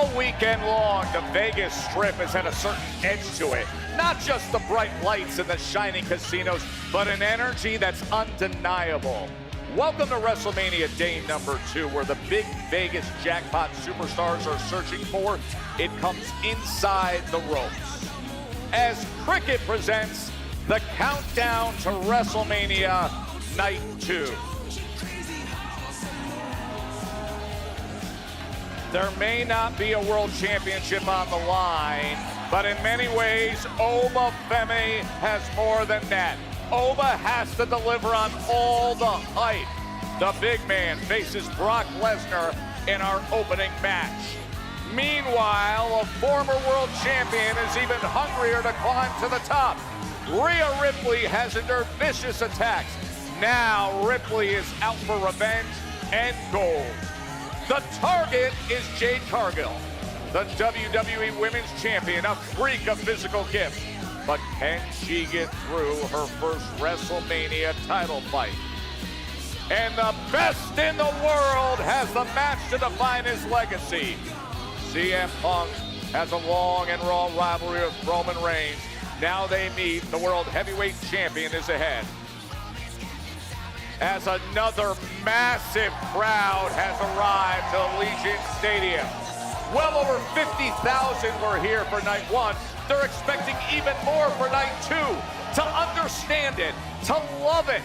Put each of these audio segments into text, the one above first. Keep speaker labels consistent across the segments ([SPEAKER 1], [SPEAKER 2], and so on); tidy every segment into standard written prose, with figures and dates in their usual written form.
[SPEAKER 1] All weekend long, the Vegas Strip has had a certain edge to it. Not just the bright lights and the shining casinos, but an energy that's undeniable. Welcome to WrestleMania Day number 2, where the big Vegas jackpot superstars are searching for. It comes inside the ropes. As Cricket presents the countdown to WrestleMania Night 2. There may not be a world championship on the line, but in many ways, Oba Femi has more than that. Oba has to deliver on all the hype. The big man faces Brock Lesnar in our opening match. Meanwhile, a former world champion is even hungrier to climb to the top. Rhea Ripley has endured vicious attacks. Now Ripley is out for revenge and gold. The target is Jade Cargill, the WWE Women's Champion, a freak of physical gifts. But can she get through her first WrestleMania title fight? And the best in the world has the match to define his legacy. CM Punk has a long and raw rivalry with Roman Reigns. Now they meet. The World Heavyweight Champion is ahead. As another massive crowd has arrived to Allegiant Stadium. Well over 50,000 were here for night 1. They're expecting even more for night 2. To understand it, to love it.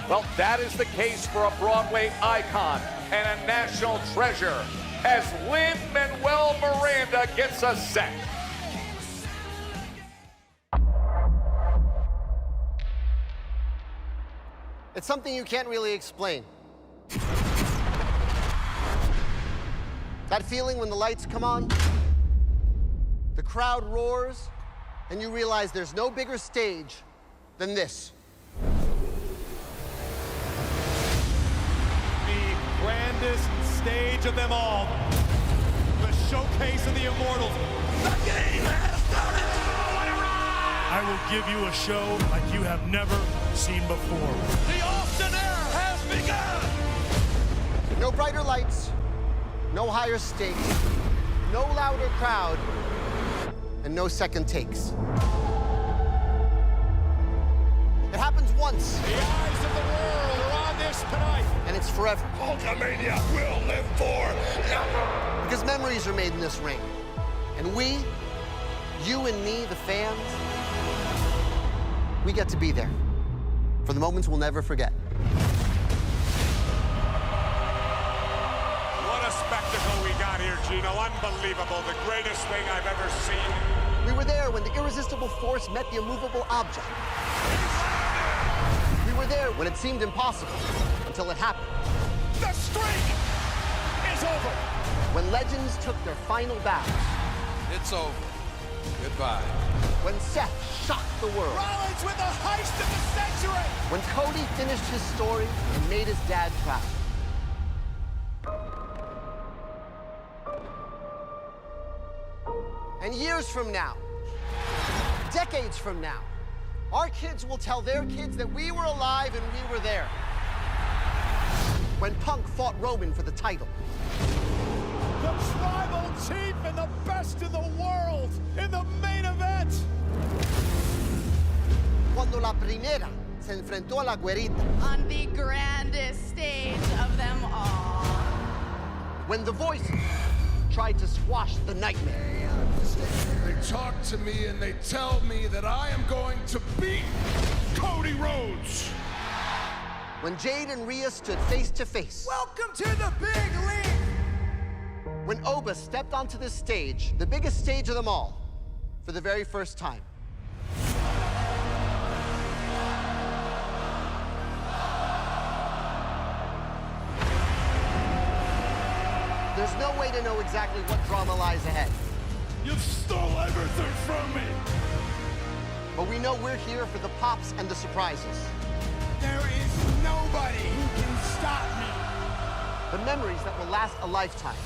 [SPEAKER 1] Well, that is the case for a Broadway icon and a national treasure as Lin-Manuel Miranda gets us set.
[SPEAKER 2] It's something you can't really explain. That feeling when the lights come on, the crowd roars, and you realize there's no bigger stage than this.
[SPEAKER 3] The grandest stage of them all. The showcase of the immortals. The game has started!
[SPEAKER 4] I will give you a show like you have never seen before.
[SPEAKER 3] The Austin era has begun!
[SPEAKER 2] No brighter lights, no higher stakes, no louder crowd, and no second takes. It happens once.
[SPEAKER 3] The eyes of the world are on this tonight.
[SPEAKER 2] And it's forever.
[SPEAKER 3] Hulkamania will live forever.
[SPEAKER 2] Because memories are made in this ring. And we, you and me, the fans, we get to be there for the moments we'll never forget.
[SPEAKER 3] What a spectacle we got here, Gino. Unbelievable. The greatest thing I've ever seen.
[SPEAKER 2] We were there when the irresistible force met the immovable object. We were there when it seemed impossible, until it happened.
[SPEAKER 3] The streak is over.
[SPEAKER 2] When legends took their final bows.
[SPEAKER 5] It's over. Goodbye.
[SPEAKER 2] When Seth shocked the world.
[SPEAKER 3] Rollins with the heist of the century.
[SPEAKER 2] When Cody finished his story and made his dad proud. And years from now, decades from now, our kids will tell their kids that we were alive and we were there. When Punk fought Roman for the title.
[SPEAKER 3] The tribal chief and the best in the world in the main event.
[SPEAKER 2] Cuando la primera se enfrentó a la güerita.
[SPEAKER 6] On the grandest stage of them all.
[SPEAKER 2] When the voices tried to squash the nightmare.
[SPEAKER 5] They talk to me and they tell me that I am going to beat Cody Rhodes.
[SPEAKER 2] When Jade and Rhea stood face to face.
[SPEAKER 3] Welcome to the big league.
[SPEAKER 2] When Oba stepped onto this stage, the biggest stage of them all, for the very first time. There's no way to know exactly what drama lies ahead.
[SPEAKER 5] You've stole everything from me.
[SPEAKER 2] But we know we're here for the pops and the surprises.
[SPEAKER 3] There is nobody who can stop me.
[SPEAKER 2] The memories that will last a lifetime.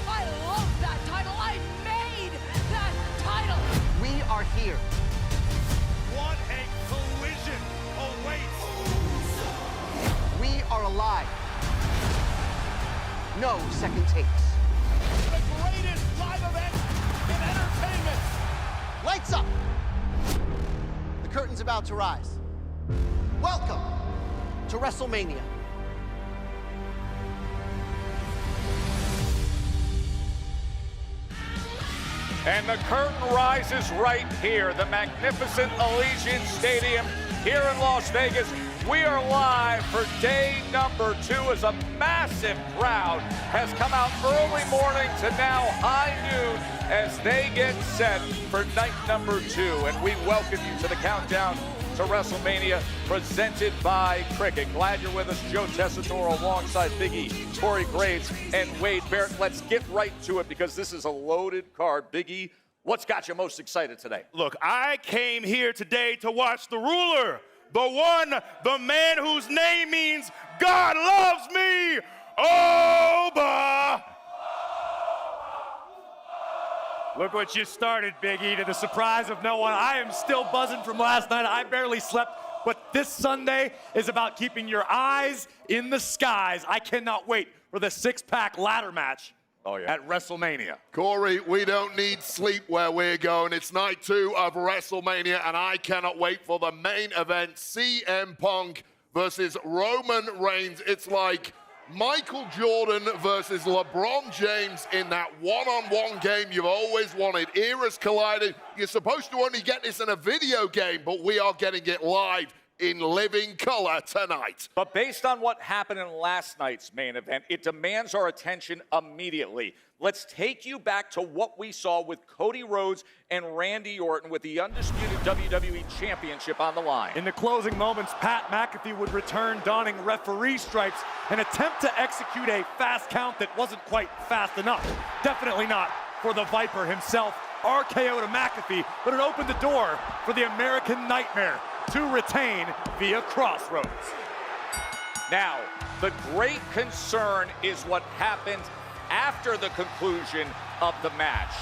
[SPEAKER 6] I love that title. I made that title.
[SPEAKER 2] We are here.
[SPEAKER 3] What a collision awaits.
[SPEAKER 2] We are alive. No second takes.
[SPEAKER 3] the greatest live event in entertainment.
[SPEAKER 2] Lights up! The curtain's about to rise. Welcome to WrestleMania.
[SPEAKER 1] And the curtain rises right here, the magnificent Allegiant Stadium here in Las Vegas. We are live for day number 2 as a massive crowd has come out early morning to now high noon as they get set for night number 2. And we welcome you to the countdown to WrestleMania presented by Cricket. Glad you're with us. Joe Tessitore alongside Big E, Corey Graves, and Wade Barrett. Let's get right to it because this is a loaded card. Big E, what's got you most excited today?
[SPEAKER 4] Look, I came here today to watch the ruler, the one, the man whose name means God loves me, Oba! Look what you started, Big E, to the surprise of no one. I am still buzzing from last night. I barely slept, but this Sunday is about keeping your eyes in the skies. I cannot wait for the six-pack ladder match at WrestleMania.
[SPEAKER 5] Corey, we don't need sleep where we're going. It's night 2 of WrestleMania, and I cannot wait for the main event, CM Punk versus Roman Reigns. It's like Michael Jordan versus LeBron James in that one-on-one game you've always wanted. Eras colliding. You're supposed to only get this in a video game, but we are getting it live in living color tonight.
[SPEAKER 1] But based on what happened in last night's main event, it demands our attention immediately. Let's take you back to what we saw with Cody Rhodes and Randy Orton with the undisputed WWE Championship on the line.
[SPEAKER 3] In the closing moments, Pat McAfee would return donning referee stripes and attempt to execute a fast count that wasn't quite fast enough. Definitely not for the Viper himself. RKO to McAfee, but it opened the door for the American Nightmare to retain via Crossroads.
[SPEAKER 1] Now, the great concern is what happened after the conclusion of the match.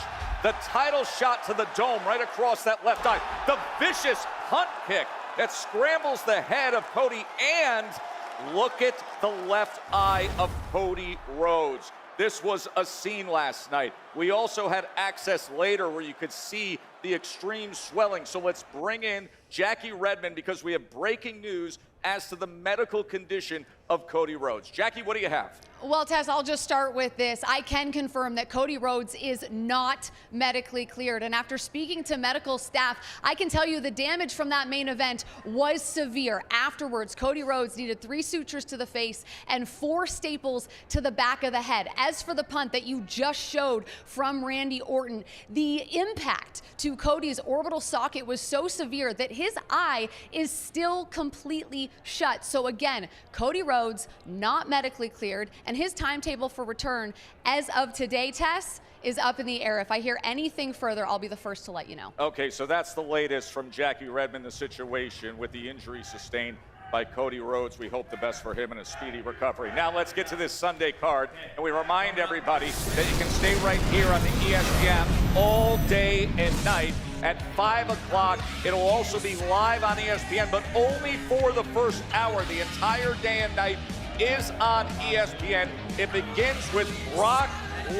[SPEAKER 1] The title shot to the dome right across that left eye. The vicious punt kick that scrambles the head of Cody, and look at the left eye of Cody Rhodes. This was a scene last night. We also had access later where you could see the extreme swelling. So let's bring in Jackie Redmond because we have breaking news as to the medical condition of Cody Rhodes. Jackie, what do you have?
[SPEAKER 7] Well, Tess, I'll just start with this. I can confirm that Cody Rhodes is not medically cleared. And after speaking to medical staff, I can tell you the damage from that main event was severe. Afterwards, Cody Rhodes needed 3 sutures to the face and 4 staples to the back of the head. As for the punt that you just showed from Randy Orton, the impact to Cody's orbital socket was so severe that his eye is still completely shut. So again, Cody Rhodes not medically cleared, and his timetable for return as of today, Tess, is up in the air. If I hear anything further, I'll be the first to let you know.
[SPEAKER 1] Okay, so that's the latest from Jackie Redmond, the situation with the injury sustained by Cody Rhodes. We hope the best for him and a speedy recovery. Now let's get to this Sunday card, and we remind everybody that you can stay right here on the ESPN all day and night at 5 o'clock. It'll also be live on ESPN, but only for the first hour. The entire day and night is on ESPN. It begins with Brock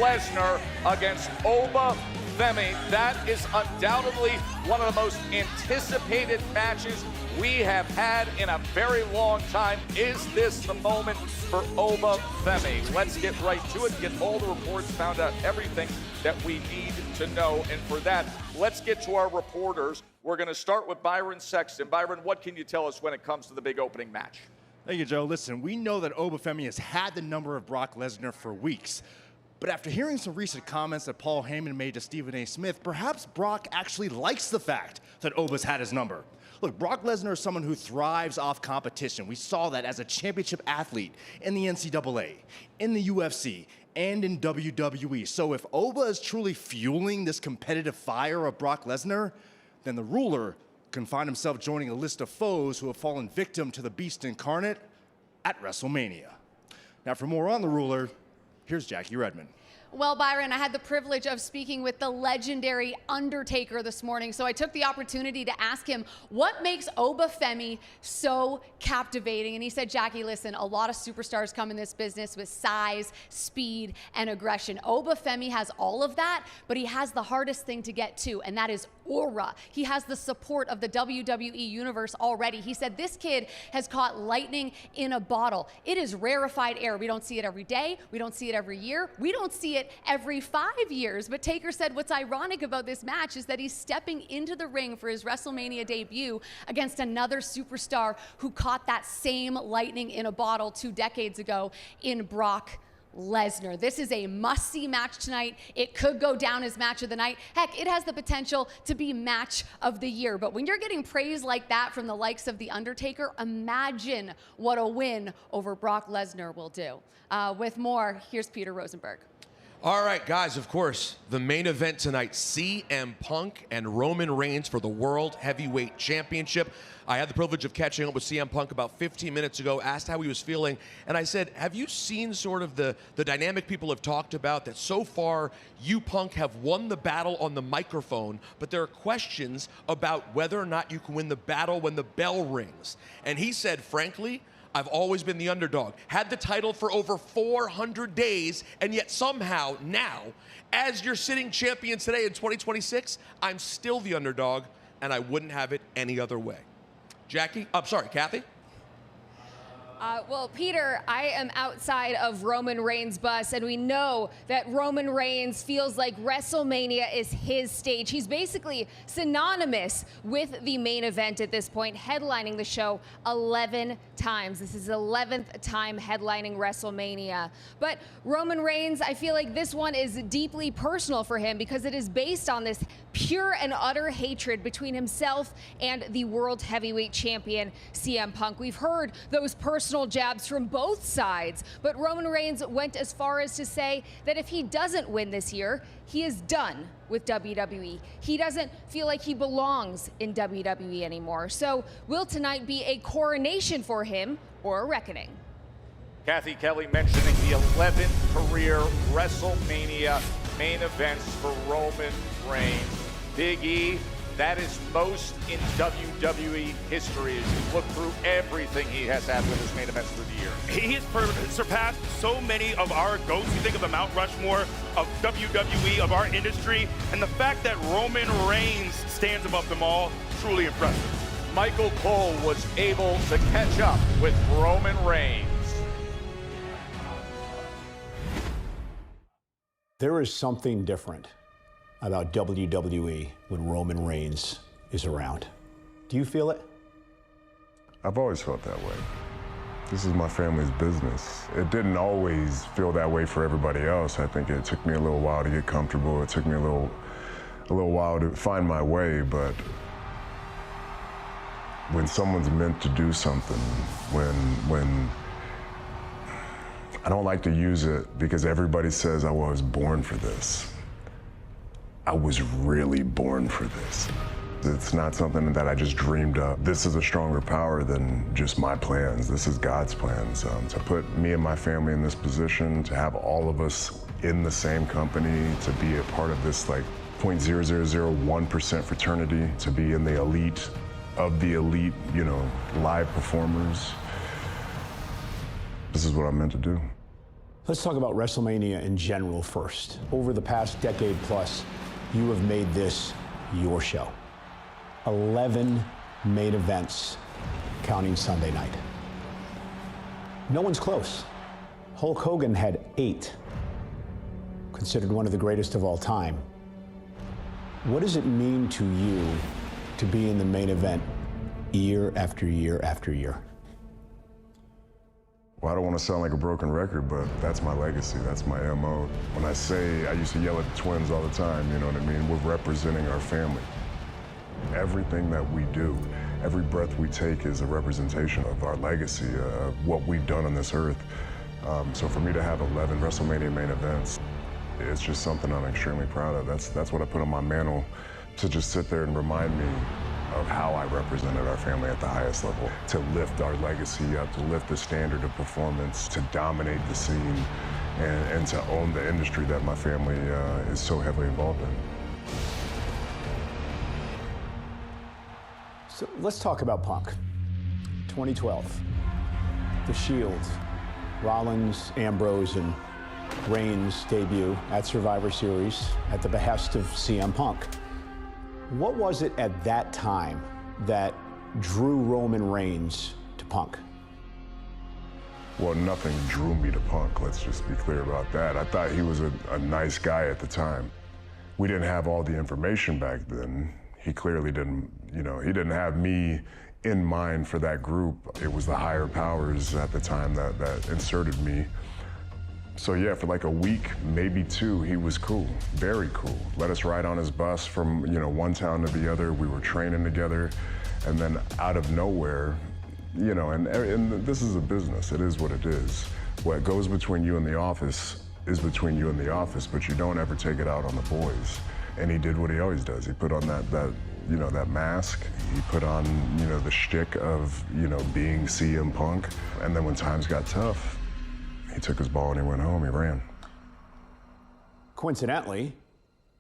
[SPEAKER 1] Lesnar against Oba Femi. That is undoubtedly one of the most anticipated matches we have had in a very long time. Is this the moment for Oba Femi? Let's get right to it, get all the reports, found out everything that we need to know. And for that, let's get to our reporters. We're going to start with Byron Sexton. Byron, what can you tell us when it comes to the big opening match?
[SPEAKER 8] Thank you, Joe. Listen, we know that Oba Femi has had the number of Brock Lesnar for weeks. But after hearing some recent comments that Paul Heyman made to Stephen A. Smith, perhaps Brock actually likes the fact that Oba's had his number. Look, Brock Lesnar is someone who thrives off competition. We saw that as a championship athlete in the NCAA, in the UFC, and in WWE. So if Oba is truly fueling this competitive fire of Brock Lesnar, then the ruler can find himself joining a list of foes who have fallen victim to the Beast Incarnate at WrestleMania. Now, for more on the ruler, here's Jackie Redmond.
[SPEAKER 7] Well, Byron, I had the privilege of speaking with the legendary Undertaker this morning, so I took the opportunity to ask him what makes Obafemi so captivating. And he said, Jackie, listen, a lot of superstars come in this business with size, speed, and aggression. Obafemi has all of that, but he has the hardest thing to get to, and that is aura. He has the support of the WWE Universe already. He said this kid has caught lightning in a bottle. It is rarefied air. We don't see it every day. We don't see it every year. We don't see it every 5 years. But Taker said what's ironic about this match is that he's stepping into the ring for his WrestleMania debut against another superstar who caught that same lightning in a bottle 2 decades ago in Brock Lesnar. This is a must-see match tonight. It could go down as match of the night. Heck, it has the potential to be match of the year. But when you're getting praise like that from the likes of The Undertaker, imagine what a win over Brock Lesnar will do. With more, here's Peter Rosenberg.
[SPEAKER 9] All right, guys, of course, the main event tonight, CM Punk and Roman Reigns for the World Heavyweight Championship. I had the privilege of catching up with CM Punk about 15 minutes ago, asked how he was feeling, and I said, have you seen sort of the dynamic people have talked about, that so far you, Punk, have won the battle on the microphone, but there are questions about whether or not you can win the battle when the bell rings. And he said, frankly, I've always been the underdog. Had the title for over 400 days, and yet somehow now, as your sitting champion today in 2026, I'm still the underdog, and I wouldn't have it any other way. Jackie? I'm sorry, Kathy?
[SPEAKER 10] Well, Peter, I am outside of Roman Reigns' bus, and we know that Roman Reigns feels like WrestleMania is his stage. He's basically synonymous with the main event at this point, headlining the show 11 times. This is his 11th time headlining WrestleMania. But Roman Reigns, I feel like this one is deeply personal for him because it is based on this pure and utter hatred between himself and the World Heavyweight Champion, CM Punk. We've heard those personal jabs from both sides, but Roman Reigns went as far as to say that if he doesn't win this year, he is done with WWE. He doesn't feel like he belongs in WWE anymore. So will tonight be a coronation for him or a reckoning?
[SPEAKER 1] Kathy Kelly mentioning the 11th career WrestleMania main events for Roman Reigns. Big E, that is most in WWE history as you look through everything he has had with his main events through the years.
[SPEAKER 11] He has surpassed so many of our GOATs. You think of the Mount Rushmore of WWE, of our industry, and the fact that Roman Reigns stands above them all, truly impressive.
[SPEAKER 1] Michael Cole was able to catch up with Roman Reigns.
[SPEAKER 12] There is something different about WWE when Roman Reigns is around. Do you feel it?
[SPEAKER 13] I've always felt that way. This is my family's business. It didn't always feel that way for everybody else. I think it took me a little while to get comfortable. It took me a little while to find my way, but when someone's meant to do something, when I don't like to use it because everybody says I was born for this. I was really born for this. It's not something that I just dreamed up. This is a stronger power than just my plans. This is God's plans. To put me and my family in this position, to have all of us in the same company, to be a part of this like 0.0001% fraternity, to be in the elite of the elite, you know, live performers. This is what I'm meant to do.
[SPEAKER 12] Let's talk about WrestleMania in general first. Over the past decade plus, you have made this your show. 11 main events, counting Sunday night. No one's close. Hulk Hogan had 8, considered one of the greatest of all time. What does it mean to you to be in the main event year after year after year?
[SPEAKER 13] Well, I don't want to sound like a broken record, but that's my legacy. That's my MO. When I say, I used to yell at the twins all the time, you know what I mean? We're representing our family. Everything that we do, every breath we take is a representation of our legacy, of what we've done on this earth. So for me to have 11 WrestleMania main events, it's just something I'm extremely proud of. That's what I put on my mantle, to just sit there and remind me of how I represented our family at the highest level, to lift our legacy up, to lift the standard of performance, to dominate the scene. and to own the industry that my family is so heavily involved in.
[SPEAKER 12] So let's talk about Punk. 2012, The Shield, Rollins, Ambrose, and Reigns debut at Survivor Series at the behest of CM Punk. What was it at that time that drew Roman Reigns to Punk?
[SPEAKER 13] Well, nothing drew me to Punk, let's just be clear about that. I thought he was a nice guy at the time. We didn't have all the information back then. He clearly didn't, he didn't have me in mind for that group. It was the higher powers at the time that inserted me. So yeah, for like a week, maybe two, he was cool, very cool. Let us ride on his bus from, one town to the other. We were training together. And then out of nowhere, and this is a business, it is what it is. What goes between you and the office is between you and the office, but you don't ever take it out on the boys. And he did what he always does. He put on that mask. He put on, the shtick of, being CM Punk. And then when times got tough, he took his ball and he went home, he ran.
[SPEAKER 12] Coincidentally,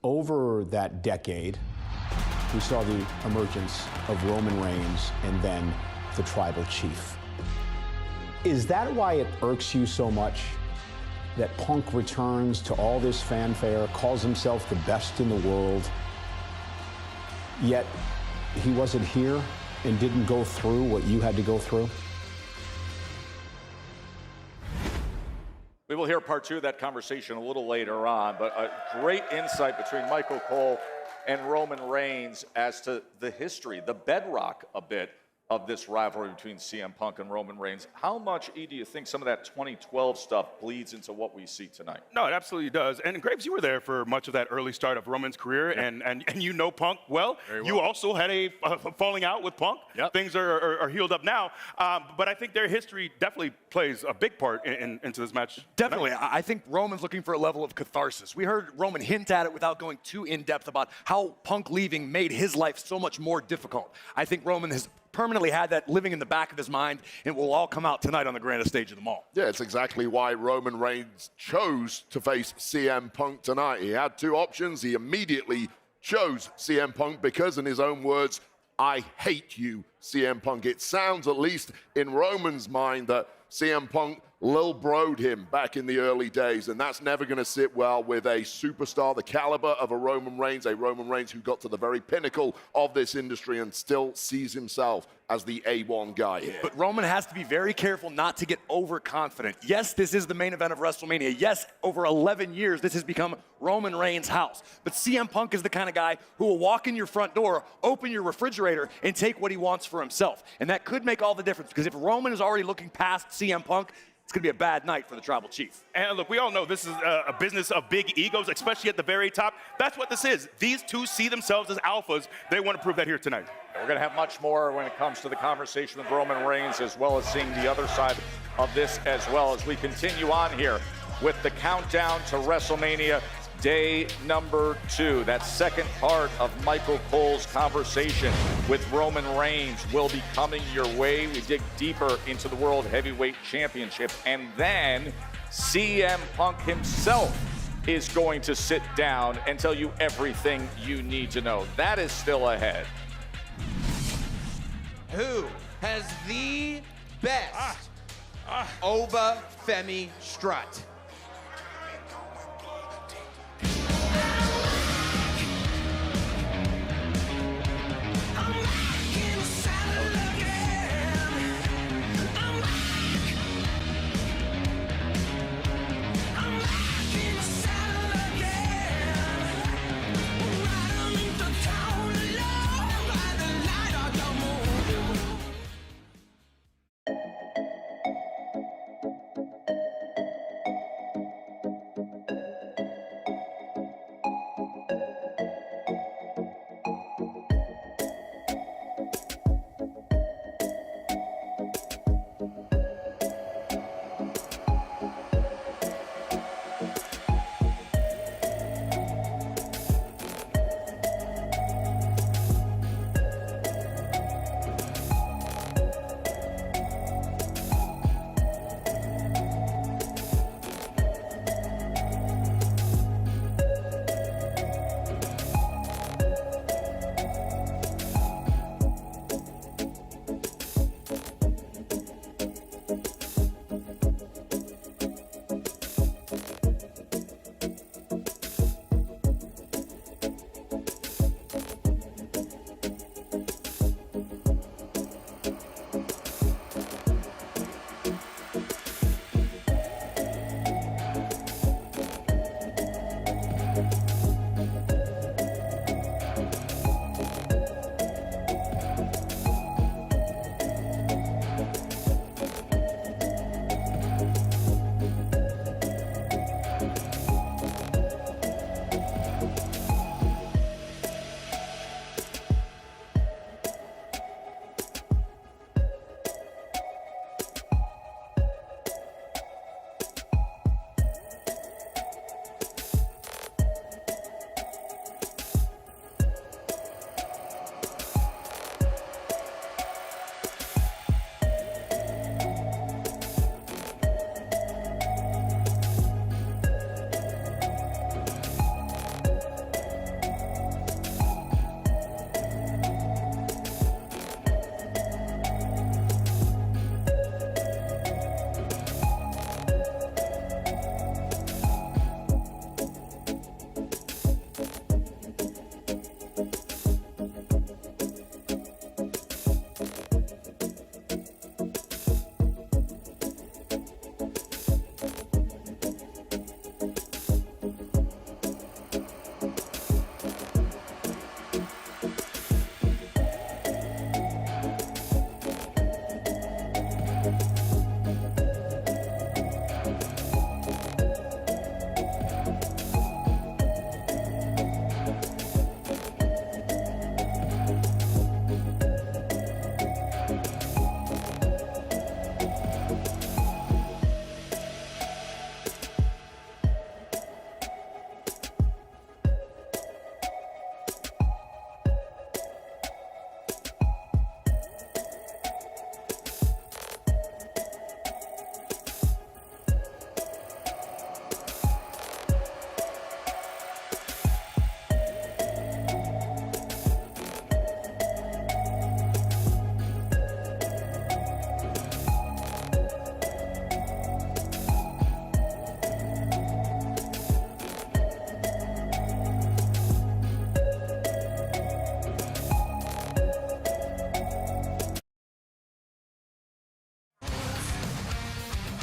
[SPEAKER 12] over that decade, we saw the emergence of Roman Reigns and then the Tribal Chief. Is that why it irks you so much that Punk returns to all this fanfare, calls himself the best in the world, yet he wasn't here and didn't go through what you had to go through?
[SPEAKER 1] We will hear part two of that conversation a little later on, but a great insight between Michael Cole and Roman Reigns as to the history, the bedrock a bit of this rivalry between CM Punk and Roman Reigns. How much, E, do you think some of that 2012 stuff bleeds into what we see tonight?
[SPEAKER 11] No, it absolutely does. And Graves, you were there for much of that early start of Roman's career, and you know Punk well.
[SPEAKER 3] Very well.
[SPEAKER 11] You also had a falling out with Punk.
[SPEAKER 3] Yep.
[SPEAKER 11] Things are healed up now, but I think their history definitely plays a big part into this match.
[SPEAKER 4] Definitely. I think Roman's looking for a level of catharsis. We heard Roman hint at it without going too in-depth about how Punk leaving made his life so much more difficult. I think Roman has permanently had that living in the back of his mind, and will all come out tonight on the grandest stage of them all.
[SPEAKER 5] Yeah, it's exactly why Roman Reigns chose to face CM Punk tonight. He had two options. He immediately chose CM Punk because, in his own words, I hate you, CM Punk. It sounds, at least in Roman's mind, that CM Punk Lil Bro'd him back in the early days, and that's never going to sit well with a superstar the caliber of a Roman Reigns who got to the very pinnacle of this industry and still sees himself as the A1 guy here.
[SPEAKER 4] But Roman has to be very careful not to get overconfident. Yes, this is the main event of WrestleMania. Yes, over 11 years, this has become Roman Reigns' house. But CM Punk is the kind of guy who will walk in your front door, open your refrigerator, and take what he wants for himself. And that could make all the difference, because if Roman is already looking past CM Punk, it's going to be a bad night for the Tribal Chief.
[SPEAKER 11] And look, we all know this is a business of big egos, especially at the very top. That's what this is. These two see themselves as alphas. They want to prove that here tonight.
[SPEAKER 1] We're going to have much more when it comes to the conversation with Roman Reigns, as well as seeing the other side of this as well, as we continue on here with the countdown to WrestleMania day number 2. That second part of Michael Cole's conversation with Roman Reigns will be coming your way. We dig deeper into the World Heavyweight Championship, and then CM Punk himself is going to sit down and tell you everything you need to know. That is still ahead.
[SPEAKER 14] Who has the best Oba Femi strut?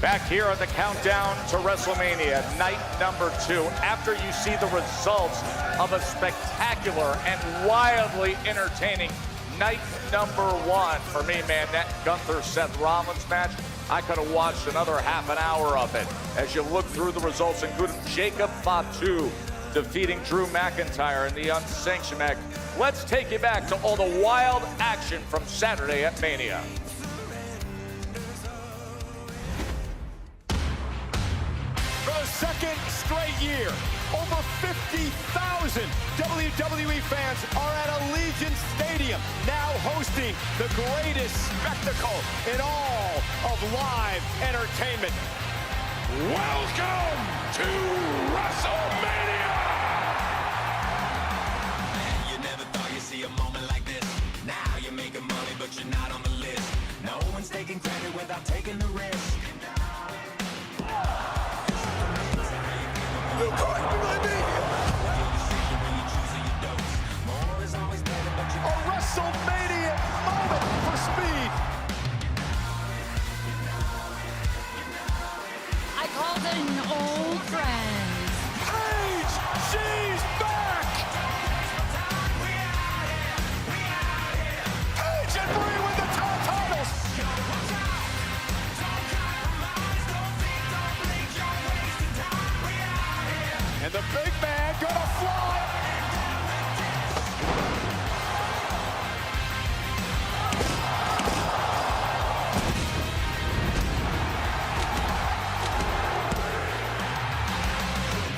[SPEAKER 1] Back here on the countdown to WrestleMania, night number 2. After you see the results of a spectacular and wildly entertaining night number 1. For me, man, that Gunther-Seth Rollins match, I could have watched another half an hour of it. As you look through the results, including Jacob Fatu defeating Drew McIntyre in the unsanctioned match. Let's take you back to all the wild action from Saturday at Mania.
[SPEAKER 15] For the second straight year, over 50,000 WWE fans are at Allegiant Stadium, now hosting the greatest spectacle in all of live entertainment. Welcome to WrestleMania!
[SPEAKER 16] You never thought you'd see a moment like this. Now you're making money, but you're not on the list. No one's taking credit without taking the risk.
[SPEAKER 15] You couldn't believe me! A WrestleMania moment for speed.
[SPEAKER 6] I called in old friends.
[SPEAKER 15] Paige, she's back! Paige and Brie with the top titles. And the big man gonna fly.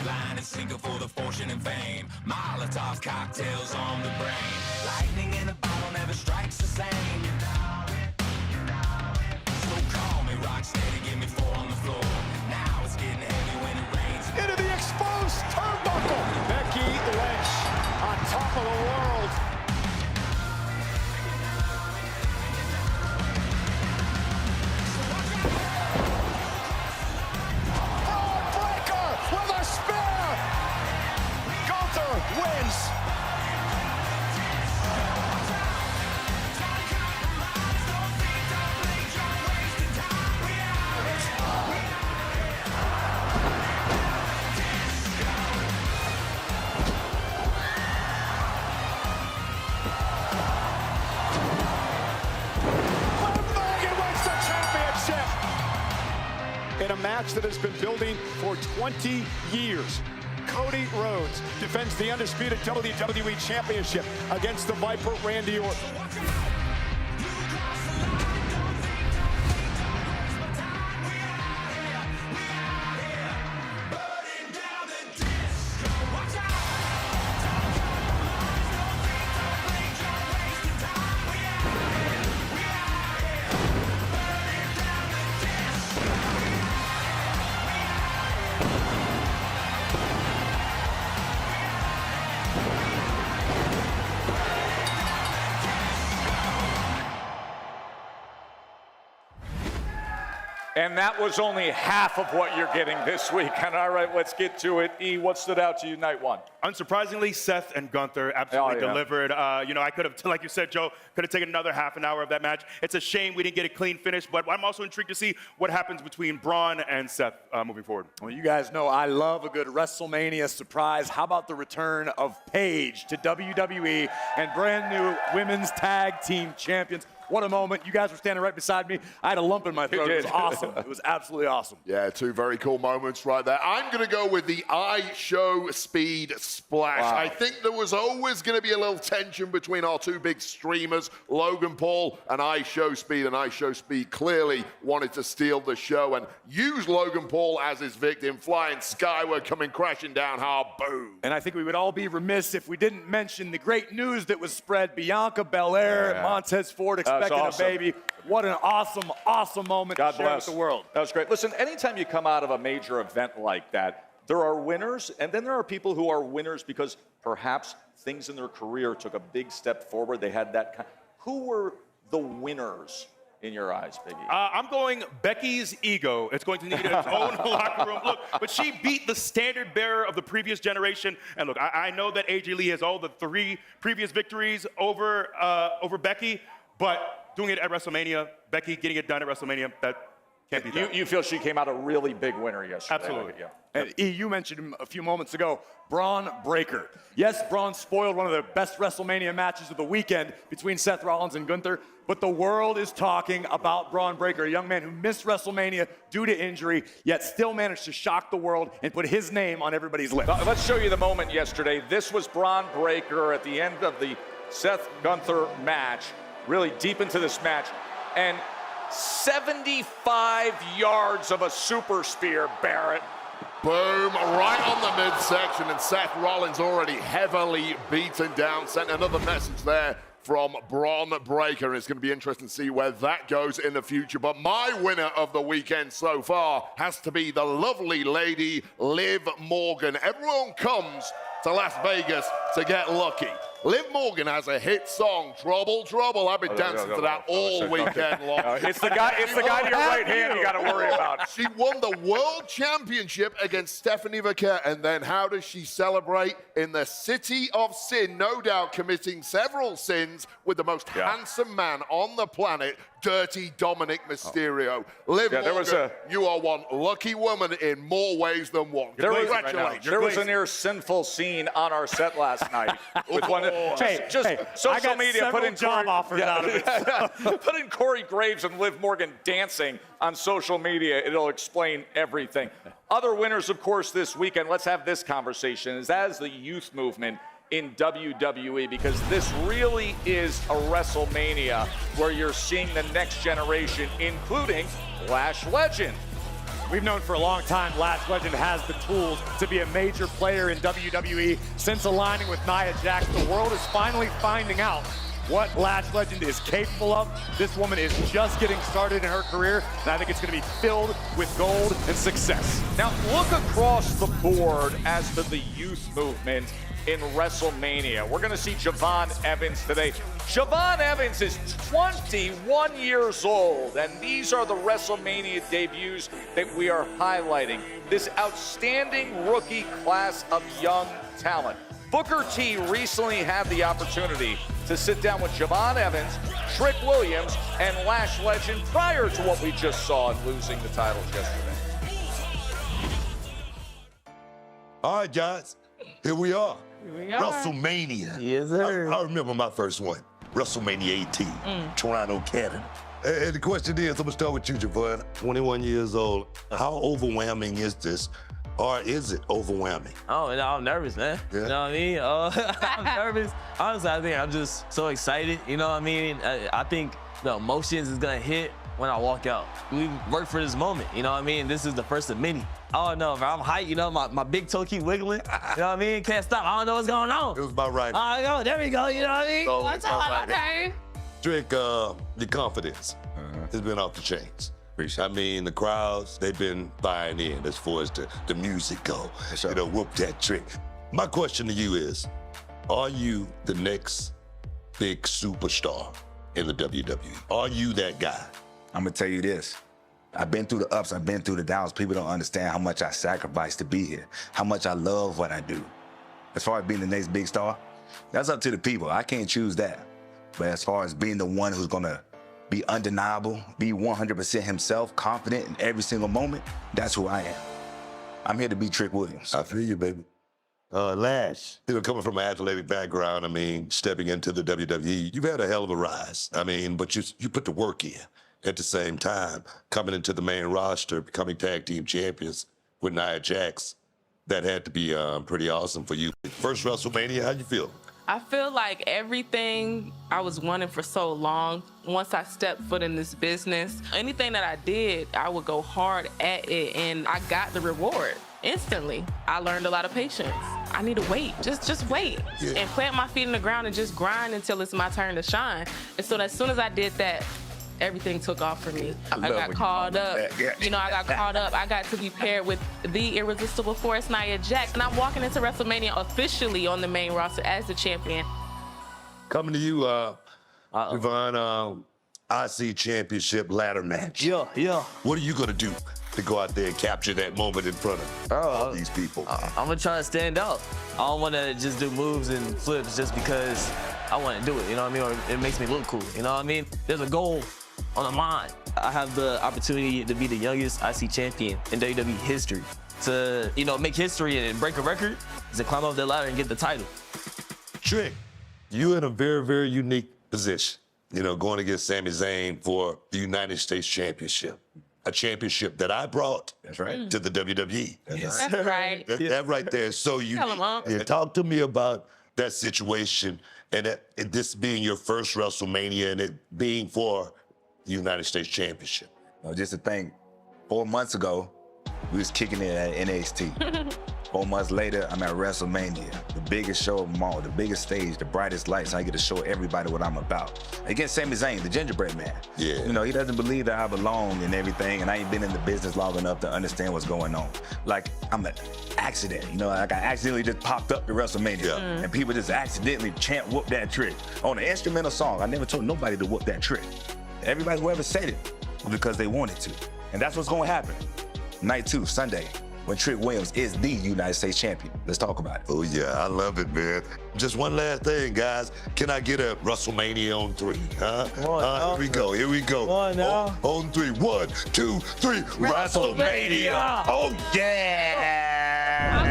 [SPEAKER 16] Line and sinker for the fortune and fame. Molotov cocktails on the brain. Lightning in a bottle never strikes the same. So call me Rocksteady, give me 4 on the floor. Now it's getting heavy when it rains.
[SPEAKER 15] Into the exposed turnbuckle. Becky Lynch on top of the world. Braun Breaker with a spear. Gunther wins. In a match that has been building for 20 years. Cody Rhodes defends the undisputed WWE Championship against the Viper Randy Orton.
[SPEAKER 1] And that was only half of what you're getting this week. And all right, let's get to it. E, what stood out to you night 1?
[SPEAKER 11] Unsurprisingly, Seth and Gunther absolutely delivered. You know, I could have, like you said, Joe, could have taken another half an hour of that match. It's a shame we didn't get a clean finish, but I'm also intrigued to see what happens between Braun and Seth moving forward.
[SPEAKER 4] Well, you guys know I love a good WrestleMania surprise. How about the return of Paige to WWE and brand new women's tag team champions? What a moment. You guys were standing right beside me. I had a lump in my throat. It was awesome. It was absolutely awesome.
[SPEAKER 5] Yeah, 2 very cool moments right there. I'm going to go with the iShow Speed Splash.
[SPEAKER 1] Wow.
[SPEAKER 5] I think there was always going to be a little tension between our 2 big streamers, Logan Paul and iShow Speed. And iShow Speed clearly wanted to steal the show and use Logan Paul as his victim, flying skyward, coming crashing down hard, boom.
[SPEAKER 4] And I think we would all be remiss if we didn't mention the great news that was spread. Bianca Belair and Montez Ford expecting
[SPEAKER 1] awesome.
[SPEAKER 4] a baby. What an awesome, awesome moment
[SPEAKER 1] God
[SPEAKER 4] to share
[SPEAKER 1] bless
[SPEAKER 4] with the world.
[SPEAKER 1] That was great. Listen, anytime you come out of a major event like that, there are winners, and then there are people who are winners because perhaps things in their career took a big step forward. They had that kind. Who were the winners in your eyes, Biggie?
[SPEAKER 11] I'm going Becky's ego. It's going to need its own locker room. Look, but she beat the standard bearer of the previous generation. And look, I know that AJ Lee has all the 3 previous victories over Becky, but doing it at WrestleMania, Becky getting it done at WrestleMania,
[SPEAKER 3] Can't be done.
[SPEAKER 1] You feel she came out a really big winner yesterday?
[SPEAKER 3] Absolutely.
[SPEAKER 1] Yeah.
[SPEAKER 3] And E, you mentioned him a few moments ago, Braun Breaker. Yes, Braun spoiled one of the best WrestleMania matches of the weekend between Seth Rollins and Gunther, but the world is talking about Braun Breaker, a young man who missed WrestleMania due to injury, yet still managed to shock the world and put his name on everybody's lips.
[SPEAKER 1] Let's show you the moment yesterday. This was Braun Breaker at the end of the Seth Gunther match, really deep into this match, and 75 yards of a super spear, Barrett.
[SPEAKER 5] Boom, right on the midsection, and Seth Rollins already heavily beaten down. Sent another message there from Braun Breaker, and it's going to be interesting to see where that goes in the future. But my winner of the weekend so far has to be the lovely lady, Liv Morgan. Everyone comes to Las Vegas to get lucky. Liv Morgan has a hit song, Trouble, Trouble. I've been dancing to that all weekend long.
[SPEAKER 1] It's the guy to your right hand you got to worry about.
[SPEAKER 5] She won the World Championship against Stephanie Vaquer, and then how does she celebrate? In the City of Sin, no doubt committing several sins with the most handsome man on the planet, Dirty Dominic Mysterio. Liv Morgan, you are one lucky woman in more ways than one. Congratulations.
[SPEAKER 1] There was a near sinful scene on our set last night with one. Social media put in
[SPEAKER 3] job offers out of it.
[SPEAKER 1] Put in Corey Graves and Liv Morgan dancing on social media. It'll explain everything. Other winners, of course, this weekend. Let's have this conversation. That is the youth movement in WWE, because this really is a WrestleMania where you're seeing the next generation, including Lash Legend.
[SPEAKER 3] We've known for a long time Lash Legend has the tools to be a major player in WWE. Since aligning with Nia Jax, the world is finally finding out what Lash Legend is capable of. This woman is just getting started in her career, and I think it's going to be filled with gold and success.
[SPEAKER 1] Now, look across the board as to the youth movement in WrestleMania. We're going to see Javon Evans today. Javon Evans is 21 years old, and these are the WrestleMania debuts that we are highlighting. This outstanding rookie class of young talent. Booker T recently had the opportunity to sit down with Javon Evans, Trick Williams, and Lash Legend prior to what we just saw in losing the titles yesterday.
[SPEAKER 17] All right, guys, here we are.
[SPEAKER 6] We are.
[SPEAKER 17] WrestleMania.
[SPEAKER 6] Yes, sir.
[SPEAKER 17] I remember my first one, WrestleMania 18, Toronto, Canada. And the question is, I'm gonna start with you, Javon. 21 years old. How overwhelming is this? Or is it overwhelming?
[SPEAKER 18] Oh, no, I'm nervous, man.
[SPEAKER 17] Yeah.
[SPEAKER 18] You know what I mean? I'm nervous. Honestly, I think I'm just so excited. You know what I mean? I think the emotions is gonna hit when I walk out. We worked for this moment, you know what I mean? This is the first of many. Oh no, bro, I'm hyped, you know, my big toe keep wiggling. You know what I mean? Can't stop, I don't know what's going on.
[SPEAKER 17] It was about right.
[SPEAKER 18] Oh, there we go, you know what I mean?
[SPEAKER 17] So,
[SPEAKER 18] What's up, okay?
[SPEAKER 17] Trick, your confidence has been off the chains. I mean, the crowds, they've been buying in as far as the music go. You know, whoop that Trick. My question to you is, are you the next big superstar in the WWE? Are you that guy?
[SPEAKER 19] I'm gonna tell you this. I've been through the ups, I've been through the downs. People don't understand how much I sacrificed to be here, how much I love what I do. As far as being the next big star, that's up to the people. I can't choose that. But as far as being the one who's gonna be undeniable, be 100% himself, confident in every single moment, that's who I am. I'm here to be Trick Williams.
[SPEAKER 17] I feel you, baby. Lash, you know, coming from an athletic background, I mean, stepping into the WWE, you've had a hell of a rise. I mean, but you put the work in. At the same time, coming into the main roster, becoming tag team champions with Nia Jax, that had to be pretty awesome for you. First WrestleMania, how you feel?
[SPEAKER 20] I feel like everything I was wanting for so long, once I stepped foot in this business, anything that I did, I would go hard at it, and I got the reward instantly. I learned a lot of patience. I need to wait, just wait, and plant my feet in the ground and just grind until it's my turn to shine. And so as soon as I did that, everything took off for me. I got caught up. You know, I got caught up. I got to be paired with the irresistible force, Nia Jax. And I'm walking into WrestleMania officially on the main roster as the champion.
[SPEAKER 17] Coming to you, Javon, IC Championship ladder match.
[SPEAKER 18] Yeah.
[SPEAKER 17] What are you going to do to go out there and capture that moment in front of all these people?
[SPEAKER 18] I'm going to try to stand out. I don't want to just do moves and flips just because I want to do it, you know what I mean? Or it makes me look cool, you know what I mean? There's a goal on the line. I have the opportunity to be the youngest IC champion in WWE history. To, make history and break a record is to climb up the ladder and get the title.
[SPEAKER 17] Trick, you're in a very, very unique position, going against Sami Zayn for the United States Championship. A championship that I brought to the WWE.
[SPEAKER 20] That's right.
[SPEAKER 17] That right there. So talk to me about that situation and this being your first WrestleMania and it being for the United States Championship.
[SPEAKER 19] Just to think, 4 months ago, we was kicking it at NXT. 4 months later, I'm at WrestleMania, the biggest show of them all, the biggest stage, the brightest lights. I get to show everybody what I'm about. Against Sami Zayn, the gingerbread man.
[SPEAKER 17] Yeah.
[SPEAKER 19] He doesn't believe that I belong and everything, and I ain't been in the business long enough to understand what's going on. Like, I'm an accident, like I accidentally just popped up to WrestleMania, and people just accidentally chant whoop that trick. On an instrumental song, I never told nobody to whoop that trick. Everybody who ever said it was because they wanted to. And that's what's gonna happen. Night 2, Sunday, when Trick Williams is the United States champion. Let's talk about it.
[SPEAKER 17] Oh, yeah, I love it, man. Just one last thing, guys. Can I get a WrestleMania on 3, huh? Here we go.
[SPEAKER 18] Come on now.
[SPEAKER 17] On 3, 1, 2, 3, WrestleMania! Oh, yeah!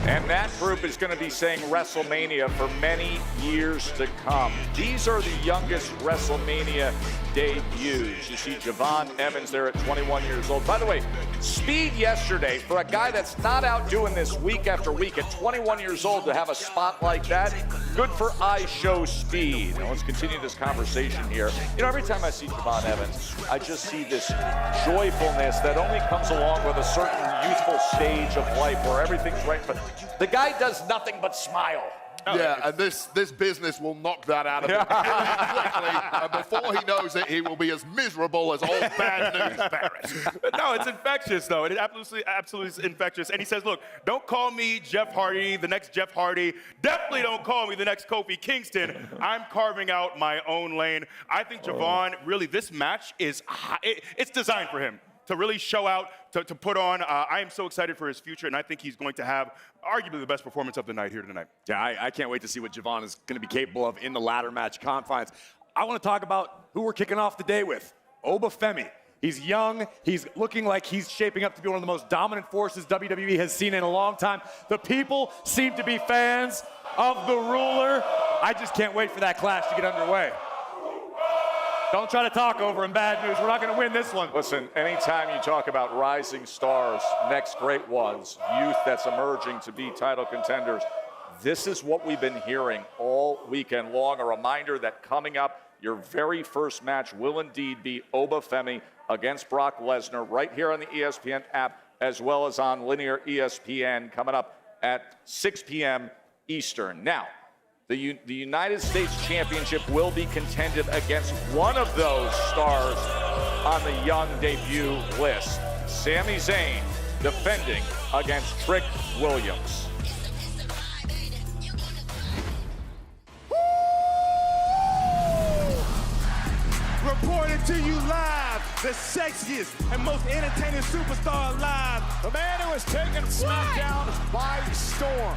[SPEAKER 1] And that group is going to be saying WrestleMania for many years to come. These are the youngest WrestleMania debuts. You see Javon Evans there at 21 years old. By the way, speed yesterday for a guy that's not out doing this week after week at 21 years old to have a spot like that. Good for I Show Speed. Now let's continue this conversation here. Every time I see Javon Evans, I just see this joyfulness that only comes along with a certain youthful stage of life where everything's right. But the guy does nothing but smile.
[SPEAKER 5] Yeah, and this business will knock that out of him quickly. And before he knows it, he will be as miserable as old Bad News Barrett.
[SPEAKER 11] No, it's infectious, though. It absolutely is infectious. And he says, look, don't call me Jeff Hardy, the next Jeff Hardy. Definitely don't call me the next Kofi Kingston. I'm carving out my own lane. I think Javon, really, this match it's designed for him to really show out, to put on. I am so excited for his future, and I think he's going to have arguably the best performance of the night here tonight.
[SPEAKER 3] Yeah, I can't wait to see what Javon is going to be capable of in the ladder match confines. I want to talk about who we're kicking off the day with, Oba Femi. He's young. He's looking like he's shaping up to be one of the most dominant forces WWE has seen in a long time. The people seem to be fans of the ruler. I just can't wait for that clash to get underway. Don't try to talk over him, Bad News. We're not going to win this one.
[SPEAKER 1] Listen, anytime you talk about rising stars, next great ones, youth that's emerging to be title contenders, this is what we've been hearing all weekend long. A reminder that coming up, your very first match will indeed be Oba Femi against Brock Lesnar right here on the ESPN app, as well as on linear ESPN coming up at 6 p.m. Eastern. Now, the United States Championship will be contended against one of those stars on the young debut list. Sami Zayn defending against Trick Williams.
[SPEAKER 15] Reporting to you live, the sexiest and most entertaining superstar alive. The man who has taken SmackDown by storm.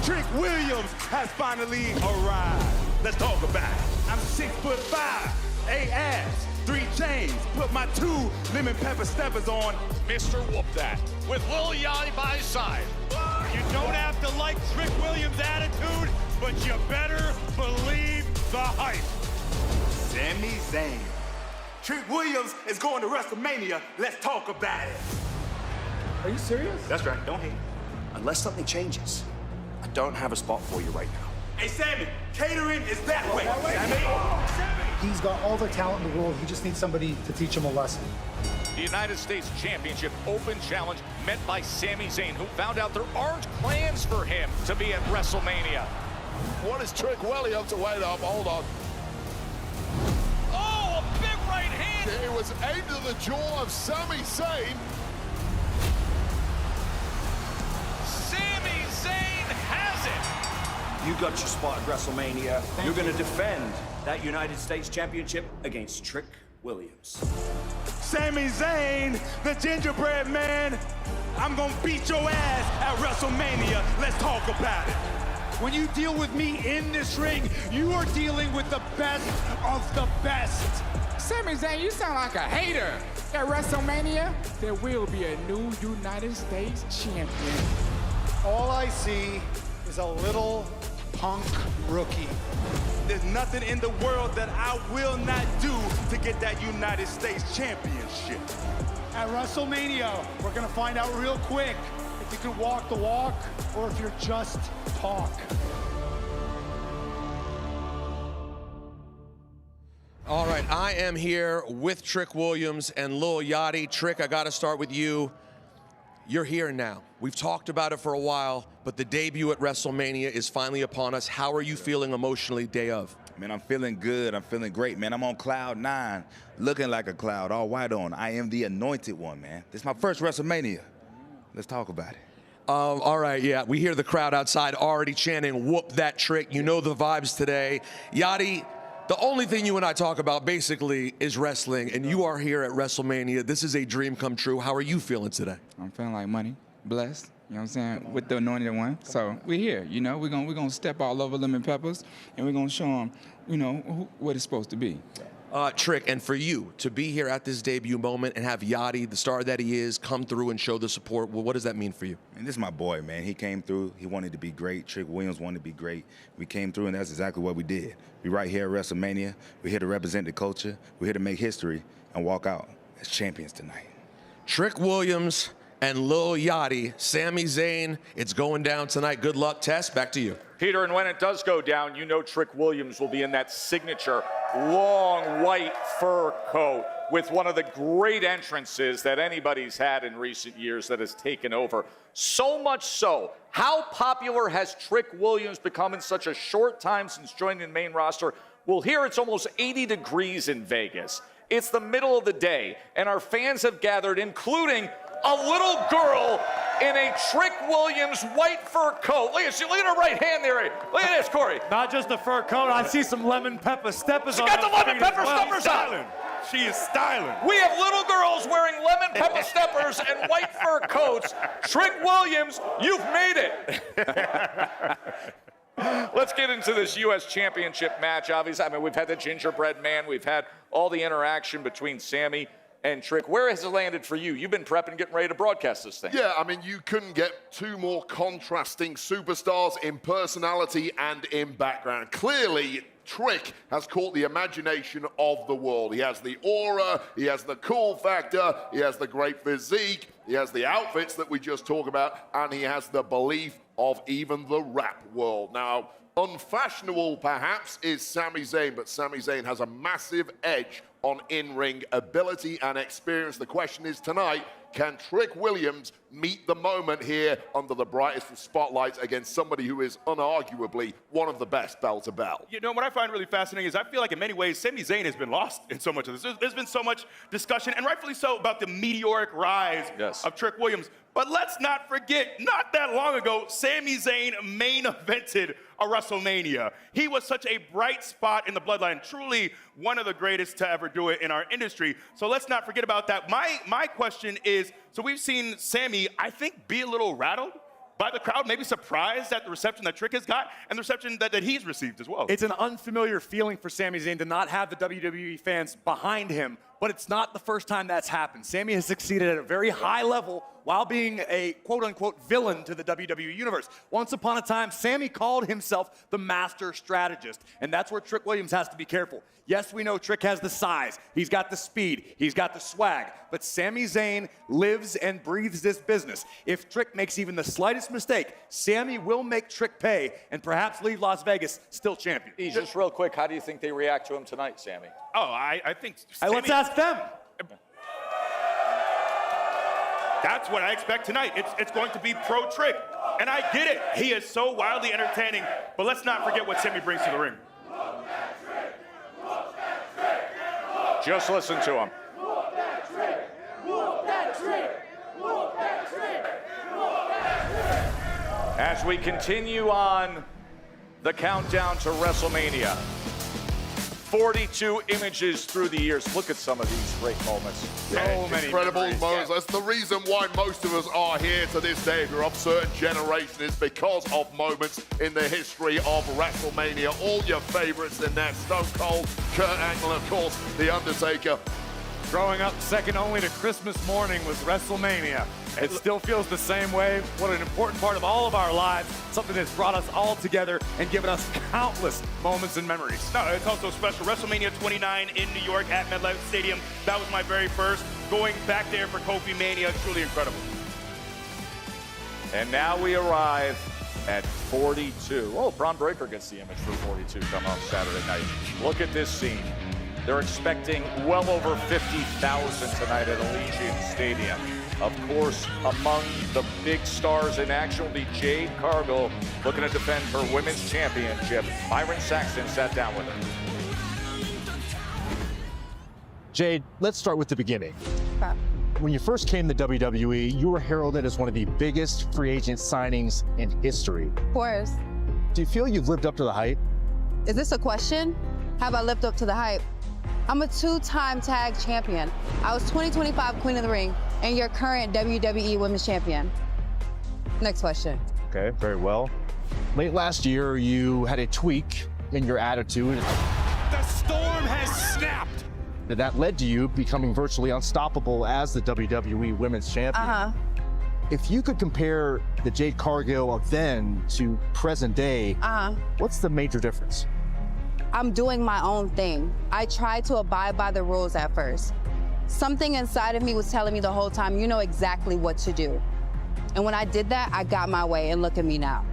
[SPEAKER 15] Trick Williams has finally arrived. Let's talk about it. I'm 6'5", 8 abs, 3 chains. Put my 2 lemon pepper steppers on.
[SPEAKER 1] Mr. Whoop That with Lil Yachty by his side.
[SPEAKER 15] You don't have to like Trick Williams' attitude, but you better believe the hype. Sami Zayn. Trick Williams is going to WrestleMania. Let's talk about it.
[SPEAKER 21] Are you serious?
[SPEAKER 15] That's right. Don't hate.
[SPEAKER 21] Unless something changes, I don't have a spot for you right now.
[SPEAKER 15] Hey, Sammy, catering is that way. Sammy.
[SPEAKER 22] He's got all the talent in the world. He just needs somebody to teach him a lesson.
[SPEAKER 1] The United States Championship Open Challenge met by Sami Zayn, who found out there aren't plans for him to be at WrestleMania.
[SPEAKER 5] What is Trick Williams? Wait up, hold on.
[SPEAKER 1] Oh, a big right hand!
[SPEAKER 5] It was aimed at the jaw of Sami Zayn.
[SPEAKER 1] Sami Zayn has it!
[SPEAKER 21] You got your spot at WrestleMania. You're going to defend that United States Championship against Trick Williams.
[SPEAKER 15] Sami Zayn, the gingerbread man. I'm going to beat your ass at WrestleMania. Let's talk about it. When you deal with me in this ring, you are dealing with the best of the best.
[SPEAKER 2] Sami Zayn, you sound like a hater. At WrestleMania, there will be a new United States champion.
[SPEAKER 22] All I see is a little punk rookie.
[SPEAKER 8] There's nothing in the world that I will not do to get that United States Championship.
[SPEAKER 22] At WrestleMania, we're gonna find out real quick if you can walk the walk or if you're just talk.
[SPEAKER 9] All right, I am here with Trick Williams and Lil Yachty. Trick, I gotta start with you. You're here now. We've talked about it for a while, but the debut at WrestleMania is finally upon us. How are you feeling emotionally day of?
[SPEAKER 23] Man, I'm feeling good. I'm feeling great, man. I'm on cloud 9, looking like a cloud, all white on. I am the anointed one, man. This is my first WrestleMania. Let's talk about it.
[SPEAKER 9] All right, yeah, we hear the crowd outside already chanting, whoop that Trick. You know the vibes today. Yachty, the only thing you and I talk about basically is wrestling, and you are here at WrestleMania. This is a dream come true. How are you feeling today?
[SPEAKER 2] I'm feeling like money, blessed, you know what I'm saying, with the anointed one. So we're here, you know, we're gonna step all over Lemon Peppers, and we're gonna show them, you know, what it's supposed to be.
[SPEAKER 9] Trick, and for you to be here at this debut moment and have Yachty, the star that he is, come through and show the support, well, what does that mean for you?
[SPEAKER 23] And this is my boy, man. He came through. He wanted to be great. Trick Williams wanted to be great. We came through, and that's exactly what we did. We right here at WrestleMania. We're here to represent the culture. We're here to make history and walk out as champions tonight.
[SPEAKER 9] Trick Williams and Lil Yachty, Sami Zayn, it's going down tonight. Good luck, Tess. Back to you.
[SPEAKER 1] Peter, and when it does go down, you know Trick Williams will be in that signature long white fur coat with one of the great entrances that anybody's had in recent years that has taken over. So much so, how popular has Trick Williams become in such a short time since joining the main roster? Well, here it's almost 80 degrees in Vegas. It's the middle of the day, and our fans have gathered, including a little girl in a Trick Williams white fur coat. Look at her right hand there. Look at this, Corey.
[SPEAKER 3] Not just the fur coat. I see some lemon pepper steppers on
[SPEAKER 1] She got the lemon pepper
[SPEAKER 3] well.
[SPEAKER 1] steppers on.
[SPEAKER 11] She is styling.
[SPEAKER 1] We have little girls wearing lemon pepper steppers and white fur coats. Trick Williams, you've made it. Let's get into this U.S. Championship match. Obviously, I mean, we've had the gingerbread man. We've had all the interaction between Sami and Trick. Where has it landed for you? You've been prepping, getting ready to broadcast this thing.
[SPEAKER 5] Yeah, I mean, you couldn't get two more contrasting superstars in personality and in background. Clearly, Trick has caught the imagination of the world. He has the aura, he has the cool factor, he has the great physique, he has the outfits that we just talked about, and he has the belief of even the rap world. Now, unfashionable perhaps is Sami Zayn, but Sami Zayn has a massive edge on in-ring ability and experience. The question is tonight, can Trick Williams meet the moment here under the brightest of spotlights against somebody who is unarguably one of the best bell to bell?
[SPEAKER 11] You know, what I find really fascinating is I feel like in many ways, Sami Zayn has been lost in so much of this. There's been so much discussion, and rightfully so, about the meteoric rise of Trick Williams. But let's not forget, not that long ago, Sami Zayn main evented a WrestleMania. He was such a bright spot in the bloodline, truly one of the greatest to ever do it in our industry. So let's not forget about that. My question is, so we've seen Sami, I think, be a little rattled by the crowd, maybe surprised at the reception that Trick has got and the reception that he's received as well.
[SPEAKER 3] It's an unfamiliar feeling for Sami Zayn to not have the WWE fans behind him, but it's not the first time that's happened. Sami has succeeded at a very high level while being a quote-unquote villain to the WWE Universe. Once upon a time, Sami called himself the master strategist, and that's where Trick Williams has to be careful. Yes, we know Trick has the size, he's got the speed, he's got the swag, but Sami Zayn lives and breathes this business. If Trick makes even the slightest mistake, Sami will make Trick pay and perhaps leave Las Vegas still champion.
[SPEAKER 1] Just real quick, how do you think they react to him tonight, Sami?
[SPEAKER 11] Oh, I think
[SPEAKER 3] let's ask them.
[SPEAKER 11] That's what I expect tonight. It's going to be pro-Trick. And I get it. He is so wildly entertaining. But let's not forget what Sami brings to the ring.
[SPEAKER 1] Just listen to him. As we continue on the countdown to WrestleMania, 42 images through the years. Look at some of these great moments.
[SPEAKER 5] Yeah,
[SPEAKER 1] So many
[SPEAKER 5] incredible
[SPEAKER 1] memories.
[SPEAKER 5] moments. That's the reason why most of us are here to this day. If you're of a certain generation, it's because of moments in the history of WrestleMania. All your favorites in there: Stone Cold, Kurt Angle, of course, The Undertaker.
[SPEAKER 3] Growing up second only to Christmas morning was WrestleMania. It still feels the same way. What an important part of all of our lives. Something that's brought us all together and given us countless moments and memories.
[SPEAKER 11] No, it's also special. WrestleMania 29 in New York at MetLife Stadium. That was my very first. Going back there for Kofi Mania, truly incredible.
[SPEAKER 1] And now we arrive at 42. Oh, Braun Breaker gets the image for 42 come up Saturday night. Look at this scene. They're expecting well over 50,000 tonight at Allegiant Stadium. Of course, among the big stars in action will be Jade Cargill, looking to defend her women's championship. Byron Saxton sat down with her.
[SPEAKER 7] Jade, let's start with the beginning. When you first came to WWE, you were heralded as one of the biggest free agent signings in history.
[SPEAKER 10] Of course.
[SPEAKER 7] Do you feel you've lived up to the hype?
[SPEAKER 10] Is this a question? Have I lived up to the hype? I'm a two-time tag champion. I was 2025 Queen of the Ring and your current WWE Women's Champion. Next question.
[SPEAKER 7] Okay, very well. Late last year, you had a tweak in your attitude.
[SPEAKER 15] The storm has snapped.
[SPEAKER 7] That led to you becoming virtually unstoppable as the WWE Women's Champion. If you could compare the Jade Cargill of then to present day, what's the major difference?
[SPEAKER 10] I'm doing my own thing. I tried to abide by the rules at first. Something inside of me was telling me the whole time, you know exactly what to do. And when I did that, I got my way, and look at me now.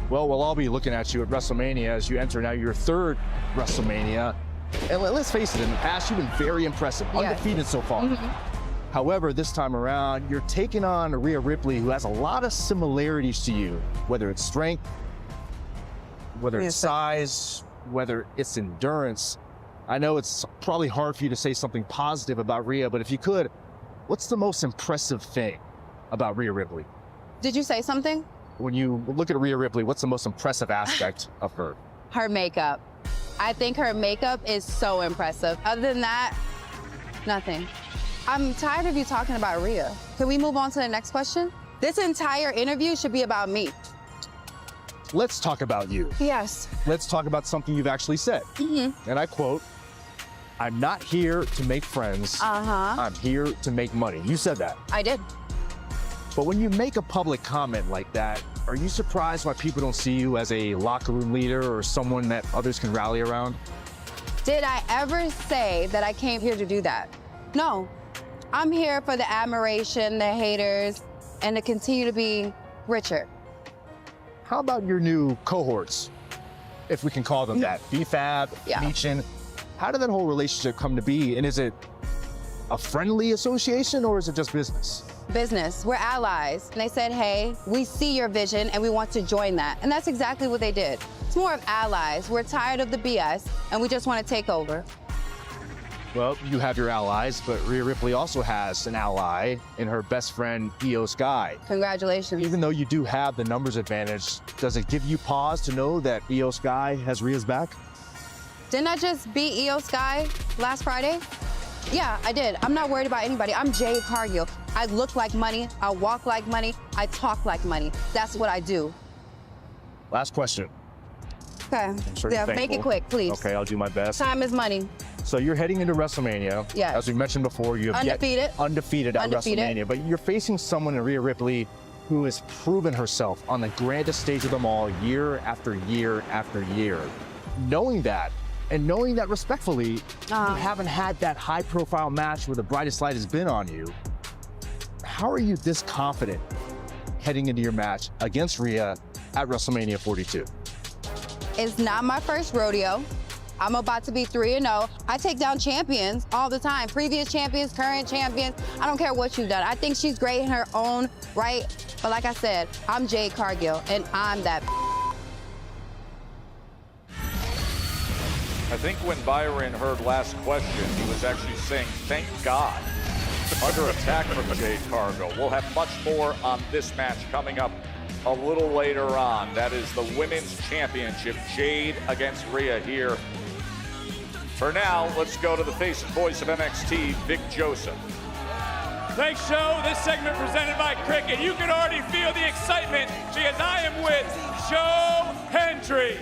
[SPEAKER 7] Well, we'll all be looking at you at WrestleMania as you enter now your third WrestleMania. And let's face it, in the past, you've been very impressive, undefeated so far. However, this time around, you're taking on Rhea Ripley, who has a lot of similarities to you, whether it's strength, whether it's size, whether it's endurance. I know it's probably hard for you to say something positive about Rhea, but if you could, what's the most impressive thing about Rhea Ripley?
[SPEAKER 10] Did you say something?
[SPEAKER 7] When you look at Rhea Ripley, what's the most impressive aspect of her?
[SPEAKER 10] Her makeup. I think her makeup is so impressive. Other than that, nothing. I'm tired of you talking about Rhea. Can we move on to the next question? This entire interview should be about me.
[SPEAKER 7] Let's talk about you.
[SPEAKER 10] Yes.
[SPEAKER 7] Let's talk about something you've actually said. And I quote, "I'm not here to make friends. I'm here to make money." You said that.
[SPEAKER 10] I did.
[SPEAKER 7] But when you make a public comment like that, are you surprised why people don't see you as a locker room leader or someone that others can rally around?
[SPEAKER 10] Did I ever say that I came here to do that? No. I'm here for the admiration, the haters, and to continue to be richer.
[SPEAKER 7] How about your new cohorts, if we can call them that? BFAB, Meechin. How did that whole relationship come to be? And is it a friendly association or is it just business?
[SPEAKER 10] Business. We're allies. And they said, hey, we see your vision and we want to join that. And that's exactly what they did. It's more of allies. We're tired of the BS and we just want to take over.
[SPEAKER 7] Well, you have your allies, but Rhea Ripley also has an ally in her best friend, Io Sky.
[SPEAKER 10] Congratulations.
[SPEAKER 7] Even though you do have the numbers advantage, does it give you pause to know that Io Sky has Rhea's back?
[SPEAKER 10] Didn't I just beat Io Sky last Friday? Yeah, I did. I'm not worried about anybody. I'm Jade Cargill. I look like money. I walk like money. I talk like money. That's what I do.
[SPEAKER 7] Last question.
[SPEAKER 10] Okay. Yeah, make it quick, please.
[SPEAKER 7] Okay, I'll do my best.
[SPEAKER 10] Time is money.
[SPEAKER 7] So you're heading into WrestleMania.
[SPEAKER 10] Yes.
[SPEAKER 7] As we mentioned before, you have undefeated at WrestleMania, but you're facing someone in Rhea Ripley who has proven herself on the grandest stage of them all year after year after year. Knowing that, and knowing that respectfully, you haven't had that high-profile match where the brightest light has been on you, how are you this confident heading into your match against Rhea at WrestleMania 42?
[SPEAKER 10] It's not my first rodeo. I'm about to be 3-0. I take down champions all the time. Previous champions, current champions. I don't care what you've done. I think she's great in her own right. But like I said, I'm Jade Cargill, and I'm that.
[SPEAKER 1] I think when Byron heard last question, he was actually saying, thank God. Under attack from Jade Cargill. We'll have much more on this match coming up a little later on. That is the Women's Championship. Jade against Rhea here For now, let's go to the face and voice of NXT, Vic Joseph.
[SPEAKER 12] Thanks, Joe. This segment presented by Cricket. You can already feel the excitement because I am with Joe Hendry.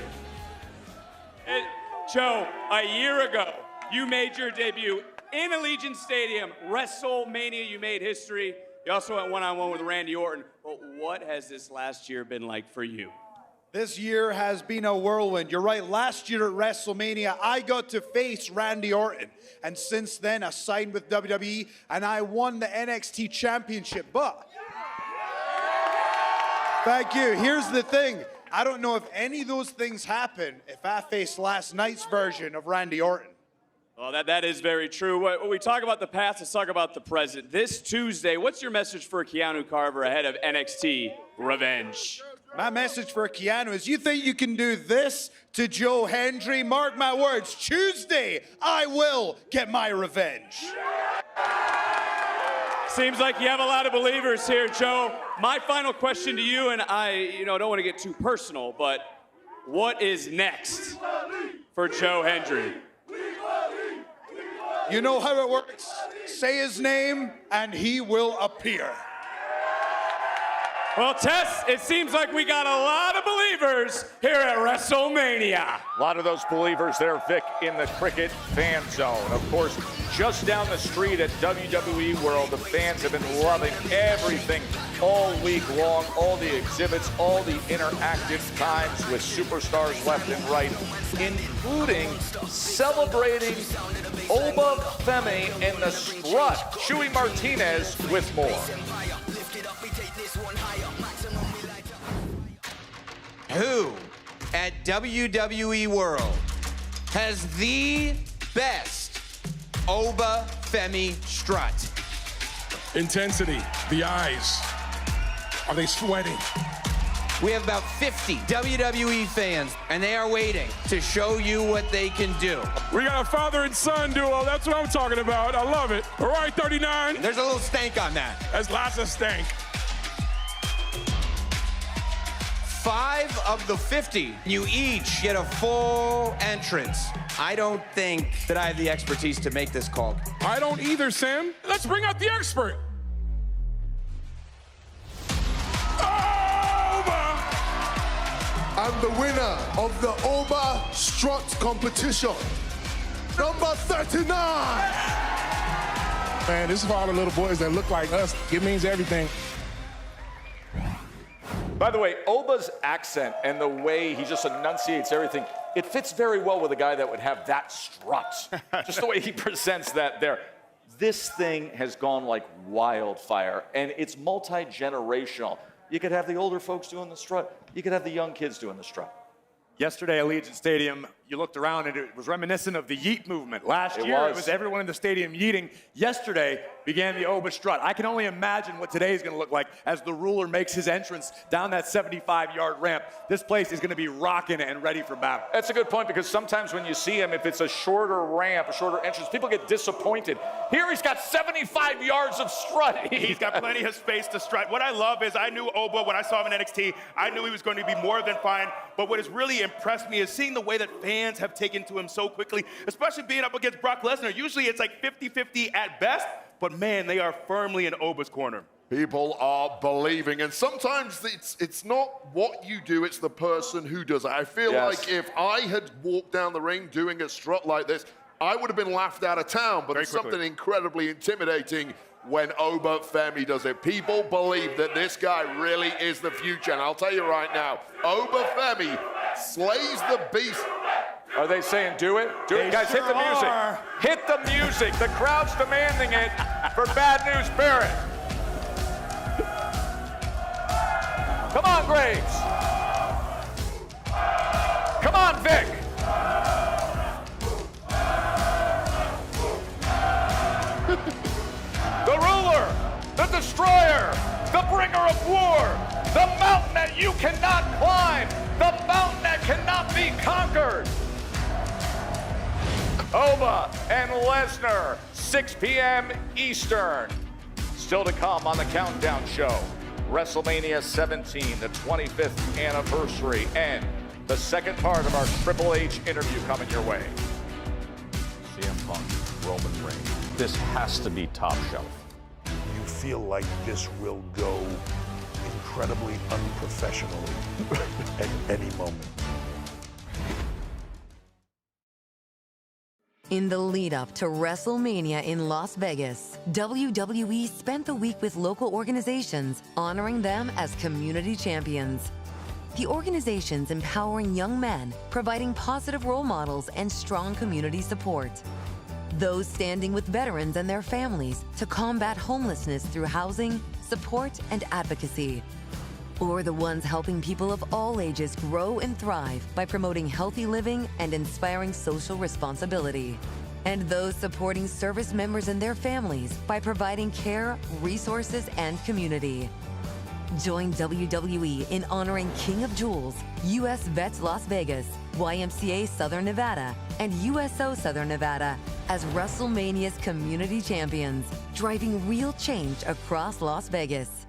[SPEAKER 12] Joe, a year ago, you made your debut in Allegiant Stadium, WrestleMania. You made history. You also went one-on-one with Randy Orton. But what has this last year been like for you?
[SPEAKER 22] This year has been a whirlwind. You're right, last year at WrestleMania, I got to face Randy Orton. And since then, I signed with WWE and I won the NXT Championship. But, thank you, here's the thing. I don't know if any of those things happen if I face last night's version of Randy Orton.
[SPEAKER 12] Well, that is very true. When we talk about the past, let's talk about the present. This Tuesday, what's your message for Keanu Carver ahead of NXT Revenge?
[SPEAKER 22] My message for Keanu is, you think you can do this to Joe Hendry? Mark my words, Tuesday, I will get my revenge.
[SPEAKER 12] Seems like you have a lot of believers here, Joe. My final question to you, and I don't want to get too personal, but what is next for Joe Hendry?
[SPEAKER 22] You know how it works. Say his name, and he will appear.
[SPEAKER 12] Well, Tess, it seems like we got a lot of believers here at WrestleMania.
[SPEAKER 1] A lot of those believers there, Vic, in the Cricket fan zone. Of course, just down the street at WWE World, the fans have been loving everything all week long, all the exhibits, all the interactive times with superstars left and right, including celebrating Oba Femi and the Strut, Chewy Martinez with more.
[SPEAKER 13] Who at WWE World has the best Oba Femi strut?
[SPEAKER 14] Intensity, the eyes. Are they sweating?
[SPEAKER 13] We have about 50 WWE fans, and they are waiting to show you what they can do.
[SPEAKER 14] We got a father and son duo. That's what I'm talking about. I love it. All right, 39.
[SPEAKER 13] There's a little stank on that.
[SPEAKER 14] That's lots of stank.
[SPEAKER 13] 5 of the 50, you each get a full entrance. I don't think that I have the expertise to make this call.
[SPEAKER 14] I don't either, Sam. Let's bring out the expert.
[SPEAKER 24] I'm the winner of the Oba Strut competition. Number 39.
[SPEAKER 14] Man, this is for all the little boys that look like us. It means everything.
[SPEAKER 1] By the way, Oba's accent and the way he just enunciates everything, it fits very well with a guy that would have that strut. Just the way he presents that there. This thing has gone like wildfire, and it's multi-generational. You could have the older folks doing the strut. You could have the young kids doing the strut.
[SPEAKER 4] Yesterday at Allegiant Stadium, you looked around and it was reminiscent of the Yeet movement. Last year, it was everyone in the stadium yeeting. Yesterday began the Oba strut. I can only imagine what today is going to look like as the ruler makes his entrance down that 75-yard ramp. This place is going to be rocking and ready for battle.
[SPEAKER 1] That's a good point, because sometimes when you see him, if it's a shorter ramp, a shorter entrance, people get disappointed. Here he's got 75 yards of strut.
[SPEAKER 11] He's got plenty of space to strut. What I love is I knew Oba when I saw him in NXT. I knew he was going to be more than fine. But what has really impressed me is seeing the way that fans have taken to him so quickly, especially being up against Brock Lesnar. Usually it's like 50-50 at best, but man, they are firmly in Oba's corner.
[SPEAKER 5] People are believing, and sometimes it's not what you do, it's the person who does it. I feel like if I had walked down the ring doing a strut like this, I would have been laughed out of town, but there's something incredibly intimidating when Oba Femi does it. People believe that this guy really is the future, and I'll tell you right now, Oba Femi slays the beast.
[SPEAKER 1] Are they saying do it? Do it, guys, hit the music. Hit the music. The crowd's demanding it for Bad News Barrett. Come on, Graves. Come on, Vic. The ruler, the destroyer, the bringer of war, the mountain that you cannot climb, the mountain that cannot be conquered. Oba and Lesnar, 6 p.m. Eastern. Still to come on the Countdown Show. WrestleMania 17, the 25th anniversary, and the second part of our Triple H interview coming your way.
[SPEAKER 6] Roman Reigns.
[SPEAKER 16] This has to be top shelf.
[SPEAKER 6] You feel like this will go incredibly unprofessionally at any moment.
[SPEAKER 19] In the lead up to WrestleMania in Las Vegas, WWE spent the week with local organizations honoring them as community champions. The organizations empowering young men, providing positive role models and strong community support. Those standing with veterans and their families to combat homelessness through housing, support, and advocacy. Or the ones helping people of all ages grow and thrive by promoting healthy living and inspiring social responsibility. And those supporting service members and their families by providing care, resources, and community. Join WWE in honoring King of Jewels, U.S. Vets Las Vegas, YMCA Southern Nevada, and USO Southern Nevada as WrestleMania's community champions, driving real change across Las Vegas.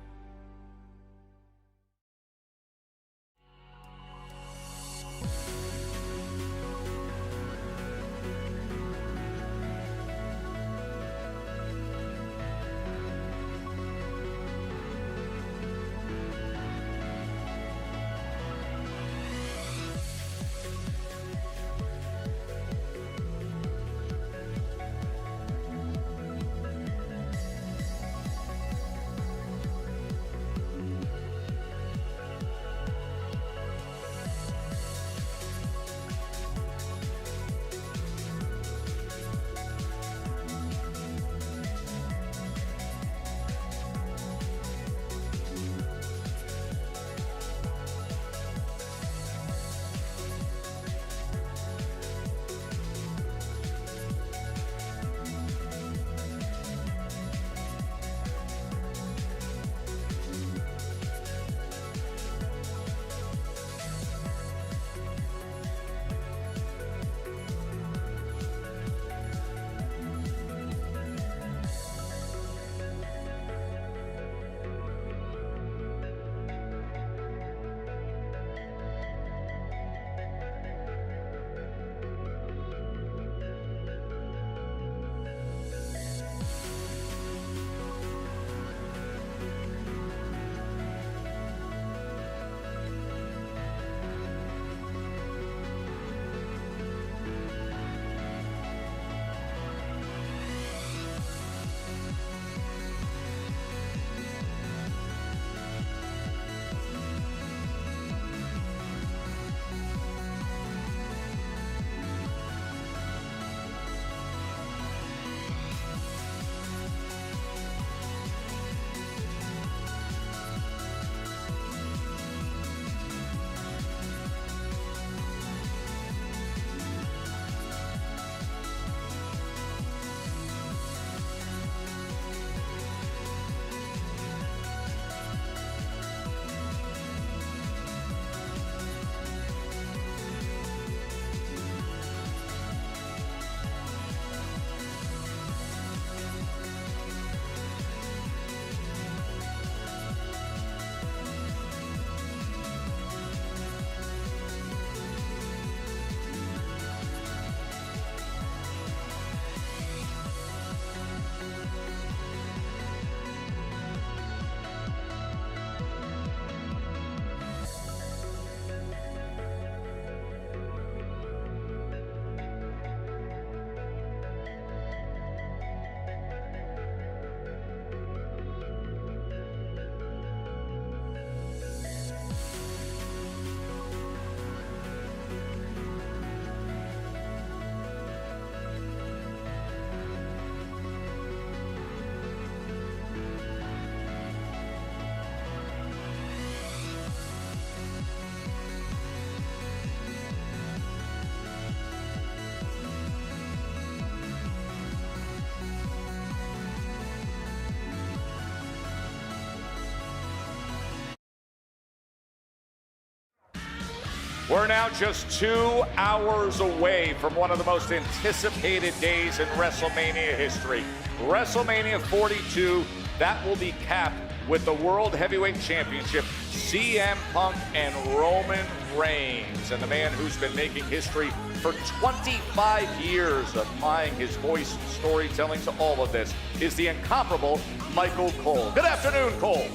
[SPEAKER 1] We're now just 2 hours away from one of the most anticipated days in WrestleMania history. WrestleMania 42, that will be capped with the World Heavyweight Championship, CM Punk and Roman Reigns. And the man who's been making history for 25 years, applying his voice and storytelling to all of this, is the incomparable Michael Cole. Good afternoon, Cole.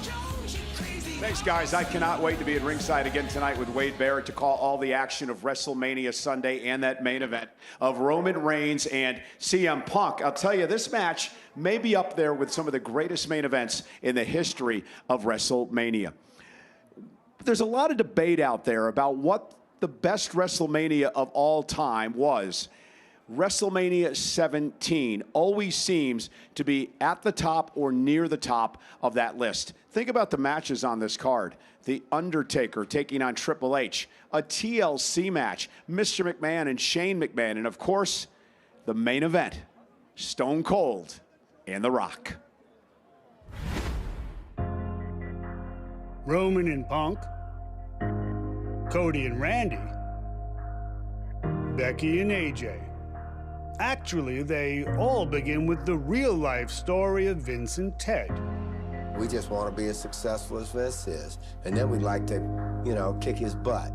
[SPEAKER 17] Thanks, guys. I cannot wait to be at ringside again tonight with Wade Barrett to call all the action of WrestleMania Sunday and that main event of Roman Reigns and CM Punk. I'll tell you, this match may be up there with some of the greatest main events in the history of WrestleMania. There's a lot of debate out there about what the best WrestleMania of all time was. WrestleMania 17 always seems to be at the top or near the top of that list. Think about the matches on this card. The Undertaker taking on Triple H, a TLC match, Mr. McMahon and Shane McMahon, and of course, the main event, Stone Cold and The Rock.
[SPEAKER 18] Roman and Punk, Cody and Randy, Becky and AJ. Actually, they all begin with the real-life story of Vince and Ted.
[SPEAKER 20] We just want to be as successful as Vince is, and then we'd like to, you know, kick his butt.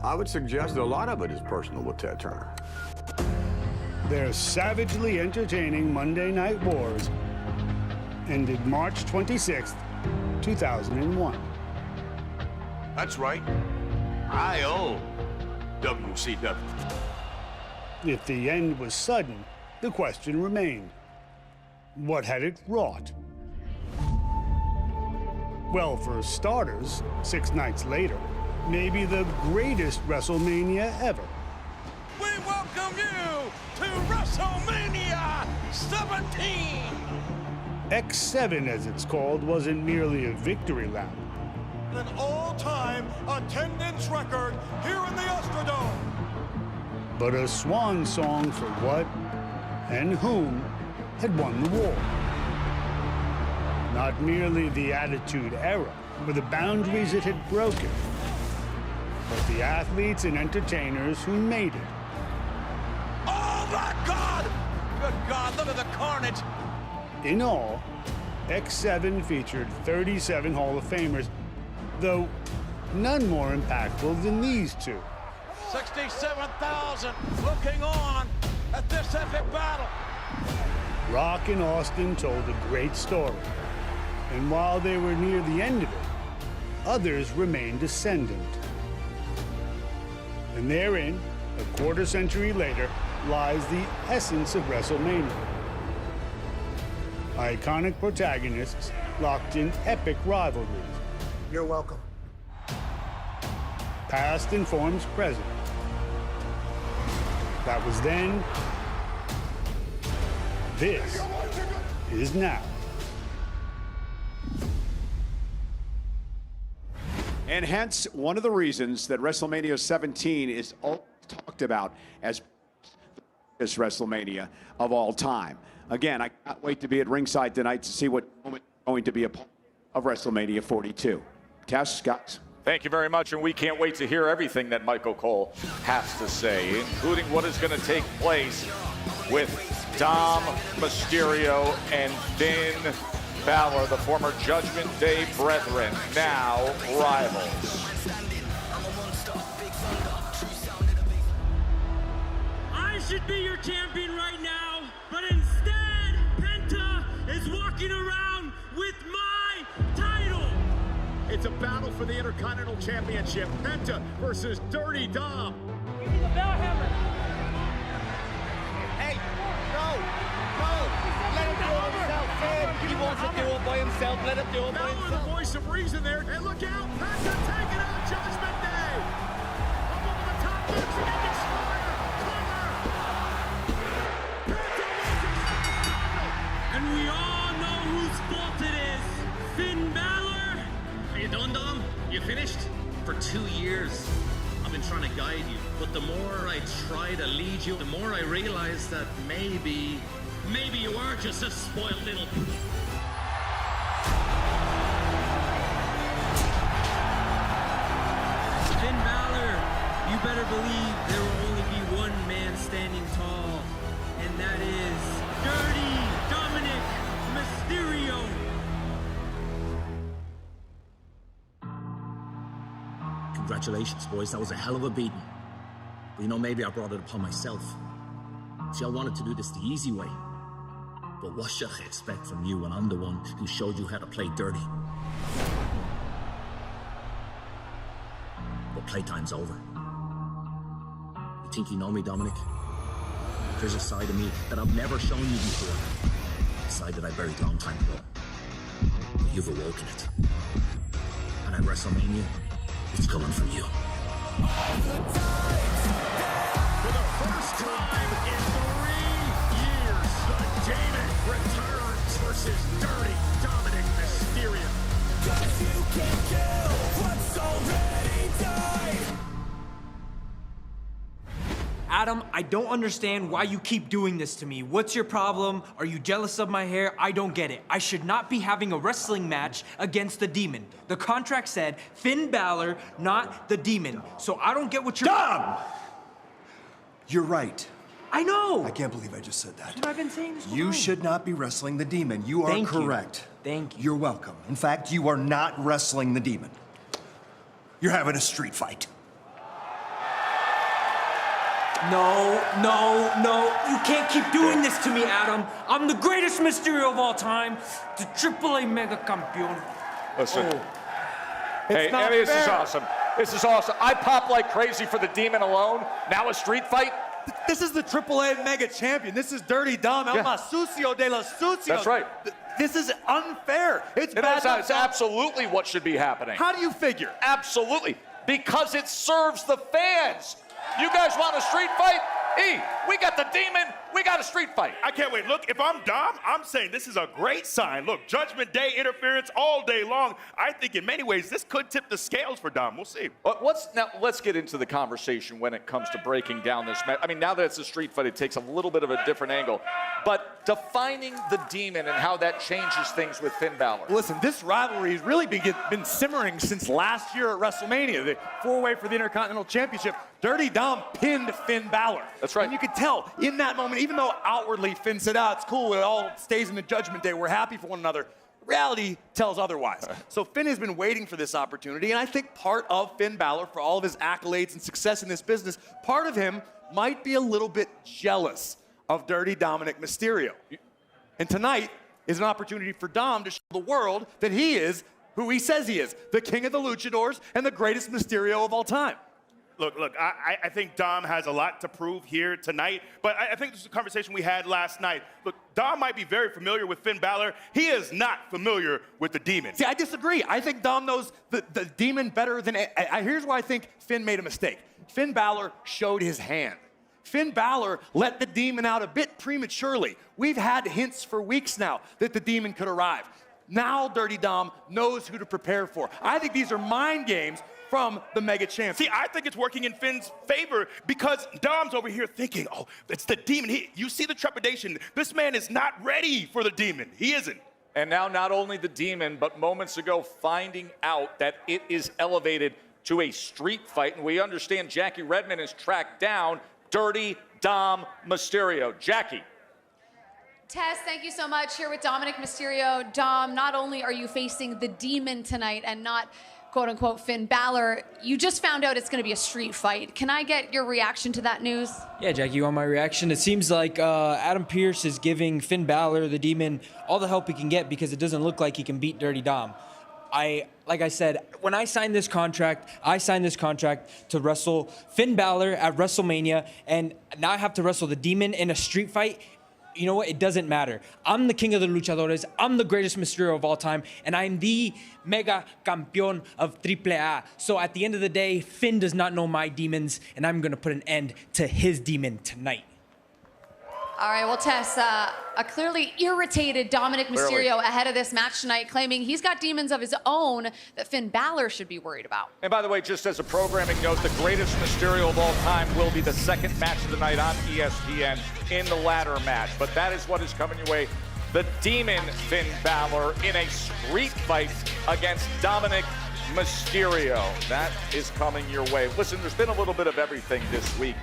[SPEAKER 21] I would suggest that a lot of it is personal with Ted Turner.
[SPEAKER 18] Their savagely entertaining Monday Night Wars ended March 26th, 2001.
[SPEAKER 21] That's right. I own WCW.
[SPEAKER 18] If the end was sudden, the question remained, what had it wrought? Well, for starters, 6 nights later, maybe the greatest WrestleMania ever.
[SPEAKER 8] We welcome you to WrestleMania 17!
[SPEAKER 18] X7, as it's called, wasn't merely a victory lap.
[SPEAKER 8] An all-time attendance record here in the Astrodome.
[SPEAKER 18] But a swan song for what and whom had won the war. Not merely the Attitude Era, but the boundaries it had broken, but the athletes and entertainers who made it.
[SPEAKER 8] Oh my God! Good God, look at the carnage!
[SPEAKER 18] In all, X7 featured 37 Hall of Famers, though none more impactful than these two.
[SPEAKER 8] 67,000 looking on at this epic battle.
[SPEAKER 18] Rock and Austin told a great story, and while they were near the end of it, others remained ascendant. And therein, a quarter century later, lies the essence of WrestleMania. Iconic protagonists locked in epic rivalries.
[SPEAKER 20] You're welcome.
[SPEAKER 18] Past informs present. That was then. This is now.
[SPEAKER 17] And hence, one of the reasons that WrestleMania 17 is all talked about as this WrestleMania of all time. Again, I can't wait to be at ringside tonight to see what moment is going to be a part of WrestleMania 42. Tess, Scott.
[SPEAKER 1] Thank you very much, and we can't wait to hear everything that Michael Cole has to say, including what is going to take place with Dom Mysterio and Finn Balor, the former Judgment Day brethren, now rivals.
[SPEAKER 25] I should be your champion right now, but instead, Penta is walking around with my title.
[SPEAKER 15] It's a battle for the Intercontinental Championship. Penta versus Dirty Dom.
[SPEAKER 25] We need a bell hammer.
[SPEAKER 8] Hey, no. Let him do it himself, man. He wants to do it by himself. Let him do it by himself.
[SPEAKER 15] The voice of reason there. And look out, Penta taking out Judgment Day. Up over the top, boxing and Destroyer.
[SPEAKER 25] And we all know whose fault it is. Finn Balor. Are you done, Dom? You finished? For 2 years, I've been trying to guide you. But the more I try to lead you, the more I realize that maybe you are just a spoiled little... Finn Balor, you better believe there will only be one man standing tall, and that is Dirty Dominic Mysterio.
[SPEAKER 2] Congratulations, boys. That was a hell of a beating. But you know, maybe I brought it upon myself. See, I wanted to do this the easy way. But what should I expect from you when I'm the one who showed you how to play dirty? But playtime's over. You think you know me, Dominic? There's a side of me that I've never shown you before. A side that I buried a long time ago. But you've awoken it. And at WrestleMania, it's coming for you.
[SPEAKER 15] For the first time in 3 years, the Demon returns versus Dirty Dominic Mysterio. 'Cause you can kill what's already died.
[SPEAKER 3] Adam, I don't understand why you keep doing this to me. What's your problem? Are you jealous of my hair? I don't get it. I should not be having a wrestling match against the Demon. The contract said Finn Balor, not the Demon. So I don't get what you're—
[SPEAKER 7] Dom! You're right.
[SPEAKER 3] I know!
[SPEAKER 7] I can't believe I just said that.
[SPEAKER 3] That's what I've been saying this whole
[SPEAKER 7] You
[SPEAKER 3] time.
[SPEAKER 7] should not be wrestling the Demon. You are
[SPEAKER 3] Thank you.
[SPEAKER 7] correct.
[SPEAKER 3] Thank you.
[SPEAKER 7] You're welcome. In fact, you are not wrestling the Demon. You're having a street fight.
[SPEAKER 3] No, no, no. You can't keep doing this to me, Adam. I'm the greatest Mysterio of all time. The AAA Mega Campeon.
[SPEAKER 1] Listen.
[SPEAKER 3] Oh.
[SPEAKER 1] Hey,
[SPEAKER 3] not
[SPEAKER 1] Eddie, this is
[SPEAKER 3] fair.
[SPEAKER 1] awesome. This is awesome. I pop like crazy for the Demon alone. Now a street fight?
[SPEAKER 4] This is the AAA Mega Champion. This is Dirty Dom, El Masucio de los Sucios.
[SPEAKER 1] That's right.
[SPEAKER 4] This is unfair. It's bad.
[SPEAKER 1] It's absolutely what should be happening.
[SPEAKER 4] How do you figure?
[SPEAKER 1] Absolutely. Because it serves the fans. You guys want a street fight? We got the Demon. We got a street fight.
[SPEAKER 11] I can't wait. Look, if I'm Dom, I'm saying this is a great sign. Look, Judgment Day interference all day long. I think in many ways this could tip the scales for Dom. We'll see.
[SPEAKER 1] Now, let's get into the conversation when it comes to breaking down this match. I mean, now that it's a street fight, it takes a little bit of a different angle. But defining the Demon and how that changes things with Finn Balor.
[SPEAKER 4] Listen, this rivalry has really been simmering since last year at WrestleMania, the four-way for the Intercontinental Championship. Dirty Dom pinned Finn Balor.
[SPEAKER 1] That's right.
[SPEAKER 4] And you could tell in that moment, even though outwardly Finn said, it's cool, it all stays in the Judgment Day, we're happy for one another, reality tells otherwise. So Finn has been waiting for this opportunity, and I think part of Finn Balor, for all of his accolades and success in this business, part of him might be a little bit jealous of Dirty Dominic Mysterio. And tonight is an opportunity for Dom to show the world that he is who he says he is, the king of the luchadors and the greatest Mysterio of all time.
[SPEAKER 11] Look, I think Dom has a lot to prove here tonight, but I think this is a conversation we had last night. Look, Dom might be very familiar with Finn Balor. He is not familiar with the Demon.
[SPEAKER 4] See, I disagree. I think Dom knows the Demon better than... Here's why I think Finn made a mistake. Finn Balor showed his hand. Finn Balor let the Demon out a bit prematurely. We've had hints for weeks now that the Demon could arrive. Now Dirty Dom knows who to prepare for. I think these are mind games from the Mega Champion.
[SPEAKER 11] See, I think it's working in Finn's favor because Dom's over here thinking, it's the Demon. You see the trepidation. This man is not ready for the Demon. He isn't.
[SPEAKER 1] And now not only the Demon, but moments ago finding out that it is elevated to a street fight. And we understand Jackie Redmond has tracked down Dirty Dom Mysterio. Jackie.
[SPEAKER 9] Tess, thank you so much. Here with Dominic Mysterio. Dom, not only are you facing the Demon tonight and not quote-unquote Finn Balor, you just found out it's going to be a street fight. Can I get your reaction to that news?
[SPEAKER 3] Yeah, Jackie, you want my reaction? It seems like Adam Pearce is giving Finn Balor, the Demon, all the help he can get because it doesn't look like he can beat Dirty Dom. Like I said, when I signed this contract, to wrestle Finn Balor at WrestleMania, and now I have to wrestle the Demon in a street fight. You know what? It doesn't matter. I'm the king of the luchadores. I'm the greatest Mysterio of all time, and I'm the Mega Campeon of AAA. So at the end of the day, Finn does not know my demons, and I'm going to put an end to his demon tonight.
[SPEAKER 9] All right, well, Tess, a clearly irritated Dominic Mysterio ahead of this match tonight, claiming he's got demons of his own that Finn Balor should be worried about.
[SPEAKER 1] And by the way, just as a programming note, the greatest Mysterio of all time will be the second match of the night on ESPN in the ladder match. But that is what is coming your way. The Demon Finn Balor in a street fight against Dominic Mysterio. That is coming your way. Listen, there's been a little bit of everything this week.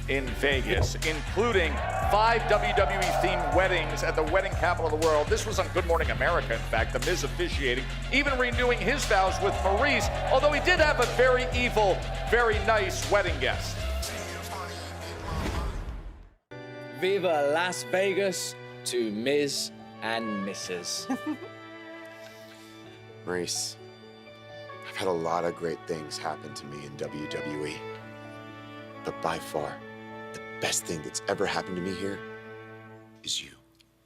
[SPEAKER 1] in Vegas, including 5 WWE-themed weddings at the wedding capital of the world. This was on Good Morning America, in fact, The Miz officiating, even renewing his vows with Maurice, although he did have a very evil, very nice wedding guest.
[SPEAKER 10] Viva Las Vegas to Miz and Mrs.
[SPEAKER 12] Maurice, I've had a lot of great things happen to me in WWE, but by far, the best thing that's ever happened to me here is you.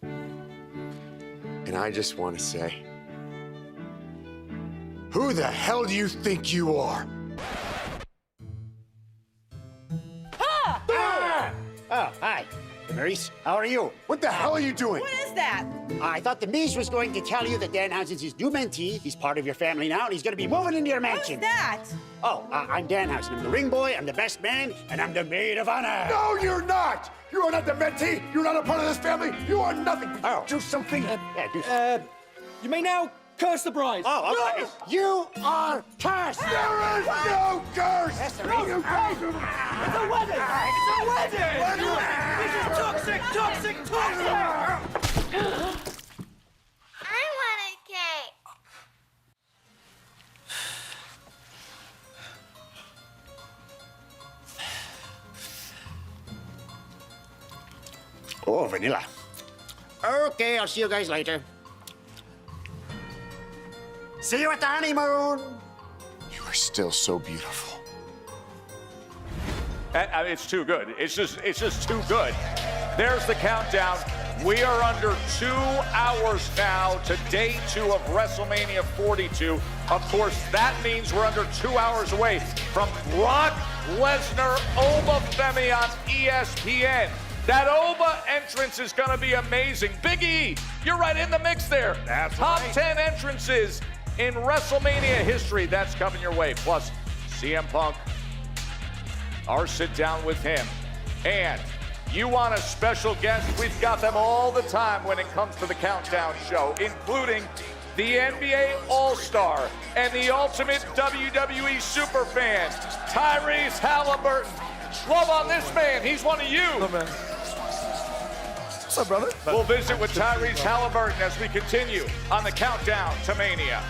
[SPEAKER 12] And I just want to say, who the hell do you think you are?
[SPEAKER 13] Oh, hi. Maurice, how are you?
[SPEAKER 12] What the hell are you doing?
[SPEAKER 13] What is that? I thought the Miz was going to tell you that Danhausen's his new mentee. He's part of your family now, and he's going to be moving into your mansion.
[SPEAKER 22] Who's that?
[SPEAKER 13] Oh, I'm Danhausen. I'm the ring boy, I'm the best man, and I'm the maid of honor.
[SPEAKER 12] No, you're not! You are not the mentee! You're not a part of this family! You are nothing!
[SPEAKER 13] Oh.
[SPEAKER 12] Do something!
[SPEAKER 13] Yeah, do something.
[SPEAKER 10] You may now curse the bride.
[SPEAKER 13] Oh, okay. You are cursed!
[SPEAKER 12] There is no curse!
[SPEAKER 13] Yes, there is. It's a wedding! It's a wedding! This is toxic, toxic, toxic!
[SPEAKER 22] I want a cake.
[SPEAKER 13] Oh, vanilla. Okay, I'll see you guys later. See you at the honeymoon!
[SPEAKER 12] You are still so beautiful.
[SPEAKER 1] It's too good. It's just too good. There's the countdown. We are under 2 hours now to day 2 of WrestleMania 42. Of course, that means we're under 2 hours away from Brock Lesnar Oba Femi on ESPN. That Oba entrance is going to be amazing. Big E, you're right in the mix there.
[SPEAKER 4] That's
[SPEAKER 1] Top
[SPEAKER 4] right.
[SPEAKER 1] 10 entrances in WrestleMania history. That's coming your way. Plus, CM Punk, our sit down with him. And you want a special guest? We've got them all the time when it comes to the Countdown Show, including the NBA All-Star and the ultimate WWE superfan, Tyrese Halliburton. Love on this man. He's one of you.
[SPEAKER 21] Hello, man. What's up, brother?
[SPEAKER 1] We'll visit with Tyrese Halliburton as we continue on the Countdown to Mania.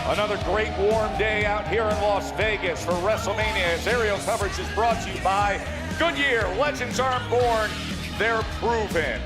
[SPEAKER 1] Another great warm day out here in Las Vegas for WrestleMania, as aerial coverage is brought to you by Goodyear. Legends aren't born, they're proven.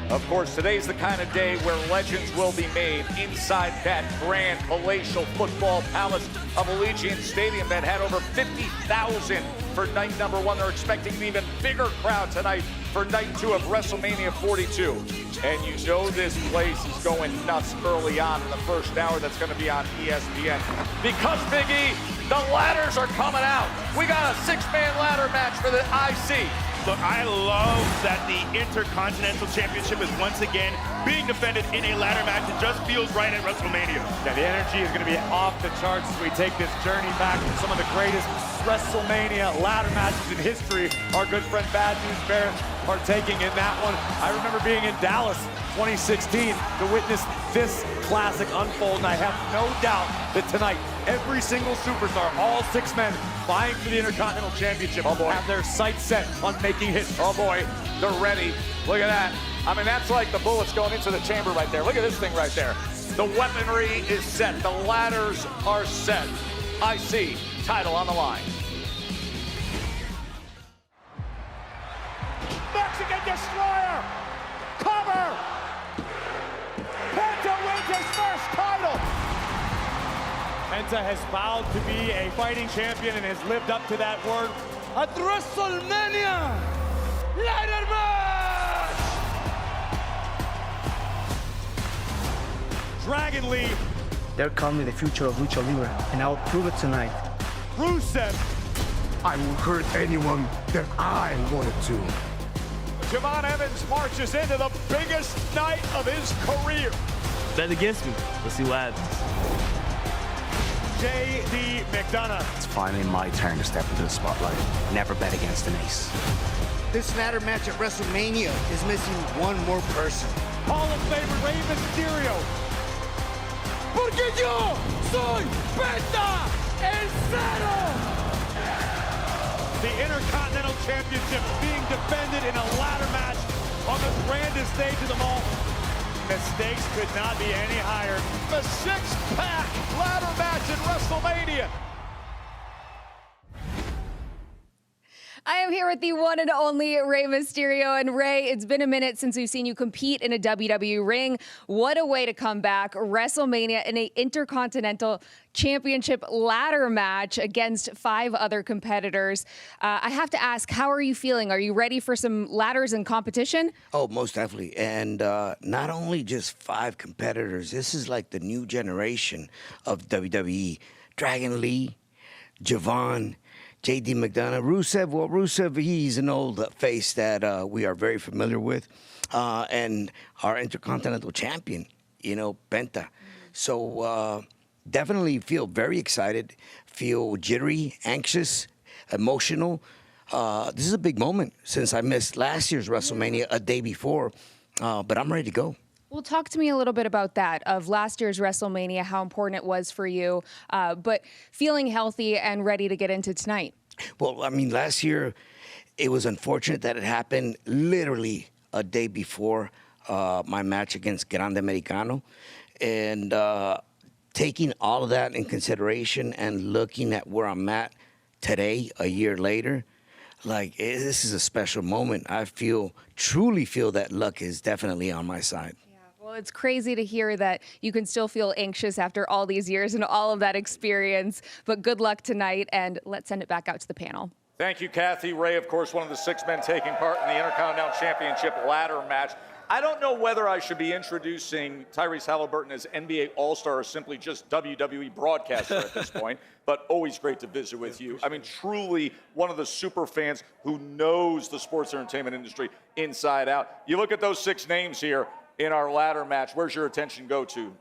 [SPEAKER 1] Of course, today's the kind of day where legends will be made inside that grand palatial football palace of Allegiant Stadium that had over 50,000 for night number 1. They're expecting an even bigger crowd tonight for night 2 of WrestleMania 42. And you know this place is going nuts early on in the first hour. That's going to be on ESPN. Because, Big E, the ladders are coming out. We got a 6-man ladder match for the IC.
[SPEAKER 11] Look, I love that the Intercontinental Championship is once again being defended in a ladder match. It just feels right at WrestleMania.
[SPEAKER 4] Yeah, the energy is going to be off the charts as we take this journey back to some of the greatest WrestleMania ladder matches in history. Our good friend Bad News Barrett partaking in that one. I remember being in Dallas 2016 to witness this classic unfold, and I have no doubt that tonight every single superstar, all 6 men vying for the Intercontinental Championship, have their sights set on making history.
[SPEAKER 1] Oh boy, they're ready. Look at that. I mean, that's like the bullets going into the chamber right there. Look at this thing right there. The weaponry is set. The ladders are set. IC title on the line.
[SPEAKER 13] Mexican Destroyer! Cover! Penta wins his first title!
[SPEAKER 4] Penta has vowed to be a fighting champion and has lived up to that word.
[SPEAKER 13] At WrestleMania! Ladder match!
[SPEAKER 4] Dragon Lee.
[SPEAKER 10] They're calling me the future of Lucha Libre, and I'll prove it tonight.
[SPEAKER 4] Rusev.
[SPEAKER 6] I will hurt anyone that I wanted to.
[SPEAKER 4] Javon Evans marches into the biggest night of his career.
[SPEAKER 10] Bet against me. Let's see what happens.
[SPEAKER 4] J.D. McDonough.
[SPEAKER 2] It's finally my turn to step into the spotlight. Never bet against an ace.
[SPEAKER 10] This ladder match at WrestleMania is missing one more person.
[SPEAKER 4] Hall of Famer Rey Mysterio.
[SPEAKER 13] Porque yo soy Penta El Zero!
[SPEAKER 4] The Intercontinental Championship being defended in a ladder match on the grandest stage of them all. The stakes could not be any higher. The 6-pack ladder match in WrestleMania.
[SPEAKER 5] I am here with the one and only Rey Mysterio. And Rey, it's been a minute since we've seen you compete in a WWE ring. What a way to come back. WrestleMania in an Intercontinental Championship ladder match against 5 other competitors. I have to ask, how are you feeling? Are you ready for some ladders and competition?
[SPEAKER 10] Oh, most definitely. And not only just 5 competitors, this is like the new generation of WWE. Dragon Lee, Javon, J.D. McDonough, Rusev. Well, Rusev, he's an old face that we are very familiar with. And our Intercontinental Champion, Penta. So definitely feel very excited, feel jittery, anxious, emotional. This is a big moment since I missed last year's WrestleMania a day before. But I'm ready to go.
[SPEAKER 5] Well, talk to me a little bit about that, of last year's WrestleMania, how important it was for you, but feeling healthy and ready to get into tonight.
[SPEAKER 10] Well, I mean, last year, it was unfortunate that it happened literally a day before my match against Grande Americano. And taking all of that in consideration and looking at where I'm at today, a year later, this is a special moment. I truly feel that luck is definitely on my side.
[SPEAKER 5] Well, it's crazy to hear that you can still feel anxious after all these years and all of that experience. But good luck tonight, and let's send it back out to the panel.
[SPEAKER 1] Thank you, Kathy. Rey, of course, one of the 6 men taking part in the Intercontinental Championship ladder match. I don't know whether I should be introducing Tyrese Halliburton as NBA All-Star or simply just WWE broadcaster at this point, but always great to visit with you. I mean, truly one of the super fans who knows the sports entertainment industry inside out. You look at those 6 names here in our ladder match, where's your attention go to?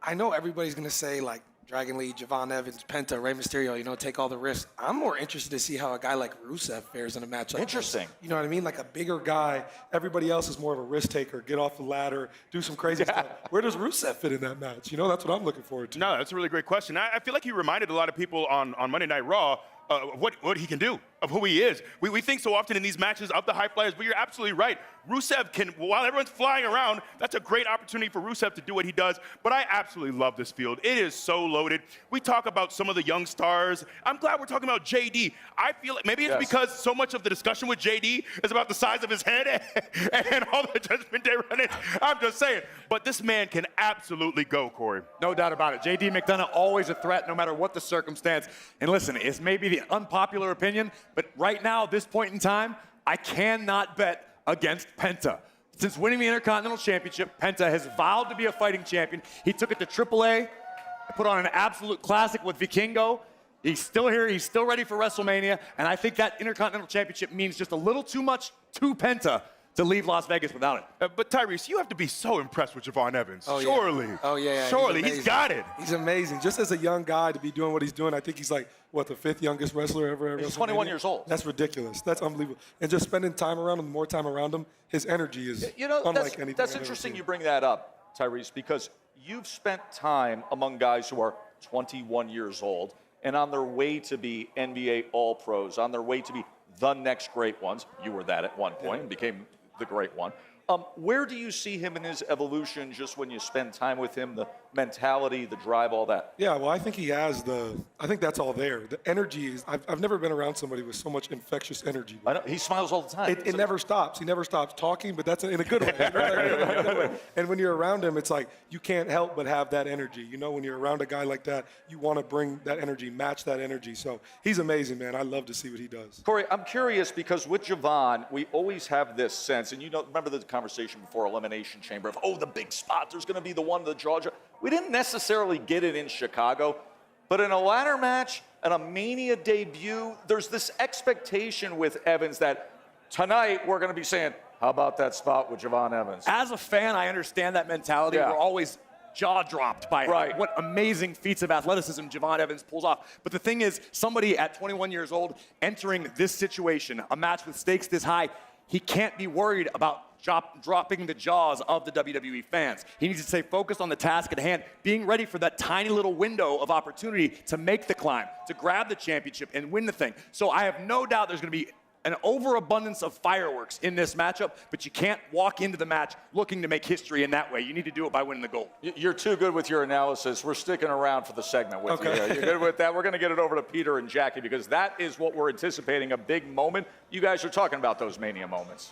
[SPEAKER 14] I know everybody's going to say, Dragon Lee, Javon Evans, Penta, Rey Mysterio, take all the risks. I'm more interested to see how a guy like Rusev fares in a match like this. You know what I mean? Like a bigger guy. Everybody else is more of a risk taker. Get off the ladder, do some crazy stuff. Where does Rusev fit in that match? That's what I'm looking forward to.
[SPEAKER 11] No, that's a really great question. I feel like he reminded a lot of people on Monday Night Raw what he can do, of who he is. We think so often in these matches of the high flyers, but you're absolutely right. Rusev can, while everyone's flying around, that's a great opportunity for Rusev to do what he does. But I absolutely love this field. It is so loaded. We talk about some of the young stars. I'm glad we're talking about JD. I feel like maybe it's because so much of the discussion with JD is about the size of his head and all the Judgment Day run-ins. I'm just saying. But this man can absolutely go, Corey.
[SPEAKER 4] No doubt about it. JD McDonough, always a threat no matter what the circumstance. And listen, it's maybe the unpopular opinion, but right now, at this point in time, I cannot bet against Penta. Since winning the Intercontinental Championship, Penta has vowed to be a fighting champion. He took it to AAA, put on an absolute classic with Vikingo. He's still here. He's still ready for WrestleMania. And I think that Intercontinental Championship means just a little too much to Penta to leave Las Vegas without it.
[SPEAKER 11] But Tyrese, you have to be so impressed with Javon Evans.
[SPEAKER 14] Oh,
[SPEAKER 11] Surely.
[SPEAKER 14] Yeah. Oh, yeah.
[SPEAKER 11] Surely. He's got it.
[SPEAKER 14] He's amazing. Just as a young guy to be doing what he's doing, I think he's like, what, the 5th youngest wrestler ever?
[SPEAKER 16] He's 21 years old.
[SPEAKER 14] That's ridiculous. That's unbelievable. And just spending time around him, more time around him, his energy is unlike anything
[SPEAKER 16] That's
[SPEAKER 14] I've ever
[SPEAKER 16] interesting
[SPEAKER 14] seen.
[SPEAKER 16] you bring that up, Tyrese, because you've spent time among guys who are 21 years old and on their way to be NBA All-Pros, on their way to be the next great ones. You were that at one point and became the great one. Where do you see him in his evolution just when you spend time with him, the mentality, the drive, all that?
[SPEAKER 14] Yeah, well, I think he has I think that's all there. The energy is, I've never been around somebody with so much infectious energy.
[SPEAKER 16] I know, he smiles all the time.
[SPEAKER 14] It never stops. He never stops talking, but that's in a good way. And when you're around him, it's like you can't help but have that energy. You know, when you're around a guy like that, you want to bring that energy, match that energy. So he's amazing, man. I love to see what he does.
[SPEAKER 16] Corey, I'm curious because with Javon, we always have this sense, and you know, remember the conversation before Elimination Chamber of, oh, the big spot, there's going to be the one, the Georgia. We didn't necessarily get it in Chicago, but in a ladder match and a Mania debut, there's this expectation with Evans that tonight we're going to be saying, how about that spot with Javon Evans?
[SPEAKER 4] As a fan, I understand that mentality.
[SPEAKER 16] Yeah.
[SPEAKER 4] We're always jaw-dropped by what amazing feats of athleticism Javon Evans pulls off. But the thing is, somebody at 21 years old entering this situation, a match with stakes this high, he can't be worried about dropping the jaws of the WWE fans. He needs to stay focused on the task at hand, being ready for that tiny little window of opportunity to make the climb, to grab the championship and win the thing. So I have no doubt there's going to be an overabundance of fireworks in this matchup, but you can't walk into the match looking to make history in that way. You need to do it by winning the gold.
[SPEAKER 16] You're too good with your analysis. We're sticking around for the segment with you. You're good with that. We're going to get it over to Peter and Jackie because that is what we're anticipating, a big moment. You guys are talking about those Mania moments.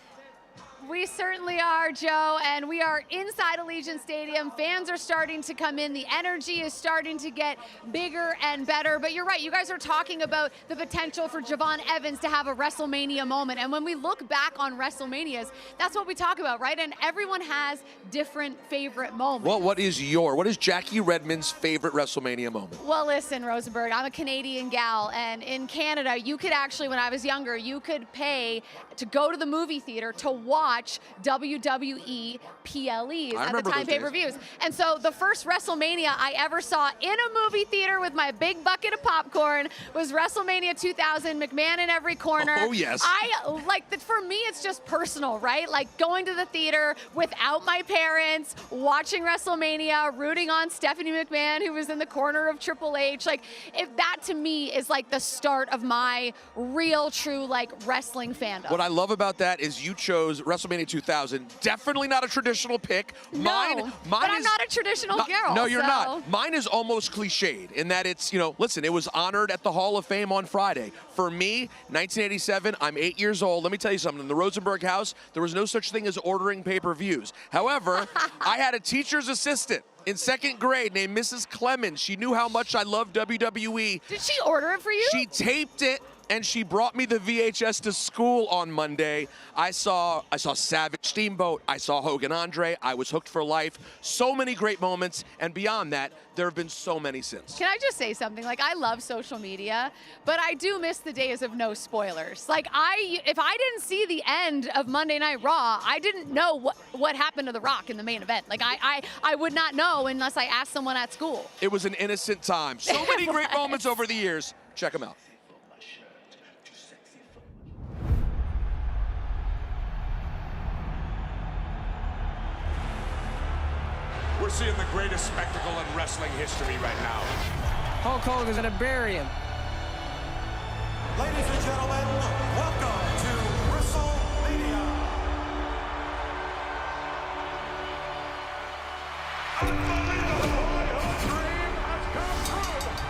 [SPEAKER 9] We certainly are, Joe, and we are inside Allegiant Stadium. Fans are starting to come in. The energy is starting to get bigger and better. But you're right, you guys are talking about the potential for Javon Evans to have a WrestleMania moment. And when we look back on WrestleManias, that's what we talk about, right? And everyone has different favorite moments.
[SPEAKER 19] Well, what is Jackie Redmond's favorite WrestleMania moment?
[SPEAKER 9] Well, listen, Rosenberg, I'm a Canadian gal, and in Canada, you could actually, when I was younger, you could pay to go to the movie theater to watch WWE PLEs at the time pay-per-views. And so the first WrestleMania I ever saw in a movie theater with my big bucket of popcorn was WrestleMania 2000, McMahon in every corner.
[SPEAKER 19] Oh, yes.
[SPEAKER 9] I like that. For me, it's just personal, right? Like going to the theater without my parents, watching WrestleMania, rooting on Stephanie McMahon, who was in the corner of Triple H. Like, if that to me is like the start of my real, true, like wrestling fandom.
[SPEAKER 19] What I love about that is you chose WrestleMania 2000. Definitely not a traditional pick.
[SPEAKER 9] Mine but I'm not a traditional girl.
[SPEAKER 19] No, you're
[SPEAKER 9] so.
[SPEAKER 19] not. Mine is almost cliched in that it's, listen, it was honored at the Hall of Fame on Friday. For me, 1987, I'm 8 years old. Let me tell you something. In the Rosenberg house, there was no such thing as ordering pay-per-views. However, I had a teacher's assistant in 2nd grade named Mrs. Clemens. She knew how much I loved WWE.
[SPEAKER 9] Did she order it for you?
[SPEAKER 19] She taped it, and she brought me the VHS to school on Monday. I saw Savage Steamboat. I saw Hogan Andre. I was hooked for life. So many great moments, and beyond that, there have been so many since.
[SPEAKER 9] Can I just say something? Like, I love social media, but I do miss the days of no spoilers. Like, if I didn't see the end of Monday Night Raw, I didn't know what happened to The Rock in the main event. Like, I would not know unless I asked someone at school.
[SPEAKER 19] It was an innocent time. So many great moments over the years. Check them out.
[SPEAKER 15] We're seeing the greatest spectacle in wrestling history right now.
[SPEAKER 20] Hulk Hogan's gonna bury him.
[SPEAKER 13] Ladies and gentlemen, welcome to WrestleMania.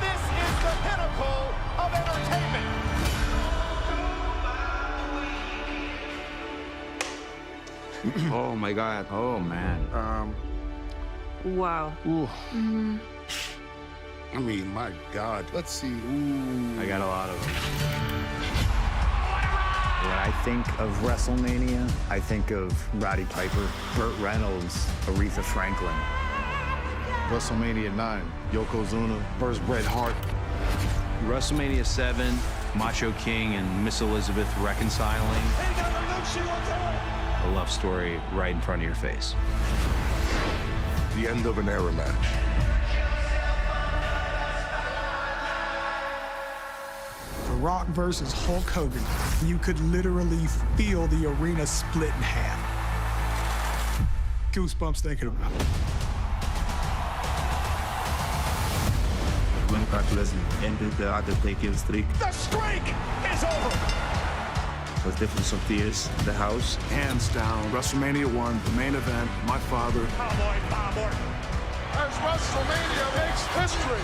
[SPEAKER 15] This is the pinnacle of entertainment.
[SPEAKER 21] Oh my God. Oh man.
[SPEAKER 17] Wow.
[SPEAKER 21] Ooh.
[SPEAKER 6] I mean, my God. Let's see. Ooh.
[SPEAKER 21] I got a lot of them. When I think of WrestleMania, I think of Roddy Piper, Burt Reynolds, Aretha Franklin.
[SPEAKER 6] WrestleMania 9, Yokozuna versus Bret Hart.
[SPEAKER 18] WrestleMania 7, Macho King and Miss Elizabeth reconciling. A love story right in front of your face.
[SPEAKER 6] The end of an era match.
[SPEAKER 20] The Rock versus Hulk Hogan. You could literally feel the arena split in half. Goosebumps thinking about it.
[SPEAKER 21] When Brock Lesnar ended the Undertaker streak,
[SPEAKER 15] The streak is over.
[SPEAKER 21] was definitely some tears in the house.
[SPEAKER 6] Hands down, WrestleMania 1, the main event, my father.
[SPEAKER 15] Cowboy Bob Orton.
[SPEAKER 6] As WrestleMania makes history.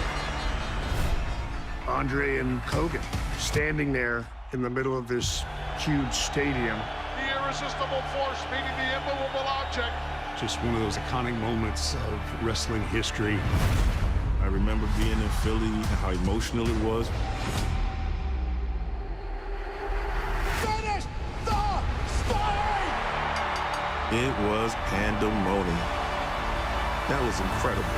[SPEAKER 6] Andre and Hogan standing there in the middle of this huge stadium.
[SPEAKER 15] The irresistible force meeting the immovable object.
[SPEAKER 6] Just one of those iconic moments of wrestling history. I remember being in Philly, how emotional it was.
[SPEAKER 15] Finish the story.
[SPEAKER 21] It was pandemonium. That was incredible.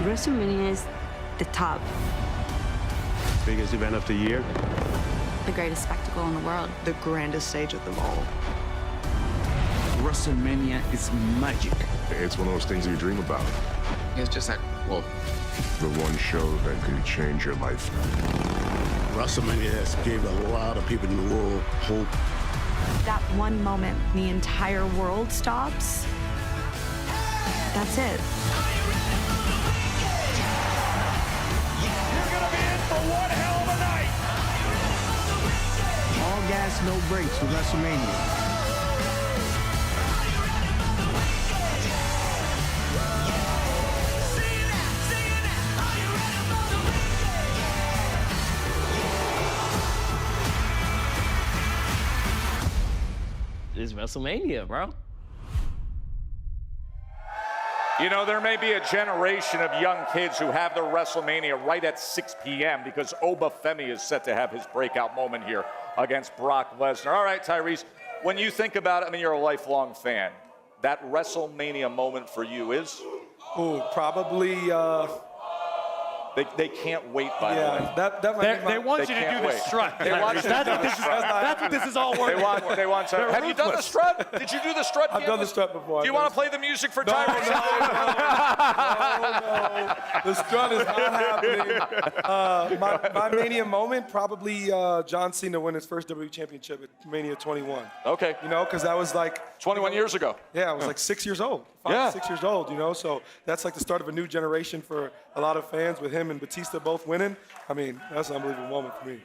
[SPEAKER 17] WrestleMania is the top.
[SPEAKER 21] Biggest event of the year.
[SPEAKER 17] The greatest spectacle in the world. The grandest stage of them all.
[SPEAKER 21] WrestleMania is magic.
[SPEAKER 6] It's one of those things you dream about.
[SPEAKER 21] It's just like, well,
[SPEAKER 6] The one show that can change your life. WrestleMania has gave a lot of people in the world hope.
[SPEAKER 17] That one moment, the entire world stops. That's it.
[SPEAKER 15] You're gonna be in for one hell of a night.
[SPEAKER 20] All gas, no brakes for WrestleMania.
[SPEAKER 23] It's WrestleMania, bro.
[SPEAKER 1] You know, there may be a generation of young kids who have their WrestleMania right at 6 p.m. because Obafemi is set to have his breakout moment here against Brock Lesnar. All right, Tyrese, when you think about it, I mean, you're a lifelong fan. That WrestleMania moment for you is?
[SPEAKER 14] Oh, probably.
[SPEAKER 1] They can't wait, by the way.
[SPEAKER 4] They want you to do the strut. That's what this is all working for.
[SPEAKER 1] They want to. Have you done the strut? Did you do the strut?
[SPEAKER 14] I've done the strut before.
[SPEAKER 1] Do you want to play the music for Tyrese?
[SPEAKER 14] No. The strut is not happening. My Mania moment, probably John Cena win his first WWE Championship at Mania 21.
[SPEAKER 1] Okay.
[SPEAKER 14] You know, because that was like
[SPEAKER 1] 21 years ago.
[SPEAKER 14] Yeah, I was like 6 years old. 6 years old, you know, so that's like the start of a new generation for a lot of fans with him and Batista both winning. I mean, that's an unbelievable moment for me.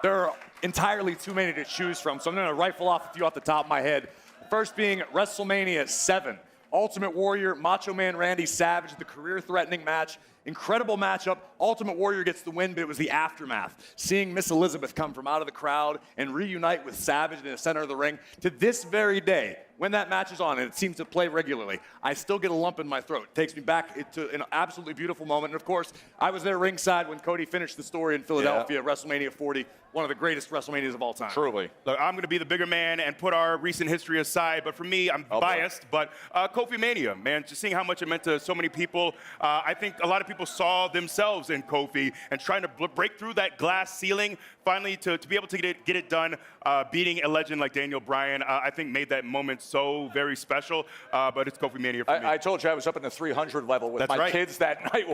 [SPEAKER 4] There are entirely too many to choose from, so I'm going to rifle off a few off the top of my head. First being WrestleMania 7. Ultimate Warrior, Macho Man Randy Savage, the career-threatening match. Incredible matchup. Ultimate Warrior gets the win, but it was the aftermath. Seeing Miss Elizabeth come from out of the crowd and reunite with Savage in the center of the ring. To this very day, when that match is on, and it seems to play regularly, I still get a lump in my throat. It takes me back to an absolutely beautiful moment. And of course, I was there ringside when Cody finished the story in Philadelphia at WrestleMania 40, one of the greatest WrestleManias of all time.
[SPEAKER 1] Truly.
[SPEAKER 11] Look, I'm going to be the bigger man and put our recent history aside, but for me, I'm biased. But Kofi Mania, man, just seeing how much it meant to so many people. I think a lot of people saw themselves in Kofi and trying to break through that glass ceiling finally to be able to get it done, beating a legend like Daniel Bryan, I think made that moment so very special. But it's Kofi Mania for me.
[SPEAKER 16] I told you I was up in the 300 level with
[SPEAKER 11] That's
[SPEAKER 16] my
[SPEAKER 11] right.
[SPEAKER 16] kids that night,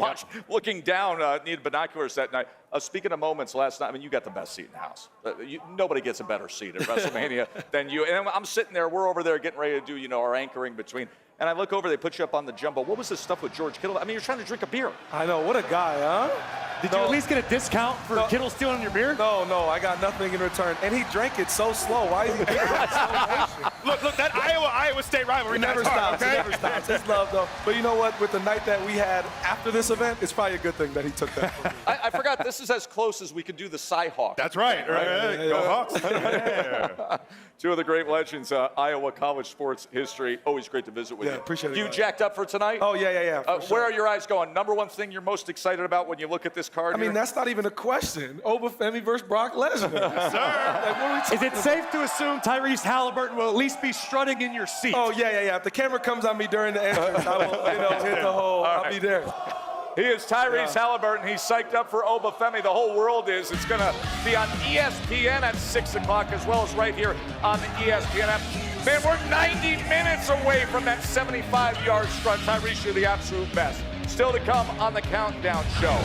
[SPEAKER 16] looking down, needed binoculars that night. Speaking of moments last night, I mean, you got the best seat in the house. Nobody gets a better seat at WrestleMania than you. And I'm sitting there, we're over there getting ready to do, our anchoring between. And I look over, they put you up on the jumbo. What was this stuff with George Kittle? I mean, you're trying to drink a beer.
[SPEAKER 14] I know, what a guy, huh?
[SPEAKER 4] Did you at least get a discount for Kittle stealing your beer?
[SPEAKER 14] No, I got nothing in return. And he drank it so slow. Why is he drinking it so patient?
[SPEAKER 11] Look, that Iowa State rivalry
[SPEAKER 14] never stops. It never stops. It's love, though. But you know what? With the night that we had after this event, it's probably a good thing that he took that from me.
[SPEAKER 16] I forgot, this is as close as we can do the Cy-Hawk.
[SPEAKER 11] That's right. Go Hawks. Yeah.
[SPEAKER 16] Two of the great legends, Iowa college sports history. Always great to visit with you.
[SPEAKER 14] Appreciate it.
[SPEAKER 16] You jacked up for tonight?
[SPEAKER 14] Oh, yeah. For sure.
[SPEAKER 16] Where are your eyes going? Number one thing you're most excited about when you look at this card?
[SPEAKER 14] I mean, that's not even a question. Obafemi versus Brock Lesnar.
[SPEAKER 11] Yes, sir.
[SPEAKER 14] Like, what are we talking
[SPEAKER 4] Is it safe to assume Tyrese Halliburton will at least be strutting in your seat?
[SPEAKER 14] Oh, yeah. If the camera comes on me during the entrance, I will, hit the hole. I'll be there.
[SPEAKER 16] He is Tyrese Halliburton. He's psyched up for Obafemi. The whole world is. It's going to be on ESPN at 6 o'clock, as well as right here on the ESPN app. Man, we're 90 minutes away from that 75-yard strut. Tyrese, you're the absolute best. Still to come on the Countdown Show,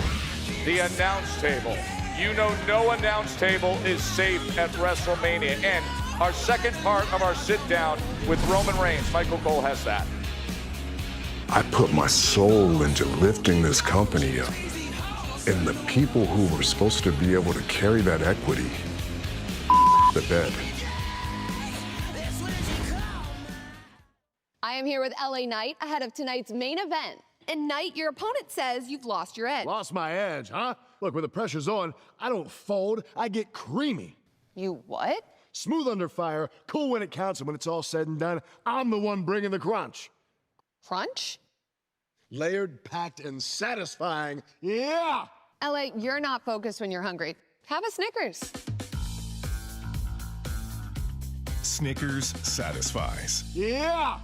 [SPEAKER 16] the announce table. You know no announce table is safe at WrestleMania. And our second part of our sit-down with Roman Reigns. Michael Cole has that.
[SPEAKER 3] I put my soul into lifting this company up. And the people who were supposed to be able to carry that equity, the bed.
[SPEAKER 7] I am here with LA Knight ahead of tonight's main event. And Knight, your opponent says you've lost your edge.
[SPEAKER 8] Lost my edge, huh? Look, when the pressure's on, I don't fold, I get creamy.
[SPEAKER 7] You what?
[SPEAKER 8] Smooth under fire, cool when it counts, and when it's all said and done, I'm the one bringing the crunch.
[SPEAKER 7] Crunch?
[SPEAKER 8] Layered, packed, and satisfying. Yeah!
[SPEAKER 7] LA, you're not focused when you're hungry. Have a Snickers.
[SPEAKER 3] Snickers satisfies.
[SPEAKER 8] Yeah!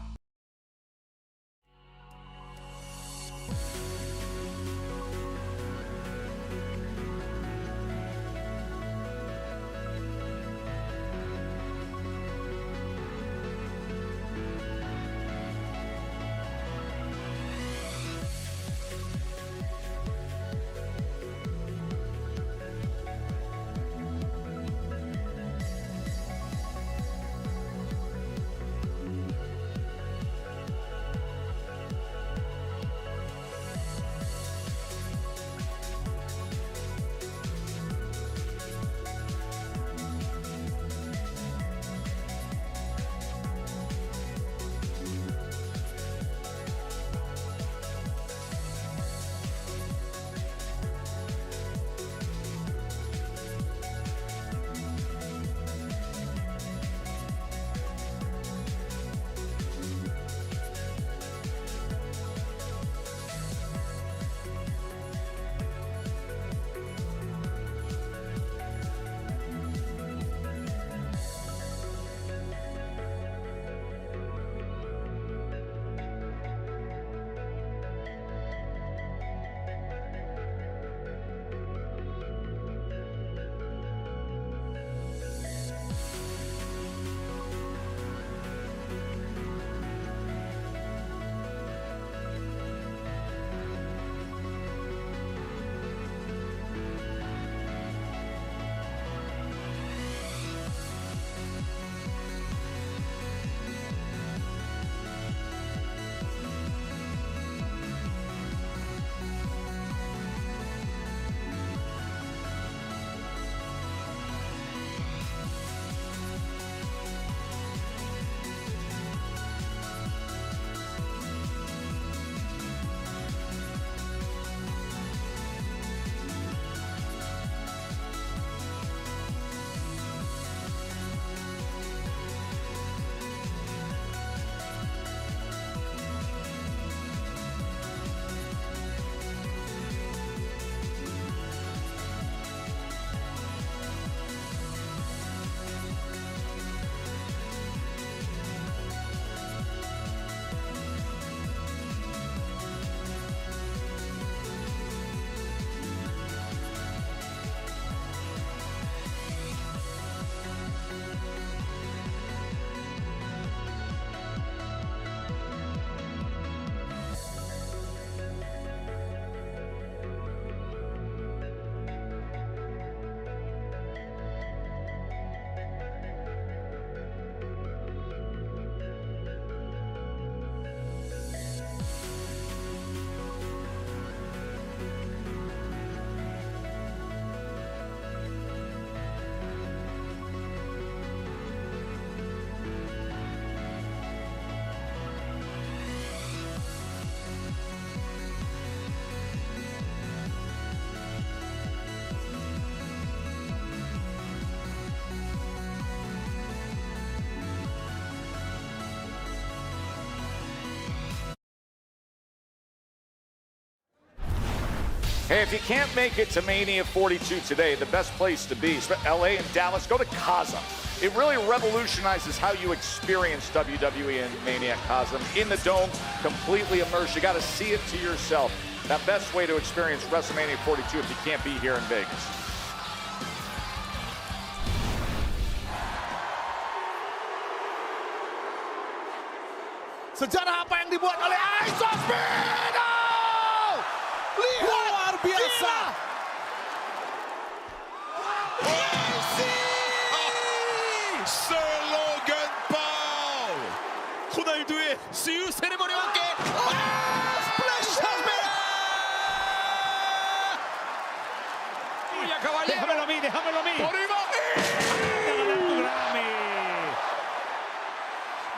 [SPEAKER 1] Hey, if you can't make it to Mania 42 today, the best place to be is LA and Dallas. Go to Cosm. It really revolutionizes how you experience WWE and Mania at Cosm. In the Dome, completely immersed. You got to see it to yourself. That best way to experience WrestleMania 42 if you can't be here in Vegas.
[SPEAKER 13] Sejarah apa yang dibuat oleh Ace Spino? Luar biasa.
[SPEAKER 15] Sir Logan Paul. 호날두의 수유 세레머니와 함께 스플래시 스피너.
[SPEAKER 13] Déjamelo a mí, déjamelo a mí.
[SPEAKER 15] Por arriba.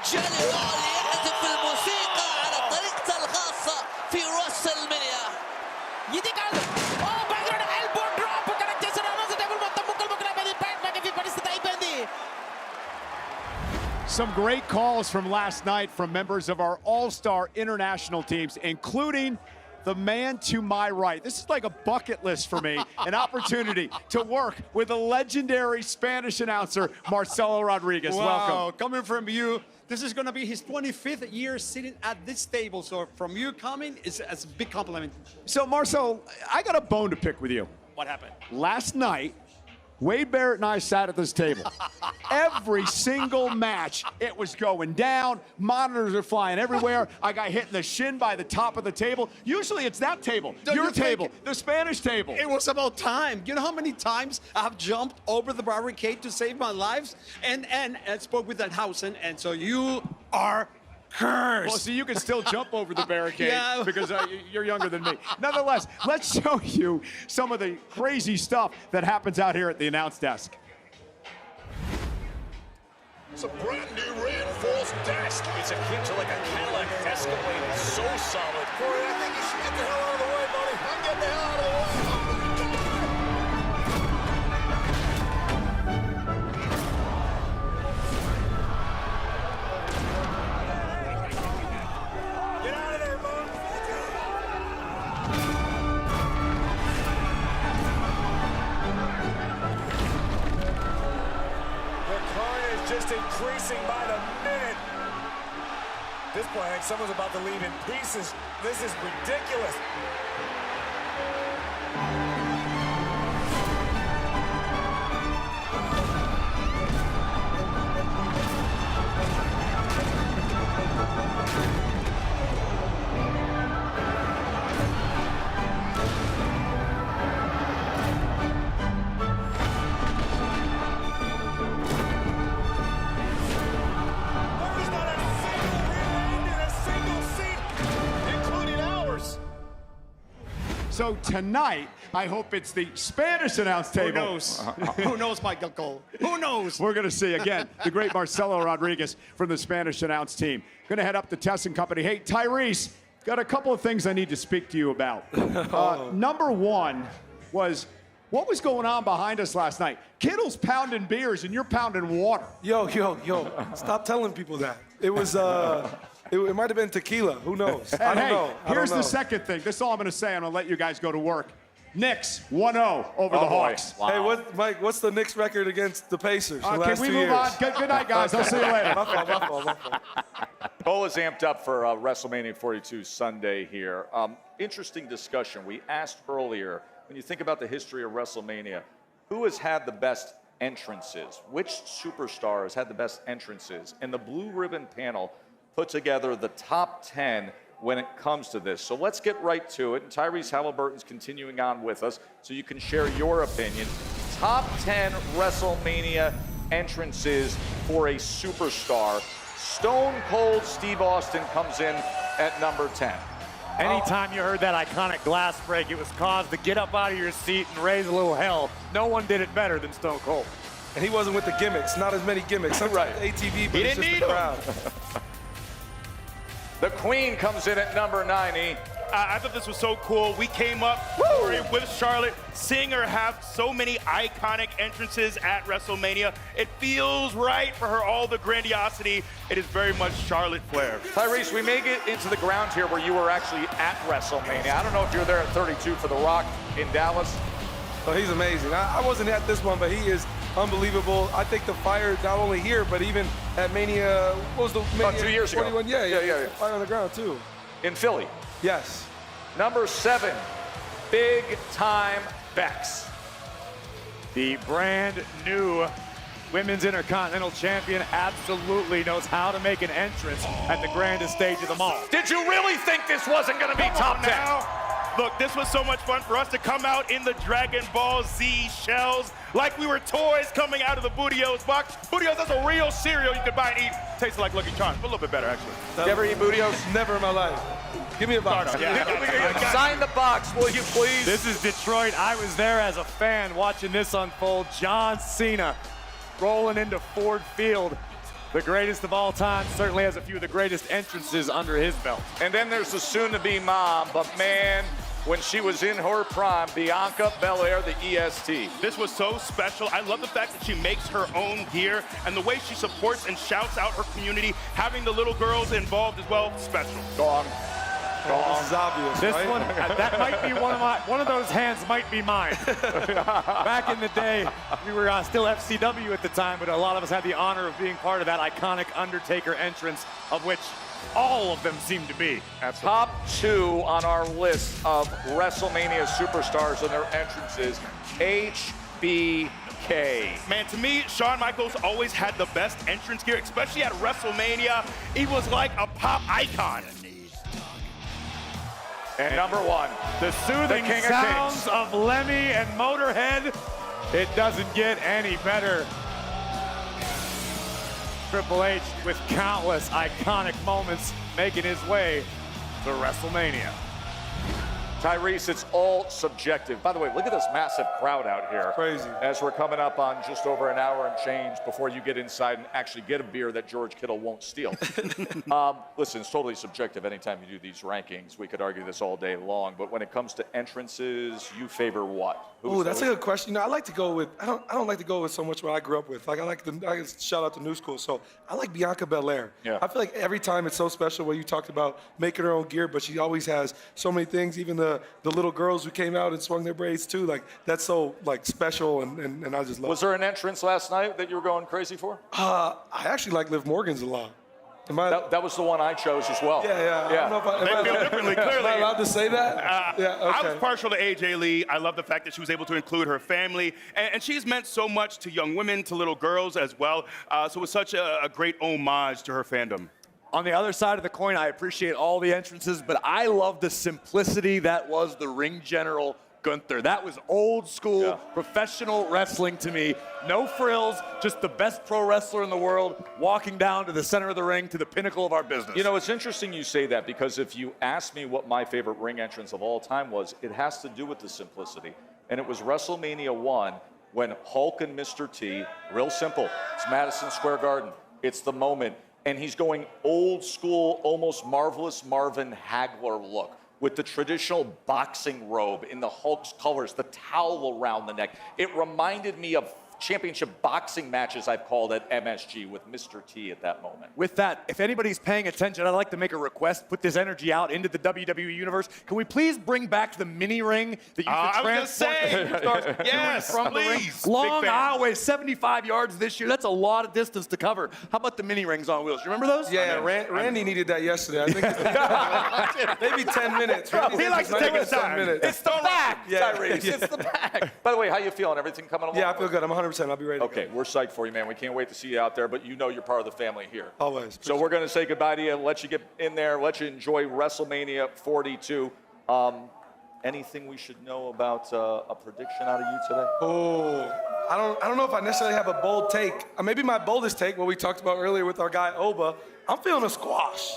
[SPEAKER 13] جاني والي يعزف الموسيقى على طريقته الخاصة في WrestleMania. يديك على background elbow drop وكانت جسر رمز تقول مطمئن المكرم بدي باك في باريس تايبندي.
[SPEAKER 2] Some great calls from last night from members of our all-star international teams, including the man to my right. This is like a bucket list for me, an opportunity to work with the legendary Spanish announcer, Marcelo Rodriguez.
[SPEAKER 12] Wow,
[SPEAKER 2] Welcome.
[SPEAKER 12] coming from you, this is going to be his 25th year sitting at this table. So from you coming, it's a big compliment.
[SPEAKER 2] So, Marcelo, I got a bone to pick with you.
[SPEAKER 12] What happened?
[SPEAKER 2] Last night, Wade Barrett and I sat at this table. Every single match, it was going down. Monitors are flying everywhere. I got hit in the shin by the top of the table. Usually it's that table, your table, the Spanish table.
[SPEAKER 12] It was about time. You know how many times I have jumped over the barricade to save my lives? And spoke with Danhausen, and so you are cursed.
[SPEAKER 2] Well, see, you can still jump over the barricade
[SPEAKER 12] Yeah.
[SPEAKER 2] because you're younger than me. Nonetheless, let's show you some of the crazy stuff that happens out here at the announce desk.
[SPEAKER 15] It's a brand new reinforced desk. It's akin to like a Cadillac Escalade. It's so solid. Corey, I think you should get the hell out of the way, buddy. I'm getting the hell out of the way. Get out of there, man. The carnage just increasing by the minute. At this point, I think someone's about to leave in pieces. This is ridiculous.
[SPEAKER 2] So tonight, I hope it's the Spanish announce table.
[SPEAKER 12] Who knows? Who knows, Michael Cole? Who knows?
[SPEAKER 2] We're going to see, again, the great Marcelo Rodriguez from the Spanish announce team. Going to head up to Tess & Company. Hey, Tyrese, got a couple of things I need to speak to you about. Number one was, what was going on behind us last night? Kittle's pounding beers and you're pounding water.
[SPEAKER 14] Yo, stop telling people that. It was, it might have been tequila. Who knows? I don't know.
[SPEAKER 2] Here's the second thing. This is all I'm going to say. I'm going to let you guys go to work. Knicks 1-0 over the Hawks.
[SPEAKER 14] Hey, Mike, what's the Knicks record against the Pacers?
[SPEAKER 2] Can we move on? Good night, guys. I'll see you later.
[SPEAKER 14] My fault.
[SPEAKER 1] Cole is amped up for WrestleMania 42 Sunday here. Interesting discussion. We asked earlier, when you think about the history of WrestleMania, who has had the best entrances? Which superstar has had the best entrances? And the Blue Ribbon panel put together the top 10 when it comes to this. So let's get right to it. And Tyrese Halliburton's continuing on with us so you can share your opinion. Top 10 WrestleMania entrances for a superstar. Stone Cold Steve Austin comes in at number 10.
[SPEAKER 4] Anytime you heard that iconic glass break, it was cause to get up out of your seat and raise a little hell. No one did it better than Stone Cold.
[SPEAKER 14] And he wasn't with the gimmicks, not as many gimmicks. Sometimes ATV, but
[SPEAKER 1] He didn't
[SPEAKER 14] it's just
[SPEAKER 1] need
[SPEAKER 14] the crowd.
[SPEAKER 1] The Queen comes in at number 90.
[SPEAKER 11] I thought this was so cool. We came up with Charlotte, seeing her have so many iconic entrances at WrestleMania. It feels right for her, all the grandiosity. It is very much Charlotte Flair.
[SPEAKER 16] Tyrese, we may get into the ground here where you were actually at WrestleMania. I don't know if you were there at 32 for The Rock in Dallas.
[SPEAKER 5] Oh, he's amazing. I wasn't at this one, but he is unbelievable. I think the fire, not only here, but even at Mania, what was the Mania?
[SPEAKER 16] About 2 years ago.
[SPEAKER 5] 41? Yeah. Fire on the ground, too.
[SPEAKER 16] In Philly.
[SPEAKER 5] Yes.
[SPEAKER 16] Number 7, Big Time Bex.
[SPEAKER 4] The brand new Women's Intercontinental Champion absolutely knows how to make an entrance at the grandest stage of them all.
[SPEAKER 16] Did you really think this wasn't going to be top 10?
[SPEAKER 11] Look, this was so much fun for us to come out in the Dragon Ball Z shells like we were toys coming out of the Booty-O's box. Booty-O's, that's a real cereal you could buy and eat. Tastes like Lucky Charms, but a little bit better, actually.
[SPEAKER 16] You ever eat Booty-O's?
[SPEAKER 5] Never in my life. Give me a box.
[SPEAKER 16] Sign the box, will you please?
[SPEAKER 4] This is Detroit. I was there as a fan watching this unfold. John Cena rolling into Ford Field. The greatest of all time, certainly has a few of the greatest entrances under his belt.
[SPEAKER 16] And then there's the soon-to-be mom, but man, when she was in her prime, Bianca Belair, the EST.
[SPEAKER 11] This was so special. I love the fact that she makes her own gear and the way she supports and shouts out her community, having the little girls involved as well, special.
[SPEAKER 16] Gong.
[SPEAKER 5] This is obvious,
[SPEAKER 4] This
[SPEAKER 5] right?
[SPEAKER 4] one, that might be one of those hands might be mine. Back in the day, we were still FCW at the time, but a lot of us had the honor of being part of that iconic Undertaker entrance, of which all of them seem to be.
[SPEAKER 16] Top 2 on our list of WrestleMania superstars and their entrances, HBK.
[SPEAKER 11] Man, to me, Shawn Michaels always had the best entrance gear, especially at WrestleMania. He was like a pop icon.
[SPEAKER 16] And number 1,
[SPEAKER 4] the soothing sounds of Lemmy and Motorhead. It doesn't get any better. Triple H with countless iconic moments making his way to WrestleMania.
[SPEAKER 16] Tyrese, it's all subjective. By the way, look at this massive crowd out here.
[SPEAKER 5] Crazy.
[SPEAKER 16] As we're coming up on just over an hour and change before you get inside and actually get a beer that George Kittle won't steal. Listen, it's totally subjective. Anytime you do these rankings, we could argue this all day long. But when it comes to entrances, you favor what?
[SPEAKER 5] Oh, that's a good question. You know, I like to go with. I don't like to go with so much what I grew up with. Like I shout out to New School. So I like Bianca Belair.
[SPEAKER 16] Yeah.
[SPEAKER 5] I feel like every time it's so special. Where you talked about making her own gear, but she always has so many things. Even the little girls who came out and swung their braids too. Like that's so like special, and I just love.
[SPEAKER 16] Was there an entrance last night that you were going crazy for?
[SPEAKER 5] I actually like Liv Morgan's a lot.
[SPEAKER 16] That was the one I chose as well.
[SPEAKER 5] Yeah. I don't know if
[SPEAKER 11] They feel differently, clearly.
[SPEAKER 5] Am I allowed to say that? Yeah, okay.
[SPEAKER 11] I was partial to AJ Lee. I love the fact that she was able to include her family. And she's meant so much to young women, to little girls as well. So it was such a great homage to her fandom.
[SPEAKER 4] On the other side of the coin, I appreciate all the entrances, but I love the simplicity that was the ring general Gunther. That was old school professional wrestling to me. No frills, just the best pro wrestler in the world walking down to the center of the ring to the pinnacle of our business.
[SPEAKER 16] You know, it's interesting you say that because if you ask me what my favorite ring entrance of all time was, it has to do with the simplicity. And it was WrestleMania 1 when Hulk and Mr. T, real simple, it's Madison Square Garden. It's the moment. And he's going old school, almost Marvelous Marvin Hagler look, with the traditional boxing robe in the Hulk's colors, the towel around the neck. It reminded me of championship boxing matches I've called at MSG with Mr. T at that moment.
[SPEAKER 4] With that, if anybody's paying attention, I'd like to make a request, put this energy out into the WWE universe. Can we please bring back the mini ring that you can transport stars
[SPEAKER 11] yes,
[SPEAKER 4] from the ring?
[SPEAKER 11] please.
[SPEAKER 4] Long aisle, 75 yards this year. That's a lot of distance to cover. How about the mini rings on wheels? You remember those?
[SPEAKER 5] Yeah, Randy needed that yesterday. I think maybe 10 minutes.
[SPEAKER 11] He likes to take his time.
[SPEAKER 16] It's the back, Tyrese. It's the back. By the way, how you feeling? Everything coming along?
[SPEAKER 5] Yeah, I feel good. I'm 100%. I'll be ready to
[SPEAKER 16] Okay, we're psyched for you, man. We can't wait to see you out there, but you know you're part of the family here.
[SPEAKER 5] Always.
[SPEAKER 16] So we're going to say goodbye to you, let you get in there, let you enjoy WrestleMania 42. Anything we should know about a prediction out of you today?
[SPEAKER 5] Oh, I don't know if I necessarily have a bold take. Maybe my boldest take, what we talked about earlier with our guy Oba, I'm feeling a squash.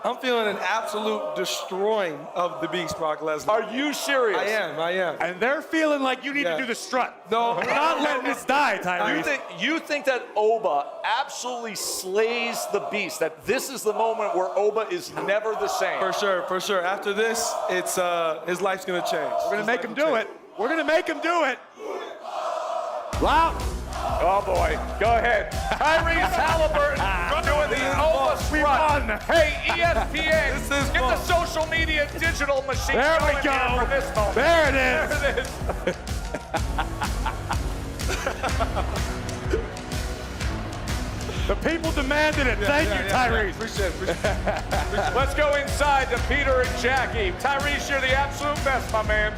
[SPEAKER 5] I'm feeling an absolute destroying of the Beast, Brock Lesnar.
[SPEAKER 16] Are you serious?
[SPEAKER 5] I am.
[SPEAKER 4] And they're feeling like you need to do the strut.
[SPEAKER 5] No,
[SPEAKER 4] we're not letting this die, Tyrese.
[SPEAKER 16] You think that Oba absolutely slays the Beast, that this is the moment where Oba is never the same?
[SPEAKER 5] For sure. After this, it's his life's gonna change.
[SPEAKER 4] We're gonna make him do it. We're gonna make him do it. Wow.
[SPEAKER 1] Oh boy, go ahead. Tyrese Halliburton doing the Oba strut. Hey, ESPN, get the social media digital machine
[SPEAKER 4] There we
[SPEAKER 1] going
[SPEAKER 4] go.
[SPEAKER 1] here for this moment.
[SPEAKER 4] There it is.
[SPEAKER 1] There it is.
[SPEAKER 4] The people demanded it. Thank you, Tyrese.
[SPEAKER 5] Appreciate it.
[SPEAKER 1] Let's go inside to Peter and Jackie. Tyrese, you're the absolute best, my man.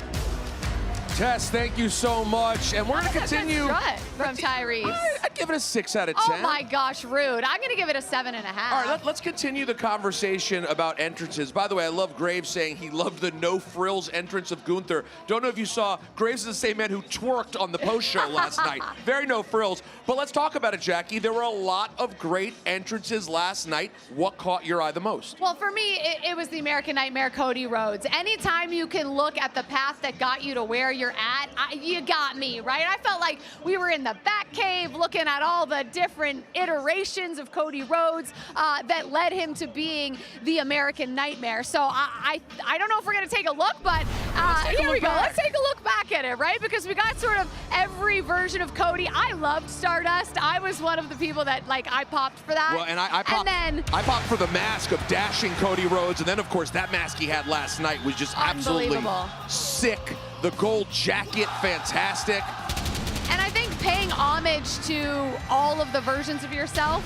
[SPEAKER 19] Tess, thank you so much. And we're going to continue.
[SPEAKER 7] Strut from Tyrese.
[SPEAKER 19] I'd give it a 6 out of 10.
[SPEAKER 7] Oh my gosh, rude. I'm going to give it a 7.5.
[SPEAKER 19] All right, let's continue the conversation about entrances. By the way, I love Graves saying he loved the no-frills entrance of Gunther. Don't know if you saw, Graves is the same man who twerked on the post show last night. Very no frills. But let's talk about it, Jackie. There were a lot of great entrances last night. What caught your eye the most?
[SPEAKER 7] Well, for me, it was the American Nightmare, Cody Rhodes. Anytime you can look at the path that got you to where you're at, you got me, right? I felt like we were in the Batcave looking at all the different iterations of Cody Rhodes that led him to being the American Nightmare. So I don't know if we're going to take a look, but here we go. Let's take a look back at it, right? Because we got sort of every version of Cody. I loved Stardust. I was one of the people that, like, I popped for that.
[SPEAKER 19] Well, and I popped for the mask of dashing Cody Rhodes, and then, of course, that mask he had last night was just absolutely sick. The gold jacket, fantastic.
[SPEAKER 7] And I think paying homage to all of the versions of yourself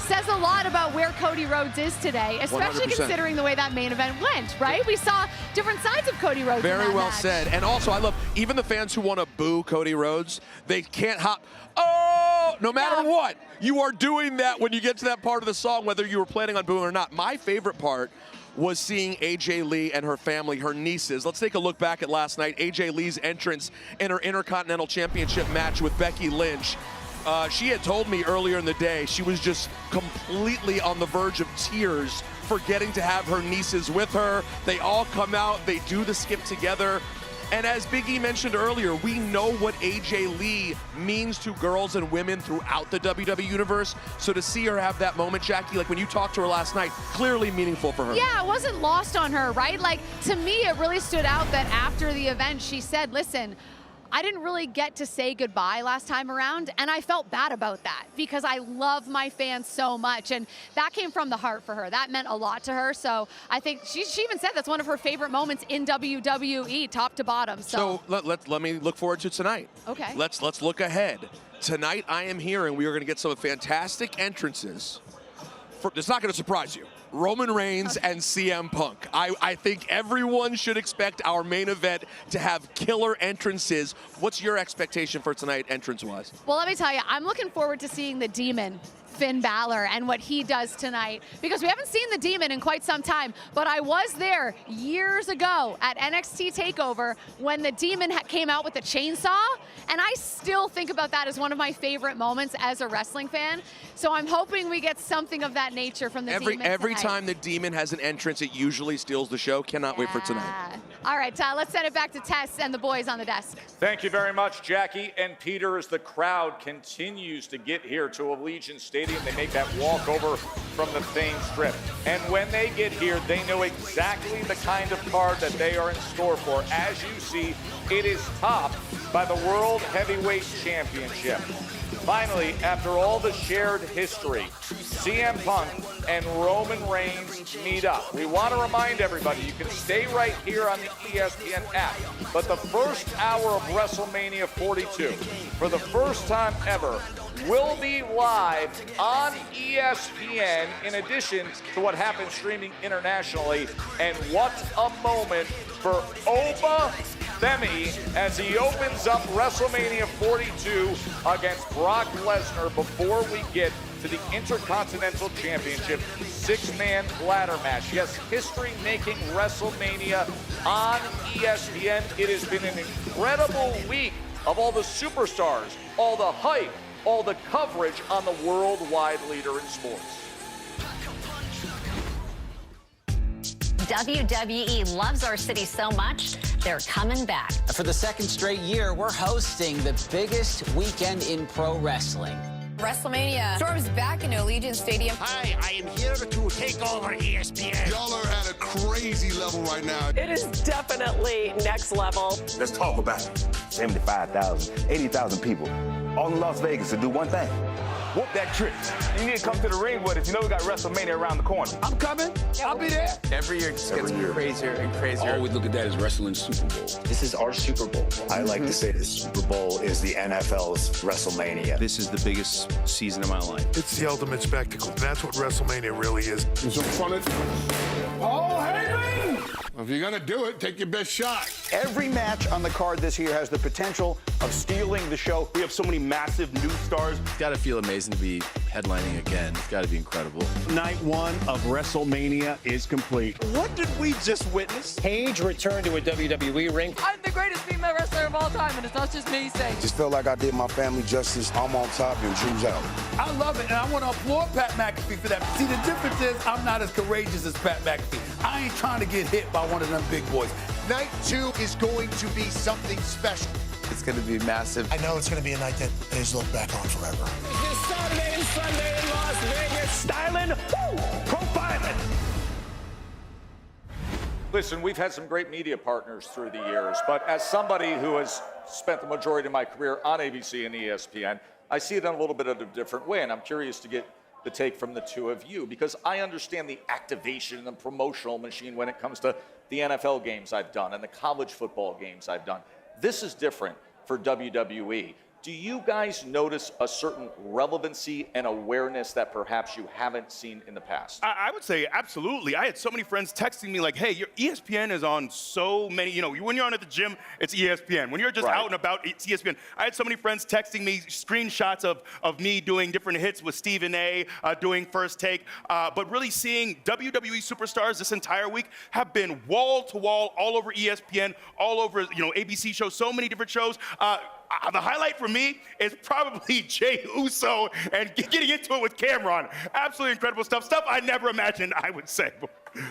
[SPEAKER 7] says a lot about where Cody Rhodes is today, especially
[SPEAKER 19] 100%.
[SPEAKER 7] Considering the way that main event went, right? We saw different sides of Cody Rhodes.
[SPEAKER 19] Very
[SPEAKER 7] in
[SPEAKER 19] well
[SPEAKER 7] that match.
[SPEAKER 19] said. And also, I love even the fans who want to boo Cody Rhodes, they can't hop. Oh, no matter what, you are doing that when you get to that part of the song, whether you were planning on booing or not. My favorite part was seeing AJ Lee and her family, her nieces. Let's take a look back at last night. AJ Lee's entrance in her Intercontinental Championship match with Becky Lynch. She had told me earlier in the day she was just completely on the verge of tears for getting to have her nieces with her. They all come out, they do the skip together. And as Big E mentioned earlier, we know what AJ Lee means to girls and women throughout the WWE Universe. So to see her have that moment, Jackie, like when you talked to her last night, clearly meaningful for her.
[SPEAKER 7] Yeah, it wasn't lost on her, right? Like, to me, it really stood out that after the event, she said, listen, I didn't really get to say goodbye last time around, and I felt bad about that because I love my fans so much, and that came from the heart for her. That meant a lot to her, so I think she even said that's one of her favorite moments in WWE, top to bottom.
[SPEAKER 19] So let me look forward to tonight.
[SPEAKER 7] Okay.
[SPEAKER 19] Let's look ahead. Tonight, I am here, and we are going to get some fantastic entrances. It's not going to surprise you. Roman Reigns and CM Punk. I think everyone should expect our main event to have killer entrances. What's your expectation for tonight, entrance-wise?
[SPEAKER 7] Well, let me tell you, I'm looking forward to seeing the Demon, Finn Balor, and what he does tonight, because we haven't seen the Demon in quite some time, but I was there years ago at NXT TakeOver when the Demon came out with the chainsaw, and I still think about that as one of my favorite moments as a wrestling fan. So I'm hoping we get something of that nature from the Demon
[SPEAKER 19] Every
[SPEAKER 7] tonight.
[SPEAKER 19] time the Demon has an entrance, it usually steals the show. Cannot wait for tonight.
[SPEAKER 7] All right, let's send it back to Tess and the boys on the desk.
[SPEAKER 1] Thank you very much, Jackie and Peter, as the crowd continues to get here to Allegiant Stadium. They make that walk over from the Fame Strip. And when they get here, they know exactly the kind of card that they are in store for. As you see, it is topped by the World Heavyweight Championship. Finally, after all the shared history, CM Punk and Roman Reigns meet up. We want to remind everybody, you can stay right here on the ESPN app, but the first hour of WrestleMania 42, for the first time ever, will be live on ESPN in addition to what happens streaming internationally. And what a moment for Oba Femi as he opens up WrestleMania 42 against Brock Lesnar before we get to the Intercontinental Championship 6-man ladder match. Yes, history-making WrestleMania on ESPN. It has been an incredible week of all the superstars, all the hype, all the coverage on the worldwide leader in sports.
[SPEAKER 9] WWE loves our city so much, they're coming back.
[SPEAKER 10] For the second straight year, we're hosting the biggest weekend in pro wrestling.
[SPEAKER 9] WrestleMania storms back into Allegiant Stadium.
[SPEAKER 8] Hi, I am here to take over ESPN.
[SPEAKER 3] Y'all are at a crazy level right now.
[SPEAKER 22] It is definitely next level.
[SPEAKER 24] Let's talk about it. 75,000, 80,000 people all in Las Vegas to do one thing. Whoop that trick. You need to come to the ring with us. You know we got WrestleMania around the corner.
[SPEAKER 8] I'm coming. I'll be there.
[SPEAKER 10] Every year it just gets crazier and crazier.
[SPEAKER 24] All we look at that is wrestling Super Bowl.
[SPEAKER 21] This is our Super Bowl. I like to say the Super Bowl is the NFL's WrestleMania.
[SPEAKER 18] This is the biggest season of my life.
[SPEAKER 6] It's the ultimate spectacle. That's what WrestleMania really is.
[SPEAKER 3] It's so fun.
[SPEAKER 8] Paul Heyman!
[SPEAKER 3] If you're gonna do it, take your best shot.
[SPEAKER 25] Every match on the card this year has the potential of stealing the show.
[SPEAKER 11] We have so many massive new stars.
[SPEAKER 18] It's got to feel amazing to be headlining again. It's got to be incredible.
[SPEAKER 26] Night one of WrestleMania is complete.
[SPEAKER 12] What did we just witness?
[SPEAKER 10] Paige returned to a WWE ring.
[SPEAKER 9] I'm the greatest female wrestler of all time, and it's not just me saying.
[SPEAKER 3] Just felt like I did my family justice. I'm on top and Drew's out.
[SPEAKER 8] I love it, and I want to applaud Pat McAfee for that. See, the difference is I'm not as courageous as Pat McAfee. I ain't trying to get hit by one of them big boys. Night 2 is going to be something special.
[SPEAKER 10] It's going to be massive.
[SPEAKER 8] I know it's going to be a night that is looked back on forever.
[SPEAKER 22] This Saturday and Sunday in Las Vegas.
[SPEAKER 15] Styling, profiling.
[SPEAKER 16] Listen, we've had some great media partners through the years, but as somebody who has spent the majority of my career on ABC and ESPN, I see it in a little bit of a different way, and I'm curious to get the take from the two of you, because I understand the activation and the promotional machine when it comes to the NFL games I've done and the college football games I've done. This is different for WWE. Do you guys notice a certain relevancy and awareness that perhaps you haven't seen in the past?
[SPEAKER 11] I would say absolutely. I had so many friends texting me like, hey, your ESPN is on so many, you know, when you're on at the gym, it's ESPN. When you're just out and about, it's ESPN. I had so many friends texting me screenshots of me doing different hits with Stephen A, doing First Take, but really seeing WWE superstars this entire week have been wall to wall all over ESPN, all over, you know, ABC shows, so many different shows. The highlight for me is probably Jey Uso and getting into it with Cameron. Absolutely incredible stuff. Stuff I never imagined I would say.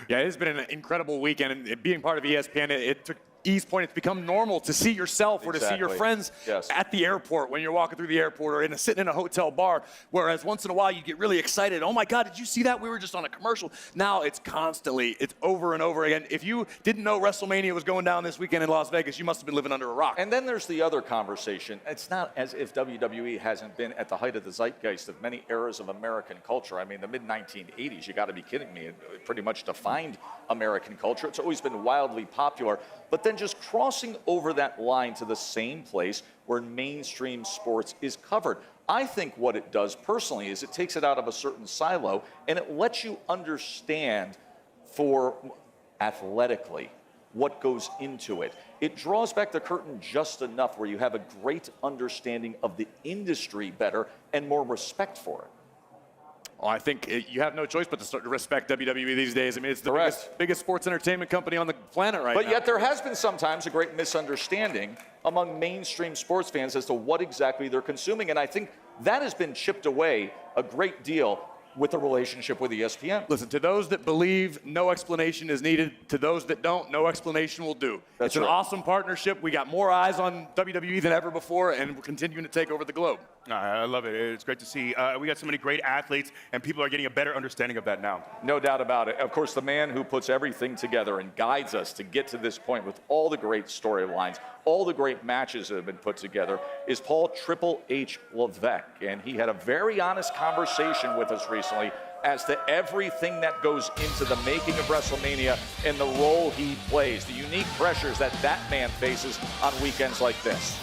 [SPEAKER 4] Yeah, it has been an incredible weekend, and being part of ESPN, it took E's point, it's become normal to see yourself or to see your friends at the airport when you're walking through the airport or sitting in a hotel bar, whereas once in a while you get really excited. Oh my God, did you see that? We were just on a commercial. Now it's constantly, it's over and over again. If you didn't know WrestleMania was going down this weekend in Las Vegas, you must have been living under a rock.
[SPEAKER 16] And then there's the other conversation. It's not as if WWE hasn't been at the height of the zeitgeist of many eras of American culture. I mean, the mid-1980s, you got to be kidding me. It pretty much defined American culture. It's always been wildly popular. But then just crossing over that line to the same place where mainstream sports is covered. I think what it does personally is it takes it out of a certain silo and it lets you understand for athletically what goes into it. It draws back the curtain just enough where you have a great understanding of the industry better and more respect for it.
[SPEAKER 4] Oh, I think you have no choice but to start to respect WWE these days. I mean, it's the biggest sports entertainment company on the planet right now.
[SPEAKER 16] But yet there has been sometimes a great misunderstanding among mainstream sports fans as to what exactly they're consuming. And I think that has been chipped away a great deal with the relationship with ESPN.
[SPEAKER 4] Listen, to those that believe no explanation is needed, to those that don't, no explanation will do.
[SPEAKER 16] That's
[SPEAKER 4] it's an awesome partnership. We got more eyes on WWE than ever before, and we're continuing to take over the globe.
[SPEAKER 11] I love it. It's great to see. We got so many great athletes, and people are getting a better understanding of that now.
[SPEAKER 16] No doubt about it. Of course, the man who puts everything together and guides us to get to this point with all the great storylines, all the great matches that have been put together, is Paul Triple H Levesque. And he had a very honest conversation with us recently as to everything that goes into the making of WrestleMania and the role he plays, the unique pressures that that man faces on weekends like this.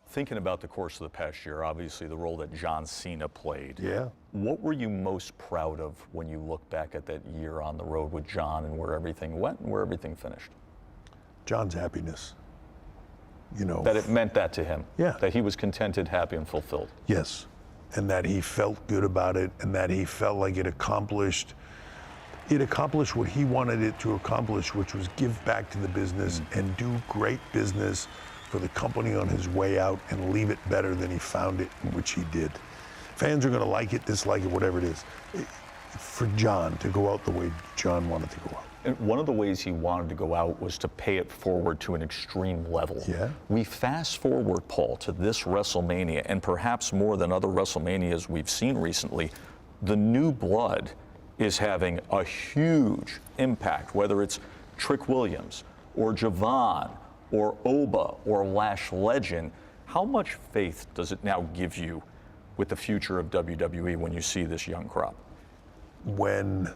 [SPEAKER 27] Thinking about the course of the past year, obviously the role that John Cena played.
[SPEAKER 6] Yeah.
[SPEAKER 27] What were you most proud of when you look back at that year on the road with John and where everything went and where everything finished?
[SPEAKER 6] John's happiness. You know.
[SPEAKER 27] That it meant that to him.
[SPEAKER 6] Yeah.
[SPEAKER 27] That he was contented, happy, and fulfilled.
[SPEAKER 6] Yes. And that he felt good about it and that he felt like it accomplished what he wanted it to accomplish, which was give back to the business and do great business for the company on his way out and leave it better than he found it, which he did. Fans are going to like it, dislike it, whatever it is. for John to go out the way John wanted to go out.
[SPEAKER 27] And one of the ways he wanted to go out was to pay it forward to an extreme level.
[SPEAKER 6] Yeah.
[SPEAKER 27] We fast forward, Paul, to this WrestleMania, and perhaps more than other WrestleManias we've seen recently, the new blood is having a huge impact, whether it's Trick Williams or Javon or Oba or Lash Legend. How much faith does it now give you with the future of WWE when you see this young crop?
[SPEAKER 6] When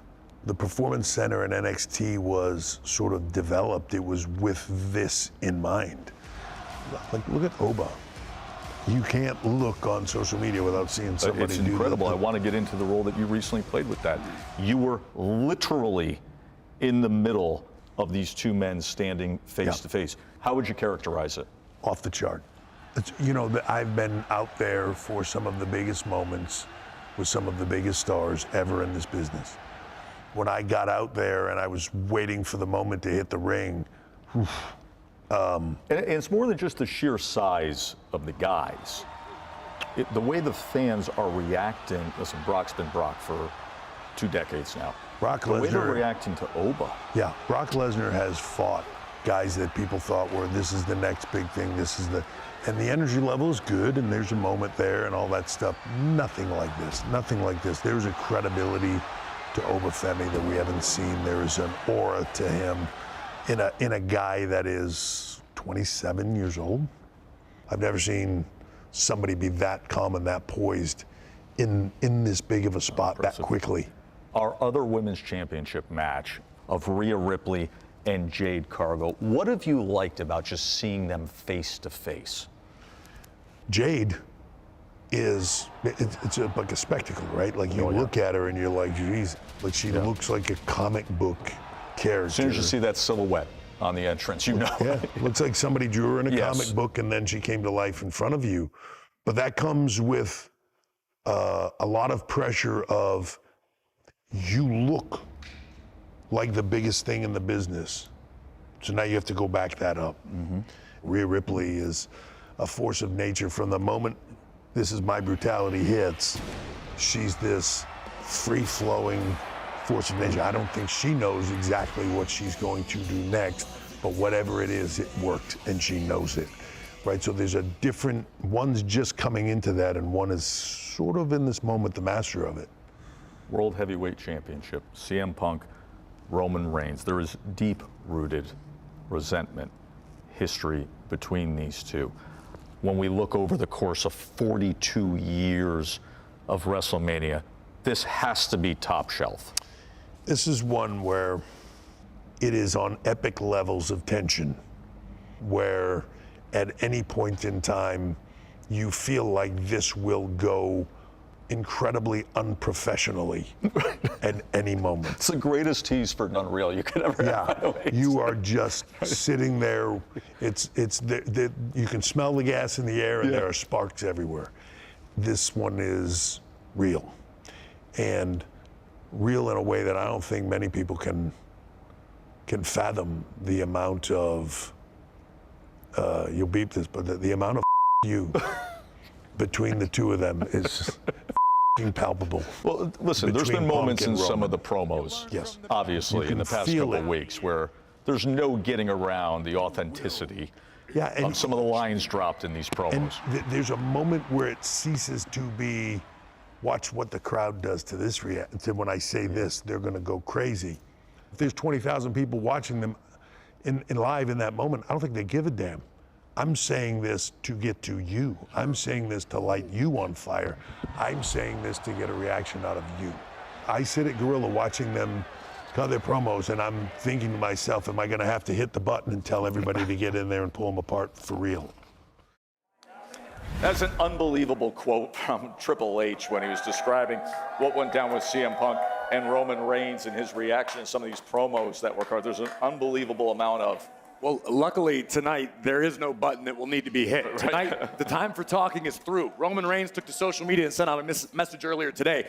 [SPEAKER 6] the Performance Center in NXT was sort of developed, it was with this in mind. Like, look at Oba. You can't look on social media without seeing somebody
[SPEAKER 27] It's incredible. I want to get into the role that you recently played with that. You were literally in the middle of these two men standing face to face. How would you characterize it?
[SPEAKER 6] Off the chart. You know, I've been out there for some of the biggest moments with some of the biggest stars ever in this business. When I got out there and I was waiting for the moment to hit the ring,
[SPEAKER 27] and it's more than just the sheer size of the guys. The way the fans are reacting. Listen, Brock's been Brock for 2 decades now.
[SPEAKER 6] Brock
[SPEAKER 27] The way they're
[SPEAKER 6] Lesnar,
[SPEAKER 27] reacting to Oba.
[SPEAKER 6] yeah, Brock Lesnar has fought guys that people thought were, this is the next big thing, and the energy level is good, and there's a moment there and all that stuff. Nothing like this, nothing like this. There's a credibility to Obafemi that we haven't seen. There is an aura to him in a guy that is 27 years old. I've never seen somebody be that calm and that poised in this big of a spot that quickly.
[SPEAKER 27] Our other women's championship match of Rhea Ripley and Jade Cargill, what have you liked about just seeing them face to face?
[SPEAKER 6] Jade is, it's like a spectacle, right? Like you look at her and you're like, geez, like she looks like a comic book character.
[SPEAKER 27] As soon as you see that silhouette on the entrance, you know.
[SPEAKER 6] Yeah, looks like somebody drew her in a
[SPEAKER 27] Yes.
[SPEAKER 6] comic book and then she came to life in front of you. But that comes with a lot of pressure of, you look like the biggest thing in the business. So now you have to go back that up. Rhea Ripley is a force of nature from the moment This Is My Brutality hits. She's this free-flowing force of nature. I don't think she knows exactly what she's going to do next, but whatever it is, it worked and she knows it, right? So there's a different, one's just coming into that and one is sort of in this moment the master of it.
[SPEAKER 27] World Heavyweight Championship, CM Punk, Roman Reigns. There is deep-rooted resentment, history between these two. When we look over the course of 42 years of WrestleMania, this has to be top shelf.
[SPEAKER 6] This is one where it is on epic levels of tension, where at any point in time, you feel like this will go incredibly unprofessionally at any moment.
[SPEAKER 27] It's the greatest tease for Unreal you could ever have. By the way.
[SPEAKER 6] You are just sitting there. You can smell the gas in the air and there are sparks everywhere. This one is real. And real in a way that I don't think many people can fathom the amount of, you'll beep this, but the amount of you between the two of them is palpable.
[SPEAKER 27] Well, listen, there's been moments in some of the promos, obviously,
[SPEAKER 6] You
[SPEAKER 27] in the
[SPEAKER 6] can
[SPEAKER 27] past
[SPEAKER 6] feel
[SPEAKER 27] couple of
[SPEAKER 6] it.
[SPEAKER 27] weeks where there's no getting around the authenticity of some of the lines dropped in these promos.
[SPEAKER 6] And there's a moment where it ceases to be, watch what the crowd does to this reaction. When I say this, they're going to go crazy. If there's 20,000 people watching them in live in that moment, I don't think they give a damn. I'm saying this to get to you. I'm saying this to light you on fire. I'm saying this to get a reaction out of you. I sit at Gorilla watching them cut their promos, and I'm thinking to myself, am I going to have to hit the button and tell everybody to get in there and pull them apart for real?
[SPEAKER 16] That's an unbelievable quote from Triple H when he was describing what went down with CM Punk and Roman Reigns and his reaction to some of these promos that were cut. There's an unbelievable amount of.
[SPEAKER 4] Well, luckily tonight there is no button that will need to be hit. Tonight, the time for talking is through. Roman Reigns took to social media and sent out a message earlier today.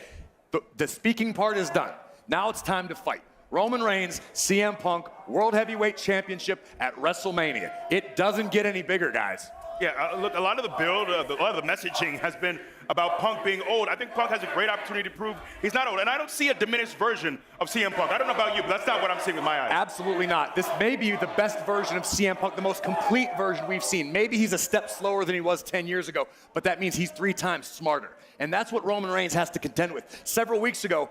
[SPEAKER 4] The speaking part is done. Now it's time to fight. Roman Reigns, CM Punk, World Heavyweight Championship at WrestleMania. It doesn't get any bigger, guys.
[SPEAKER 11] Yeah, look, a lot of the build, a lot of the messaging has been about Punk being old. I think Punk has a great opportunity to prove he's not old. And I don't see a diminished version of CM Punk. I don't know about you, but that's not what I'm seeing with my eyes.
[SPEAKER 4] Absolutely not. This may be the best version of CM Punk, the most complete version we've seen. Maybe he's a step slower than he was 10 years ago, but that means he's 3 times smarter. And that's what Roman Reigns has to contend with. Several weeks ago,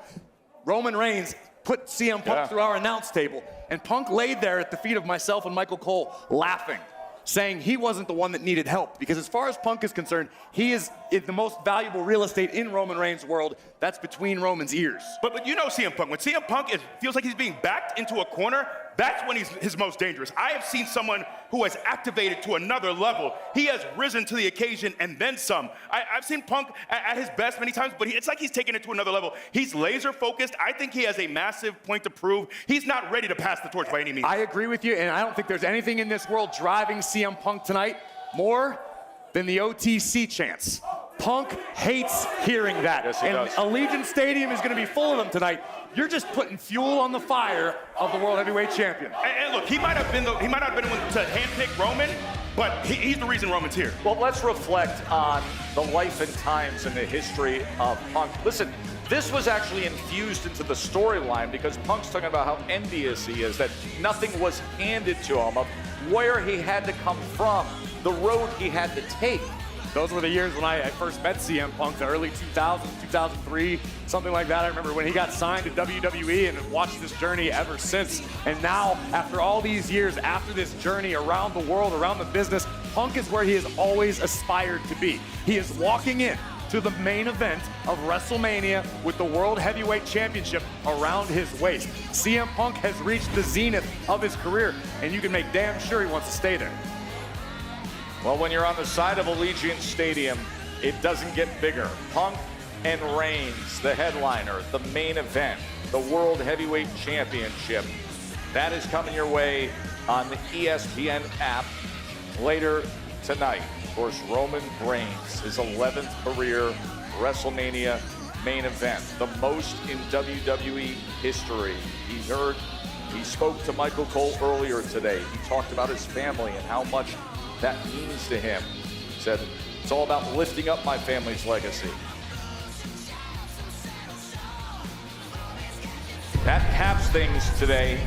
[SPEAKER 4] Roman Reigns put CM Punk through our announce table, and Punk laid there at the feet of myself and Michael Cole laughing, saying he wasn't the one that needed help. Because as far as Punk is concerned, he is the most valuable real estate in Roman Reigns' world. That's between Roman's ears.
[SPEAKER 11] But you know CM Punk. When CM Punk feels like he's being backed into a corner, that's when he's his most dangerous. I have seen someone who has activated to another level. He has risen to the occasion and then some. I've seen Punk at his best many times, but it's like he's taken it to another level. He's laser focused. I think he has a massive point to prove. He's not ready to pass the torch by any means.
[SPEAKER 4] I agree with you, and I don't think there's anything in this world driving CM Punk tonight more than the OTC chants. Punk hates hearing that.
[SPEAKER 16] Yes, he does.
[SPEAKER 4] Allegiant Stadium is going to be full of them tonight. You're just putting fuel on the fire of the World Heavyweight Champion.
[SPEAKER 11] And look, he might not have been the one to handpick Roman, but he's the reason Roman's here.
[SPEAKER 16] Well, let's reflect on the life and times and the history of Punk. Listen, this was actually infused into the storyline because Punk's talking about how envious he is, that nothing was handed to him, of where he had to come from, the road he had to take.
[SPEAKER 4] Those were the years when I first met CM Punk, the early 2000s, 2003, something like that. I remember when he got signed to WWE and have watched this journey ever since. And now, after all these years, after this journey around the world, around the business, Punk is where he has always aspired to be. He is walking in to the main event of WrestleMania with the World Heavyweight Championship around his waist. CM Punk has reached the zenith of his career, and you can make damn sure he wants to stay there.
[SPEAKER 16] Well, when you're on the side of Allegiant Stadium, it doesn't get bigger. Punk and Reigns, the headliner, the main event, the World Heavyweight Championship. That is coming your way on the ESPN app later tonight. Of course, Roman Reigns, his 11th career WrestleMania main event, the most in WWE history. He spoke to Michael Cole earlier today. He talked about his family and how much that means to him. He said, it's all about lifting up my family's legacy. That caps things today.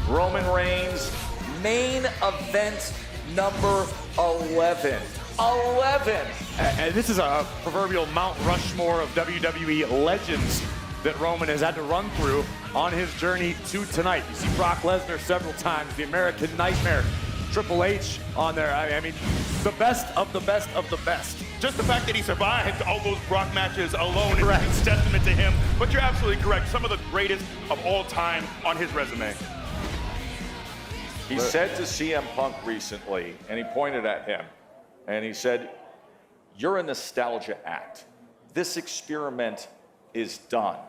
[SPEAKER 16] Roman Reigns, main event number 11. 11!
[SPEAKER 4] And this is a proverbial Mount Rushmore of WWE legends that Roman has had to run through on his journey to tonight. You see Brock Lesnar several times, the American Nightmare, Triple H on there. I mean, the best of the best of the best.
[SPEAKER 11] Just the fact that he survived all those Brock matches alone is a testament to him. But you're absolutely correct. Some of the greatest of all time on his resume.
[SPEAKER 16] He said to CM Punk recently, and he pointed at him, and he said, you're a nostalgia act. This experiment is done.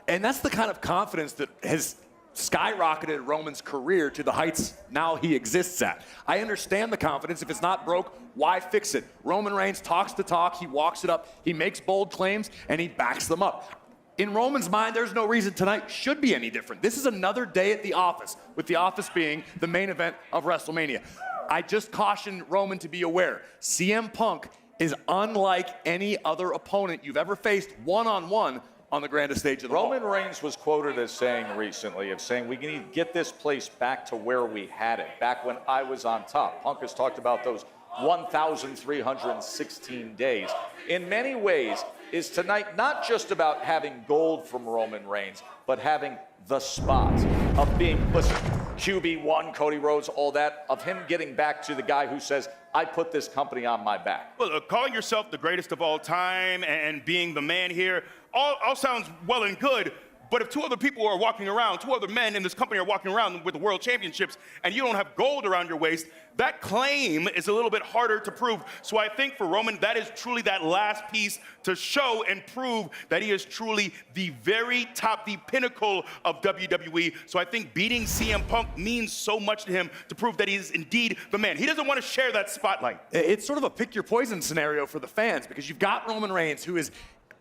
[SPEAKER 4] And that's the kind of confidence that has skyrocketed Roman's career to the heights now he exists at. I understand the confidence. If it's not broke, why fix it? Roman Reigns talks the talk, he walks it up, he makes bold claims, and he backs them up. In Roman's mind, there's no reason tonight should be any different. This is another day at the office, with the office being the main event of WrestleMania. I just caution Roman to be aware. CM Punk is unlike any other opponent you've ever faced one-on-one on the grandest stage of the
[SPEAKER 16] Roman Reigns was quoted as saying recently, we need to get this place back to where we had it, back when I was on top. Punk has talked about those 1,316 days. In many ways, is tonight not just about having gold from Roman Reigns, but having the spot of being, listen, QB1, Cody Rhodes, all that, of him getting back to the guy who says, I put this company on my back.
[SPEAKER 11] Well, calling yourself the greatest of all time and being the man here, all sounds well and good, but if two other people are walking around, two other men in this company are walking around with the world championships, and you don't have gold around your waist, that claim is a little bit harder to prove. So I think for Roman, that is truly that last piece to show and prove that he is truly the very top, the pinnacle of WWE. So I think beating CM Punk means so much to him to prove that he is indeed the man. He doesn't want to share that spotlight.
[SPEAKER 4] It's sort of a pick your poison scenario for the fans, because you've got Roman Reigns, who is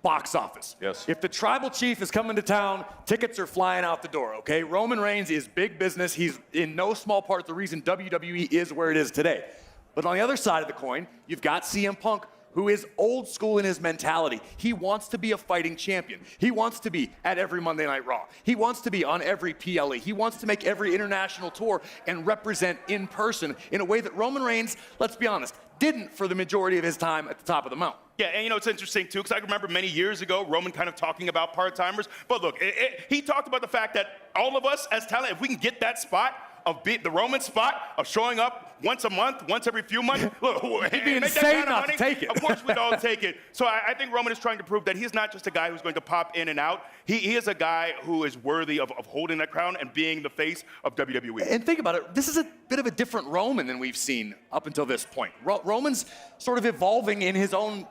[SPEAKER 4] box office.
[SPEAKER 16] Yes.
[SPEAKER 4] If the tribal chief is coming to town, tickets are flying out the door, okay? Roman Reigns is big business. He's in no small part the reason WWE is where it is today. But on the other side of the coin, you've got CM Punk, who is old school in his mentality. He wants to be a fighting champion. He wants to be at every Monday Night Raw. He wants to be on every PLE. He wants to make every international tour and represent in person in a way that Roman Reigns, let's be honest, didn't for the majority of his time at the top of the mountain.
[SPEAKER 11] Yeah, and you know, it's interesting too, because I remember many years ago, Roman kind of talking about part-timers. But look, he talked about the fact that all of us as talent, if we can get that spot, of the Roman spot of showing up once a month, once every few months. Look,
[SPEAKER 4] it'd be insane not to take it.
[SPEAKER 11] Of course, we'd all take it. So I think Roman is trying to prove that he's not just a guy who's going to pop in and out. He is a guy who is worthy of holding that crown and being the face of WWE.
[SPEAKER 4] And think about it, this is a bit of a different Roman than we've seen up until this point. Roman's sort of evolving in his own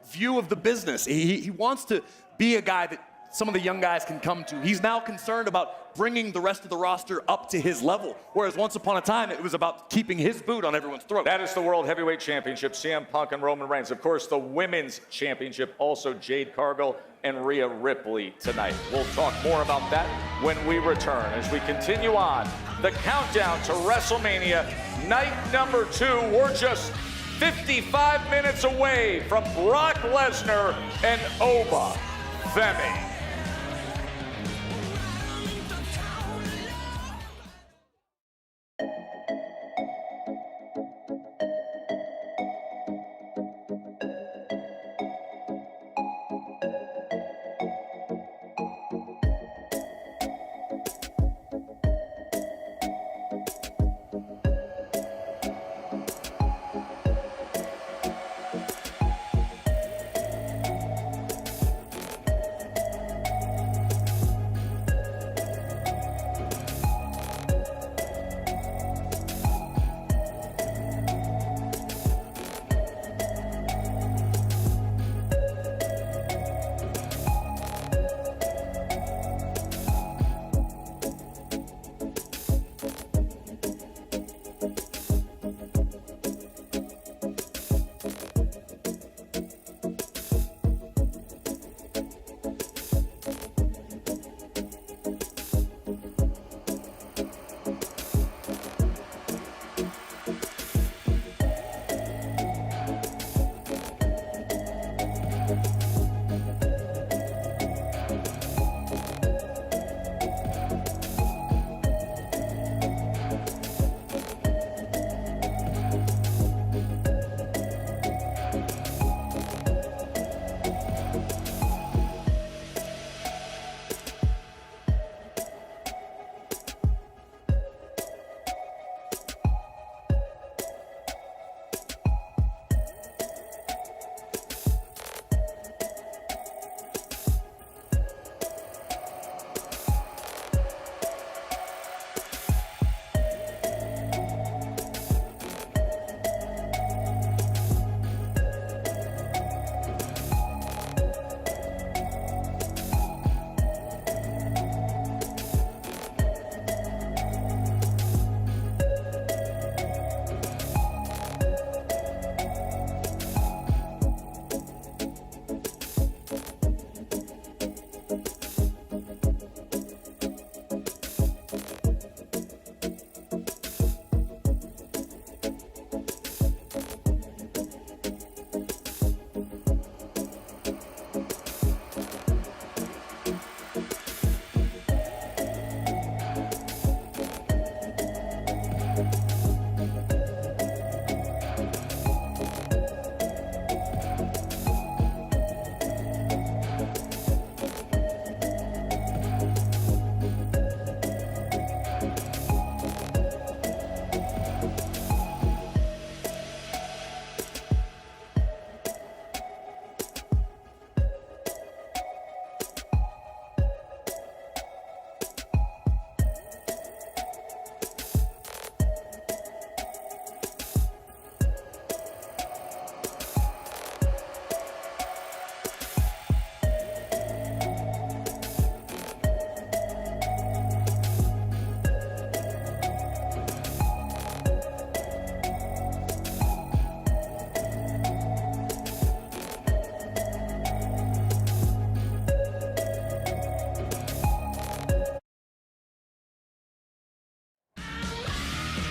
[SPEAKER 4] view of the business. He wants to be a guy that some of the young guys can come to. He's now concerned about bringing the rest of the roster up to his level, whereas once upon a time, it was about keeping his boot on everyone's throat.
[SPEAKER 16] That is the World Heavyweight Championship, CM Punk and Roman Reigns. Of course, the Women's Championship, also Jade Cargill and Rhea Ripley tonight. We'll talk more about that when we return as we continue on the countdown to WrestleMania, night number 2. We're just 55 minutes away from Brock Lesnar and Oba Femi.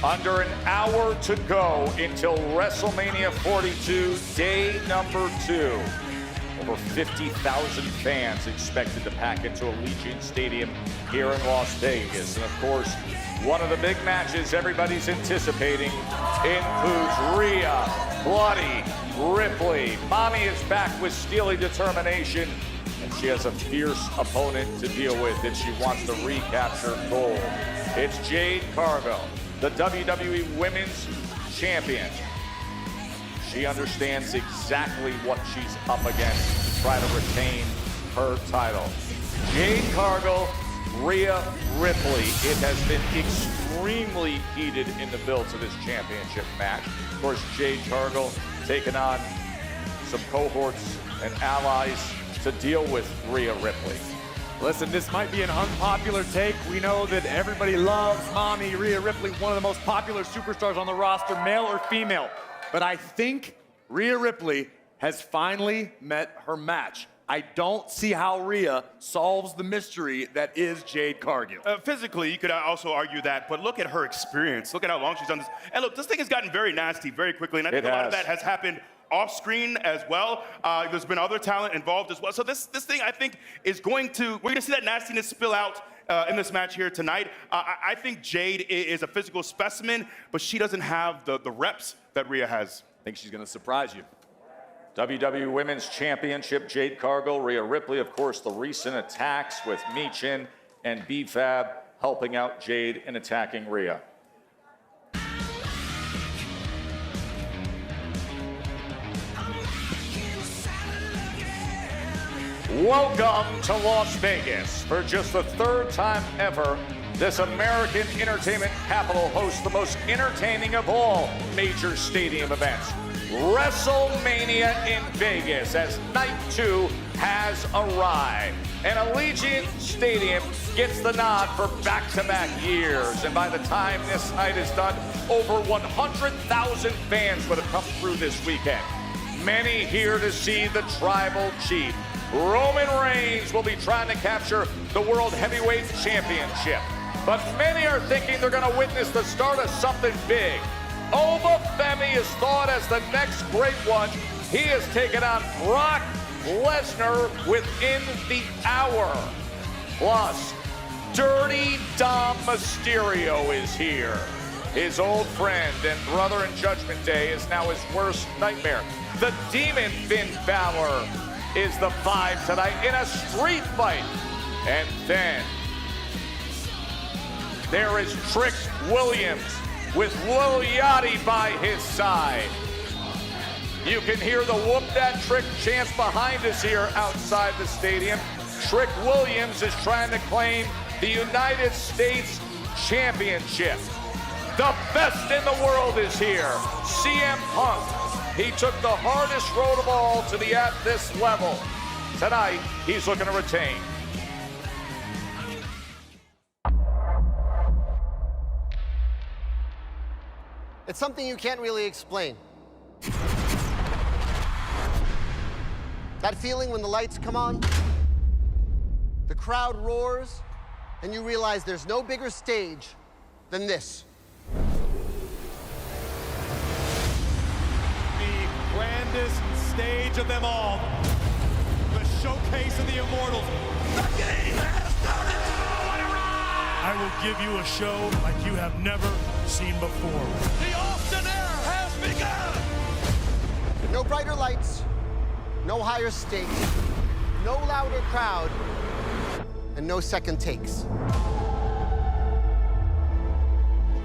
[SPEAKER 1] Under an hour to go until WrestleMania 42, day number 2. Over 50,000 fans expected to pack into Allegiant Stadium here in Las Vegas. And of course, one of the big matches everybody's anticipating includes Rhea Bloody Ripley. Mommy is back with steely determination, and she has a fierce opponent to deal with if she wants to recapture gold. It's Jade Cargill, the WWE Women's Champion. She understands exactly what she's up against to try to retain her title. Jade Cargill, Rhea Ripley. It has been extremely heated in the build to this championship match. Of course, Jade Cargill taking on some cohorts and allies to deal with Rhea Ripley.
[SPEAKER 4] Listen, this might be an unpopular take. We know that everybody loves Mommy Rhea Ripley, one of the most popular superstars on the roster, male or female. But I think Rhea Ripley has finally met her match. I don't see how Rhea solves the mystery that is Jade Cargill.
[SPEAKER 11] Physically, you could also argue that, but look at her experience. Look at how long she's done this. And look, this thing has gotten very nasty very quickly, and I think a lot of that has happened off-screen as well. There's been other talent involved as well. So this thing, I think, is we're going to see that nastiness spill out in this match here tonight. I think Jade is a physical specimen, but she doesn't have the reps that Rhea has.
[SPEAKER 4] I think she's going to surprise you.
[SPEAKER 1] WWE Women's Championship, Jade Cargill, Rhea Ripley, of course, the recent attacks with Michin and B-Fab helping out Jade in attacking Rhea. Welcome to Las Vegas. For just the 3rd time ever, this American entertainment capital hosts the most entertaining of all major stadium events, WrestleMania in Vegas, as night 2 has arrived. And Allegiant Stadium gets the nod for back-to-back years. And by the time this night is done, over 100,000 fans would have come through this weekend. Many here to see the Tribal Chief. Roman Reigns will be trying to capture the World Heavyweight Championship. But many are thinking they're going to witness the start of something big. Oba Femi is thought as the next great one. He has taken on Brock Lesnar within the hour. Plus, Dirty Dom Mysterio is here. His old friend and brother in Judgment Day is now his worst nightmare. The Demon Finn Balor is the 5 tonight in a street fight. And then there is Trick Williams with Lil Yachty by his side. You can hear the whoop that Trick chants behind us here outside the stadium. Trick Williams is trying to claim the United States Championship. The best in the world is here, CM Punk. He took the hardest road of all to be at this level. Tonight, he's looking to retain.
[SPEAKER 2] It's something you can't really explain. That feeling when the lights come on, the crowd roars, and you realize there's no bigger stage than this.
[SPEAKER 4] Grandest stage of them all. The showcase of the Immortals. The game has started!
[SPEAKER 5] I will give you a show like you have never seen before.
[SPEAKER 22] The Austin era has begun!
[SPEAKER 2] No brighter lights, no higher stakes, no louder crowd, and no second takes.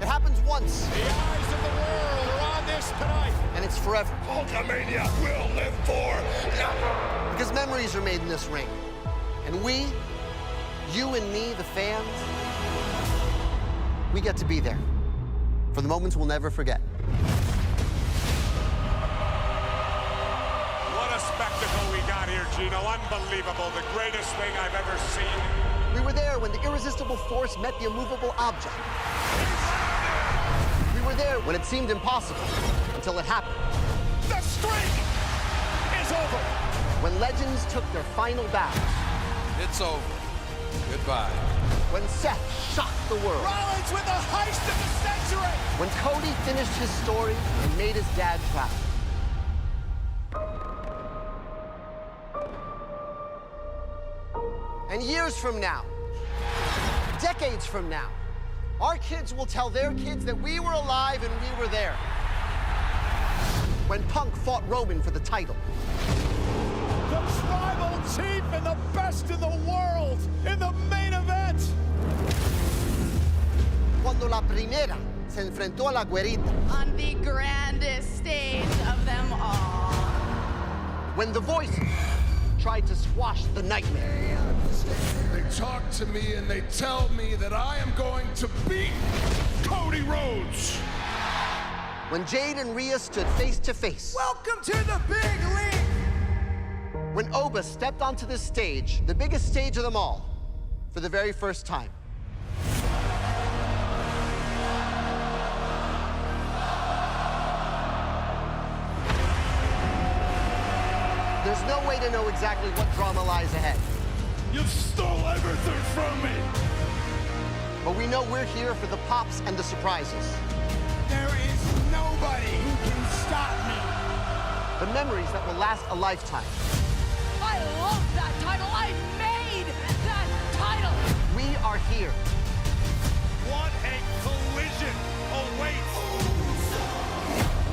[SPEAKER 2] It happens once.
[SPEAKER 22] The eyes of the world are on this tonight.
[SPEAKER 2] And it's forever.
[SPEAKER 22] Hulkamania will live forever.
[SPEAKER 2] Because memories are made in this ring. And we, you and me, the fans, we get to be there for the moments we'll never forget.
[SPEAKER 22] What a spectacle we got here, Gino. Unbelievable. The greatest thing I've ever seen.
[SPEAKER 2] We were there when the irresistible force met the immovable object. We were there when it seemed impossible, until it happened.
[SPEAKER 22] The streak is over.
[SPEAKER 2] When legends took their final bow.
[SPEAKER 13] It's over. Goodbye.
[SPEAKER 2] When Seth shocked the world.
[SPEAKER 15] Rollins with the heist of the century.
[SPEAKER 2] When Cody finished his story and made his dad proud. And years from now, decades from now, our kids will tell their kids that we were alive and we were there. When Punk fought Roman for the title.
[SPEAKER 15] The tribal chief and the best in the world in the main event.
[SPEAKER 2] Cuando la primera se enfrentó a la güerita.
[SPEAKER 7] On the grandest stage of them all.
[SPEAKER 2] When the voices tried to squash the nightmare.
[SPEAKER 3] They talk to me and they tell me that I am going to beat Cody Rhodes.
[SPEAKER 2] When Jade and Rhea stood face to face.
[SPEAKER 15] Welcome to the big league.
[SPEAKER 2] When Oba stepped onto this stage, the biggest stage of them all, for the very first time. There's no way to know exactly what drama lies ahead.
[SPEAKER 3] You stole everything from me.
[SPEAKER 2] But we know we're here for the pops and the surprises.
[SPEAKER 15] There is nobody who can stop me.
[SPEAKER 2] The memories that will last a lifetime.
[SPEAKER 9] I love that title. I made that title.
[SPEAKER 2] We are here.
[SPEAKER 15] What a collision awaits.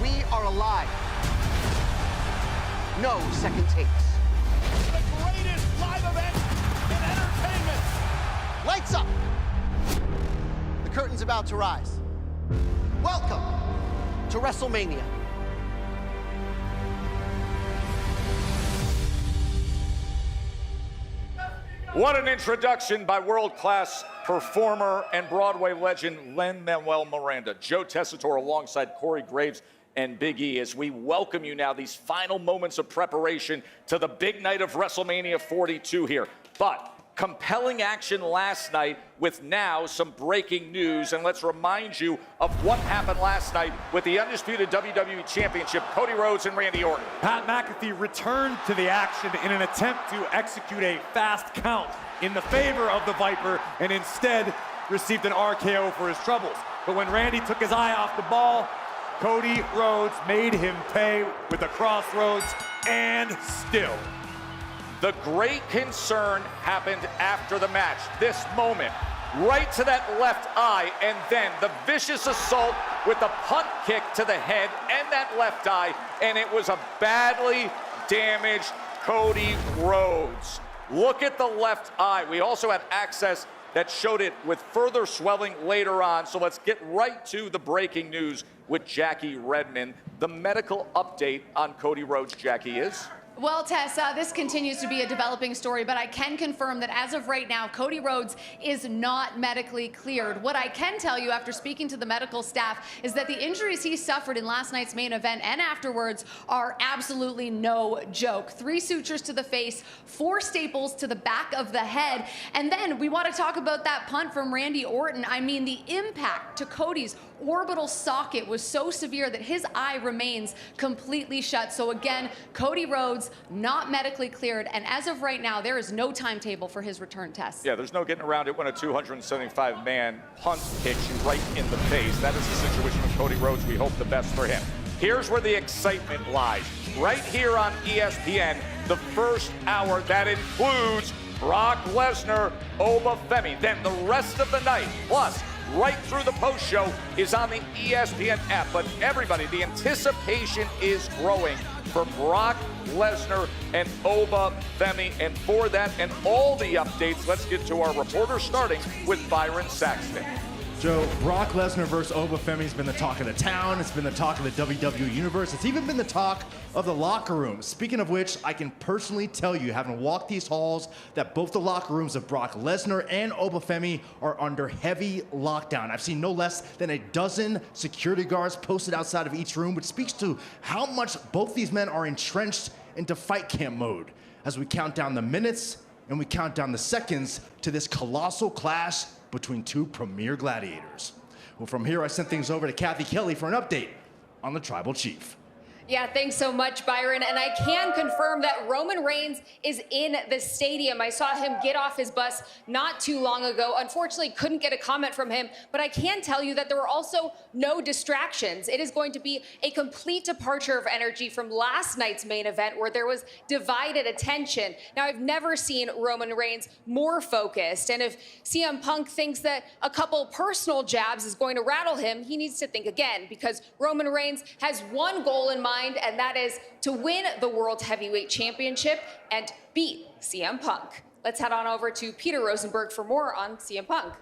[SPEAKER 2] We are alive. No second takes.
[SPEAKER 15] The greatest live event in entertainment.
[SPEAKER 2] Lights up. The curtain's about to rise. Welcome to WrestleMania.
[SPEAKER 1] What an introduction by world-class performer and Broadway legend Lin-Manuel Miranda. Joe Tessitore alongside Corey Graves and Big E as we welcome you now, these final moments of preparation to the big night of WrestleMania 42 here. But compelling action last night with now some breaking news. And let's remind you of what happened last night with the undisputed WWE Championship, Cody Rhodes and Randy Orton.
[SPEAKER 4] Pat McAfee returned to the action in an attempt to execute a fast count in the favor of the Viper and instead received an RKO for his troubles. But when Randy took his eye off the ball, Cody Rhodes made him pay with the crossroads and still.
[SPEAKER 1] The great concern happened after the match. This moment, right to that left eye, and then the vicious assault with the punt kick to the head and that left eye, and it was a badly damaged Cody Rhodes. Look at the left eye. We also had access that showed it with further swelling later on. So let's get right to the breaking news with Jackie Redmond. The medical update on Cody Rhodes, Jackie, is?
[SPEAKER 7] Well, Tess, this continues to be a developing story, but I can confirm that as of right now, Cody Rhodes is not medically cleared. What I can tell you after speaking to the medical staff is that the injuries he suffered in last night's main event and afterwards are absolutely no joke. 3 sutures to the face, 4 staples to the back of the head, and then we want to talk about that punt from Randy Orton. I mean, the impact to Cody's orbital socket was so severe that his eye remains completely shut. So again, Cody Rhodes not medically cleared, and as of right now, there is no timetable for his return test.
[SPEAKER 1] Yeah, there's no getting around it when a 275-man punt hits you right in the face. That is the situation with Cody Rhodes. We hope the best for him. Here's where the excitement lies. Right here on ESPN, the first hour that includes Brock Lesnar, Oba Femi. Then the rest of the night, plus right through the post show, is on the ESPN app. But everybody, the anticipation is growing for Brock Lesnar and Oba Femi. And for that and all the updates, let's get to our reporter, starting with Byron Saxton.
[SPEAKER 13] Joe, Brock Lesnar versus Oba Femi has been the talk of the town. It's been the talk of the WWE Universe. It's even been the talk of the locker room. Speaking of which, I can personally tell you, having walked these halls, that both the locker rooms of Brock Lesnar and Oba Femi are under heavy lockdown. I've seen no less than a dozen security guards posted outside of each room, which speaks to how much both these men are entrenched into fight camp mode. As we count down the minutes and we count down the seconds to this colossal clash between 2 premier gladiators. Well, from here, I sent things over to Kathy Kelly for an update on the Tribal Chief.
[SPEAKER 14] Yeah, thanks so much, Byron. And I can confirm that Roman Reigns is in the stadium. I saw him get off his bus not too long ago. Unfortunately, couldn't get a comment from him, but I can tell you that there were also no distractions. It is going to be a complete departure of energy from last night's main event where there was divided attention. Now, I've never seen Roman Reigns more focused. And if CM Punk thinks that a couple personal jabs is going to rattle him, he needs to think again, because Roman Reigns has one goal in mind, and that is to win the World Heavyweight Championship and beat CM Punk. Let's head on over to Peter Rosenberg for more on CM Punk.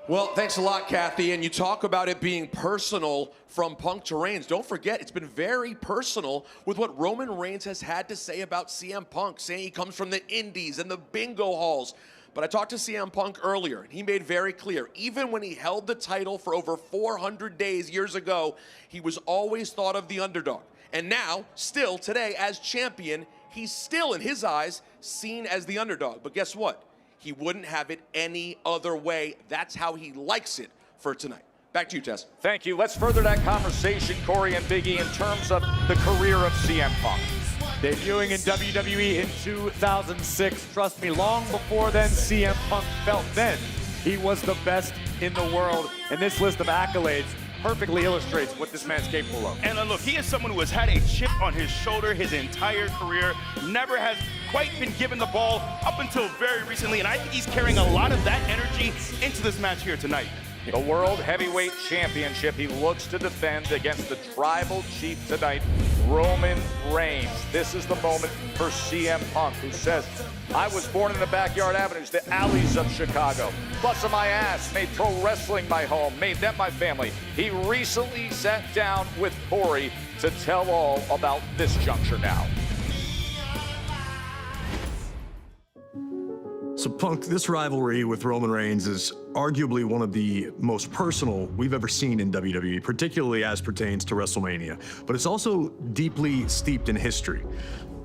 [SPEAKER 17] Well, thanks a lot, Kathy. And you talk about it being personal from Punk to Reigns. Don't forget, it's been very personal with what Roman Reigns has had to say about CM Punk, saying he comes from the indies and the bingo halls. But I talked to CM Punk earlier, and he made very clear, even when he held the title for over 400 days years ago, he was always thought of the underdog. And now, still today, as champion, he's still, in his eyes, seen as the underdog. But guess what? He wouldn't have it any other way. That's how he likes it for tonight. Back to you, Tess.
[SPEAKER 1] Thank you. Let's further that conversation, Corey and Big E, in terms of the career of CM Punk.
[SPEAKER 4] Debuting in WWE in 2006. Trust me, long before then, CM Punk felt then he was the best in the world. And this list of accolades perfectly illustrates what this man's capable of.
[SPEAKER 11] And look, he is someone who has had a chip on his shoulder his entire career, never has quite been given the ball up until very recently, and I think he's carrying a lot of that energy into this match here tonight.
[SPEAKER 1] The World Heavyweight Championship he looks to defend against the Tribal Chief tonight, Roman Reigns. This is the moment for CM Punk, who says, I was born in the backyard avenues, the alleys of Chicago. Busting my ass, made pro wrestling my home, made them my family. He recently sat down with Corey to tell all about this juncture now.
[SPEAKER 19] So Punk, this rivalry with Roman Reigns is arguably one of the most personal we've ever seen in WWE, particularly as pertains to WrestleMania. But it's also deeply steeped in history.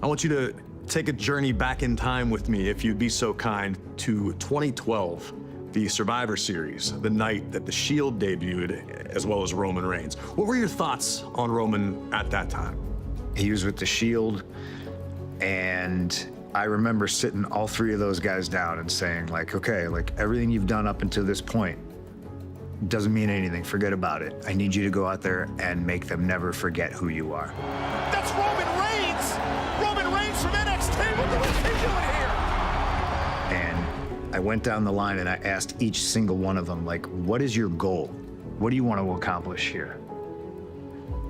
[SPEAKER 19] I want you to take a journey back in time with me, if you'd be so kind, to 2012, the Survivor Series, the night that The Shield debuted, as well as Roman Reigns. What were your thoughts on Roman at that time?
[SPEAKER 20] He was with The Shield, and I remember sitting all three of those guys down and saying, like, okay, like everything you've done up until this point doesn't mean anything. Forget about it. I need you to go out there and make them never forget who you are.
[SPEAKER 15] That's Roman Reigns! Roman Reigns from NXT! What is he doing here?
[SPEAKER 20] And I went down the line and I asked each single one of them, like, what is your goal? What do you want to accomplish here?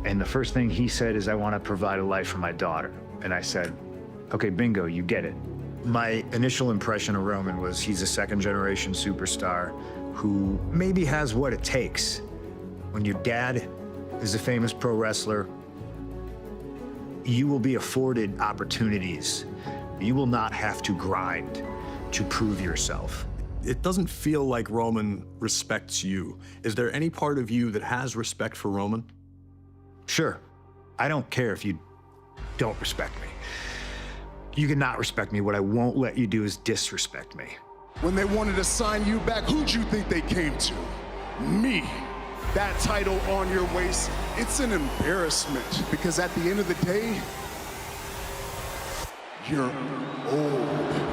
[SPEAKER 20] And the first thing he said is, I want to provide a life for my daughter. And I said, okay, bingo, you get it. My initial impression of Roman was he's a second-generation superstar who maybe has what it takes. When your dad is a famous pro wrestler, you will be afforded opportunities. You will not have to grind to prove yourself.
[SPEAKER 19] It doesn't feel like Roman respects you. Is there any part of you that has respect for Roman?
[SPEAKER 20] Sure. I don't care if you don't respect me. You cannot respect me. What I won't let you do is disrespect me.
[SPEAKER 3] When they wanted to sign you back, who'd you think they came to? Me. That title on your waist, it's an embarrassment because at the end of the day, you're old.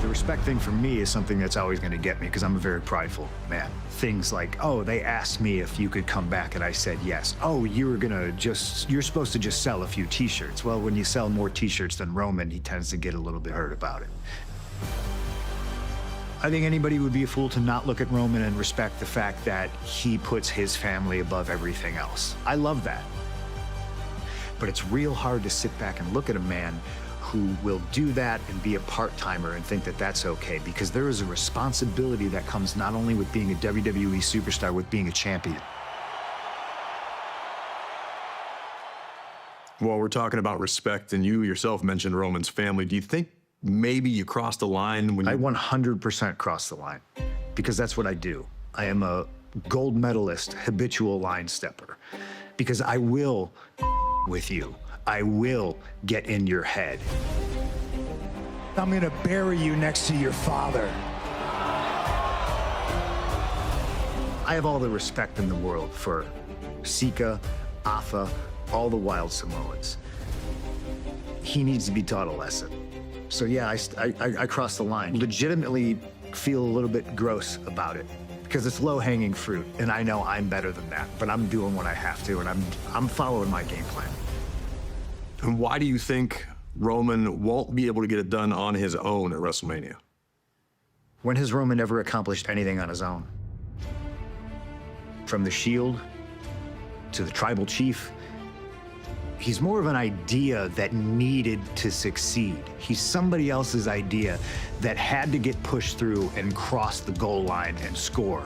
[SPEAKER 20] The respect thing for me is something that's always going to get me because I'm a very prideful man. Things like, oh, they asked me if you could come back and I said yes. Oh, you're supposed to just sell a few t-shirts. Well, when you sell more t-shirts than Roman, he tends to get a little bit hurt about it. I think anybody would be a fool to not look at Roman and respect the fact that he puts his family above everything else. I love that. But it's real hard to sit back and look at a man who will do that and be a part-timer and think that that's okay, because there is a responsibility that comes not only with being a WWE superstar, with being a champion.
[SPEAKER 19] Well, we're talking about respect, and you yourself mentioned Roman's family. Do you think maybe you crossed the line when you...
[SPEAKER 20] I 100% crossed the line, because that's what I do. I am a gold medalist, habitual line stepper, because I will with you. I will get in your head.
[SPEAKER 21] I'm gonna bury you next to your father.
[SPEAKER 20] I have all the respect in the world for Sika, Afa, all the wild Samoans. He needs to be taught a lesson. So yeah, I crossed the line. Legitimately feel a little bit gross about it because it's low-hanging fruit, and I know I'm better than that, but I'm doing what I have to, and I'm following my game plan.
[SPEAKER 19] And why do you think Roman won't be able to get it done on his own at WrestleMania?
[SPEAKER 20] When has Roman ever accomplished anything on his own? From the Shield to the Tribal Chief, he's more of an idea that needed to succeed. He's somebody else's idea that had to get pushed through and cross the goal line and score.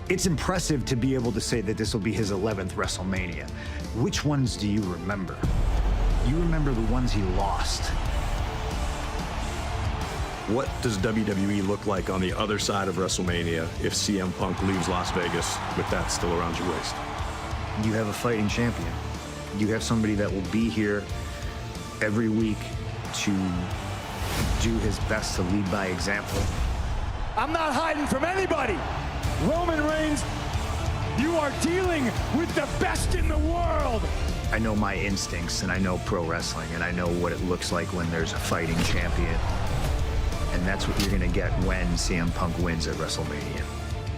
[SPEAKER 20] It's impressive to be able to say that this will be his 11th WrestleMania. Which ones do you remember? You remember the ones he lost.
[SPEAKER 19] What does WWE look like on the other side of WrestleMania if CM Punk leaves Las Vegas with that still around your waist?
[SPEAKER 20] You have a fighting champion. You have somebody that will be here every week to do his best to lead by example.
[SPEAKER 21] I'm not hiding from anybody. Roman Reigns, you are dealing with the best in the world.
[SPEAKER 20] I know my instincts, and I know pro wrestling, and I know what it looks like when there's a fighting champion. And that's what you're gonna get when CM Punk wins at WrestleMania.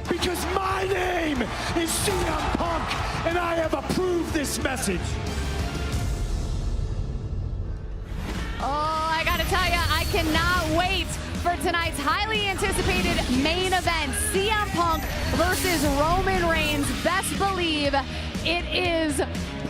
[SPEAKER 21] Because my name is CM Punk, and I have approved this message.
[SPEAKER 7] Oh, I gotta tell you, I cannot wait for tonight's highly anticipated main event, CM Punk versus Roman Reigns. Best believe it is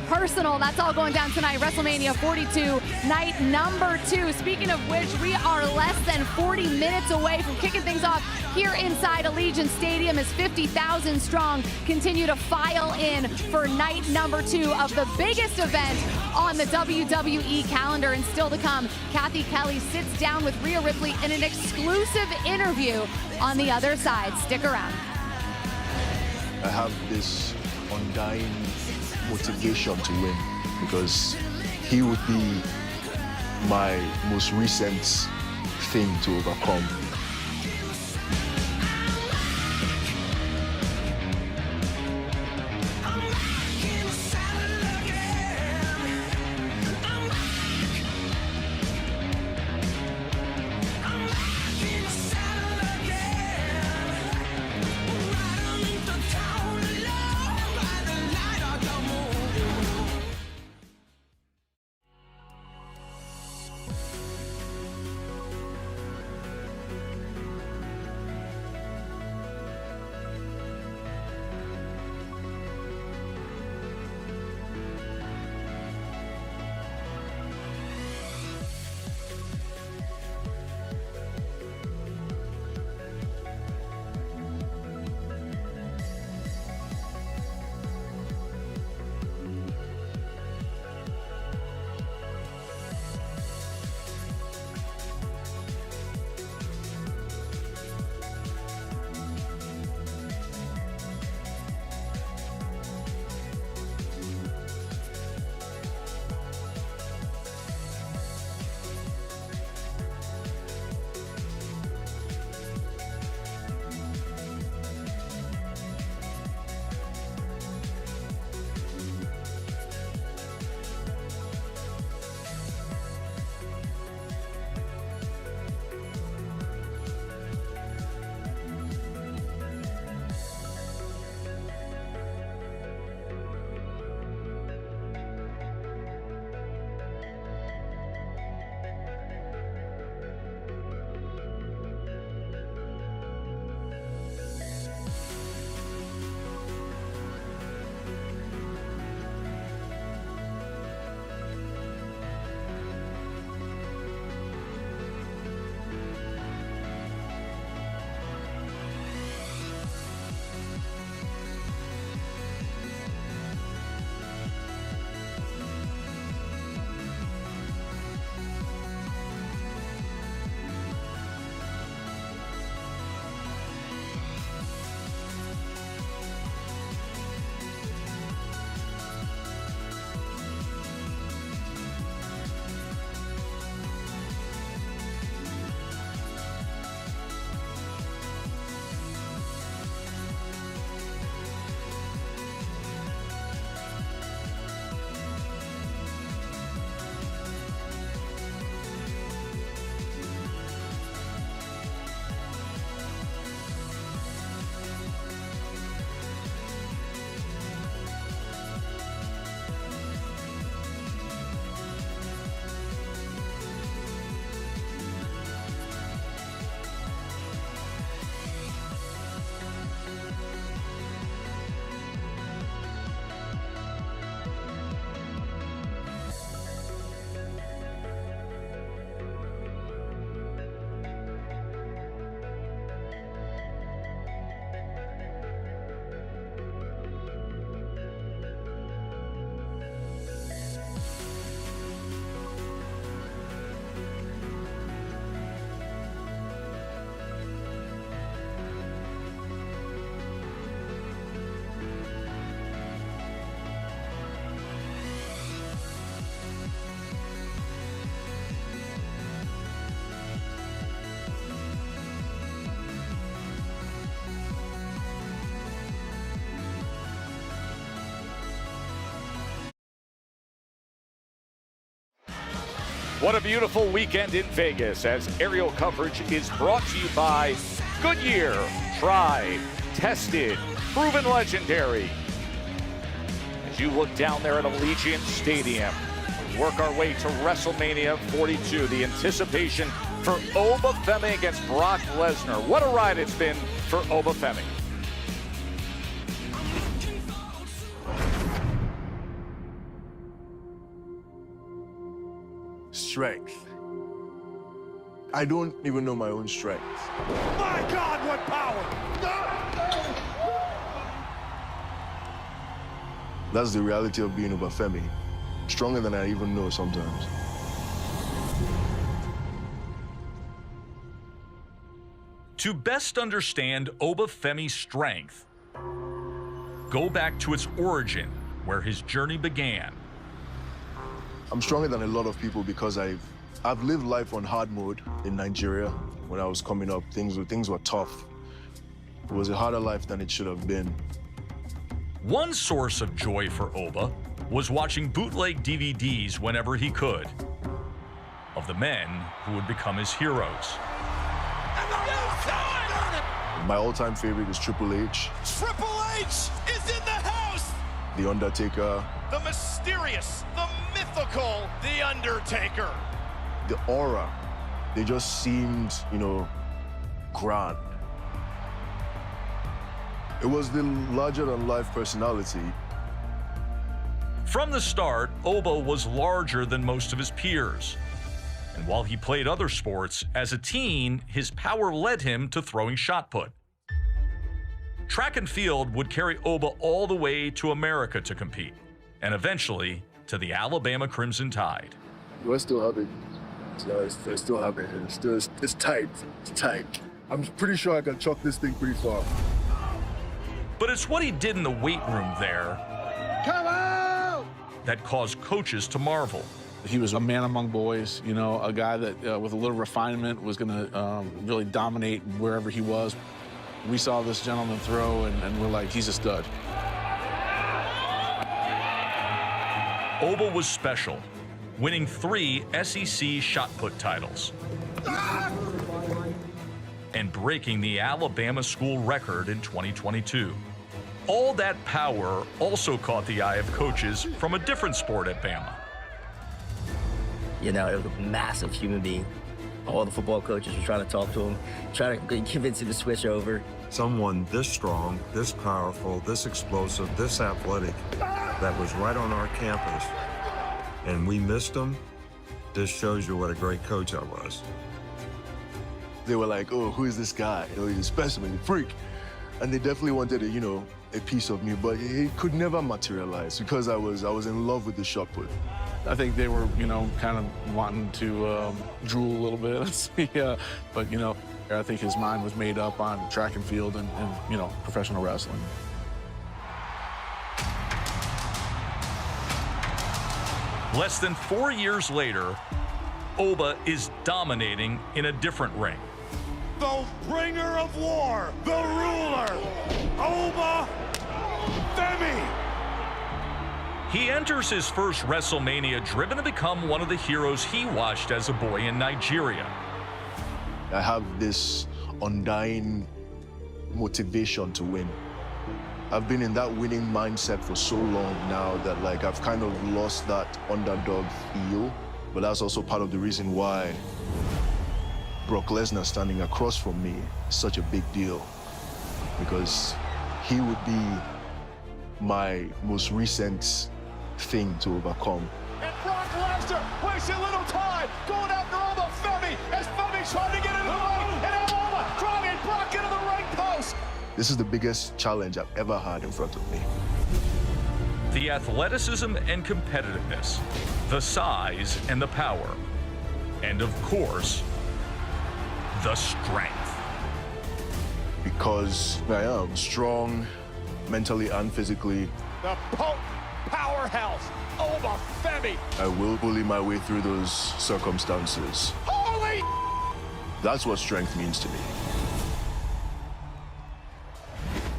[SPEAKER 7] personal. That's all going down tonight, WrestleMania 42, night number 2. Speaking of which, we are less than 40 minutes away from kicking things off here inside Allegiant Stadium as 50,000 strong continue to file in for night number 2 of the biggest event on the WWE calendar. And still to come, Kathy Kelly sits down with Rhea Ripley in an exclusive interview on the other side. Stick around.
[SPEAKER 10] I have this undying motivation to win because he would be my most recent thing to overcome.
[SPEAKER 1] What a beautiful weekend in Vegas as aerial coverage is brought to you by Goodyear. Tried, tested, proven legendary. As you look down there at Allegiant Stadium, we work our way to WrestleMania 42. The anticipation for Obafemi against Brock Lesnar. What a ride it's been for Obafemi.
[SPEAKER 10] Strength. I don't even know my own strength.
[SPEAKER 15] My God, what power!
[SPEAKER 10] That's the reality of being Obafemi. Stronger than I even know sometimes.
[SPEAKER 8] To best understand Obafemi's strength, go back to its origin, where his journey began.
[SPEAKER 10] I'm stronger than a lot of people because I've lived life on hard mode in Nigeria. When I was coming up, things were tough. It was a harder life than it should have been.
[SPEAKER 8] One source of joy for Oba was watching bootleg DVDs whenever he could of the men who would become his heroes.
[SPEAKER 10] My all-time favorite is Triple H,
[SPEAKER 15] Triple H is in the house!
[SPEAKER 10] The Undertaker,
[SPEAKER 15] The mysterious, the mythical, The Undertaker.
[SPEAKER 10] the aura. They just seemed, grand. It was the larger-than-life personality.
[SPEAKER 8] From the start, Oba was larger than most of his peers. And while he played other sports, as a teen, his power led him to throwing shot put. Track and field would carry Oba all the way to America to compete, and eventually to the Alabama Crimson Tide.
[SPEAKER 10] We're still having. It's still having. It's tight. It's tight. I'm pretty sure I can chuck this thing pretty far.
[SPEAKER 8] But it's what he did in the weight room there
[SPEAKER 15] Come out!
[SPEAKER 8] that caused coaches to marvel.
[SPEAKER 12] He was a man among boys, a guy that with a little refinement was going to really dominate wherever he was. We saw this gentleman throw, and we're like, he's a stud.
[SPEAKER 8] Oba was special, winning 3 SEC shot put titles and breaking the Alabama school record in 2022. All that power also caught the eye of coaches from a different sport at Bama.
[SPEAKER 18] It was a massive human being. All the football coaches were trying to talk to him, trying to convince him to switch over.
[SPEAKER 23] Someone this strong, this powerful, this explosive, this athletic, that was right on our campus, and we missed him. This shows you what a great coach I was.
[SPEAKER 10] They were like, oh, who is this guy? He's a specimen, a freak. And they definitely wanted a piece of me, but it could never materialize because I was in love with the shot put.
[SPEAKER 12] I think they were, kind of wanting to drool a little bit. But, I think his mind was made up on track and field and professional wrestling.
[SPEAKER 8] Less than 4 years later, Oba is dominating in a different ring.
[SPEAKER 15] The bringer of war, the ruler, Obafemi.
[SPEAKER 8] He enters his first WrestleMania driven to become one of the heroes he watched as a boy in Nigeria.
[SPEAKER 10] I have this undying motivation to win. I've been in that winning mindset for so long now that I've kind of lost that underdog feel, but that's also part of the reason why Brock Lesnar standing across from me is such a big deal, because he would be my most recent thing to overcome.
[SPEAKER 15] And Brock Lesnar wasting little time going after Obafemi as Femi trying to get in the ring, and now Oba driving Brock into the ring post.
[SPEAKER 10] This is the biggest challenge I've ever had in front of me.
[SPEAKER 8] The athleticism and competitiveness, the size and the power, and of course, the strength.
[SPEAKER 10] Because I am strong, mentally and physically.
[SPEAKER 15] The potent powerhouse, Obafemi.
[SPEAKER 10] I will bully my way through those circumstances.
[SPEAKER 15] Holy!
[SPEAKER 10] That's what strength means to me.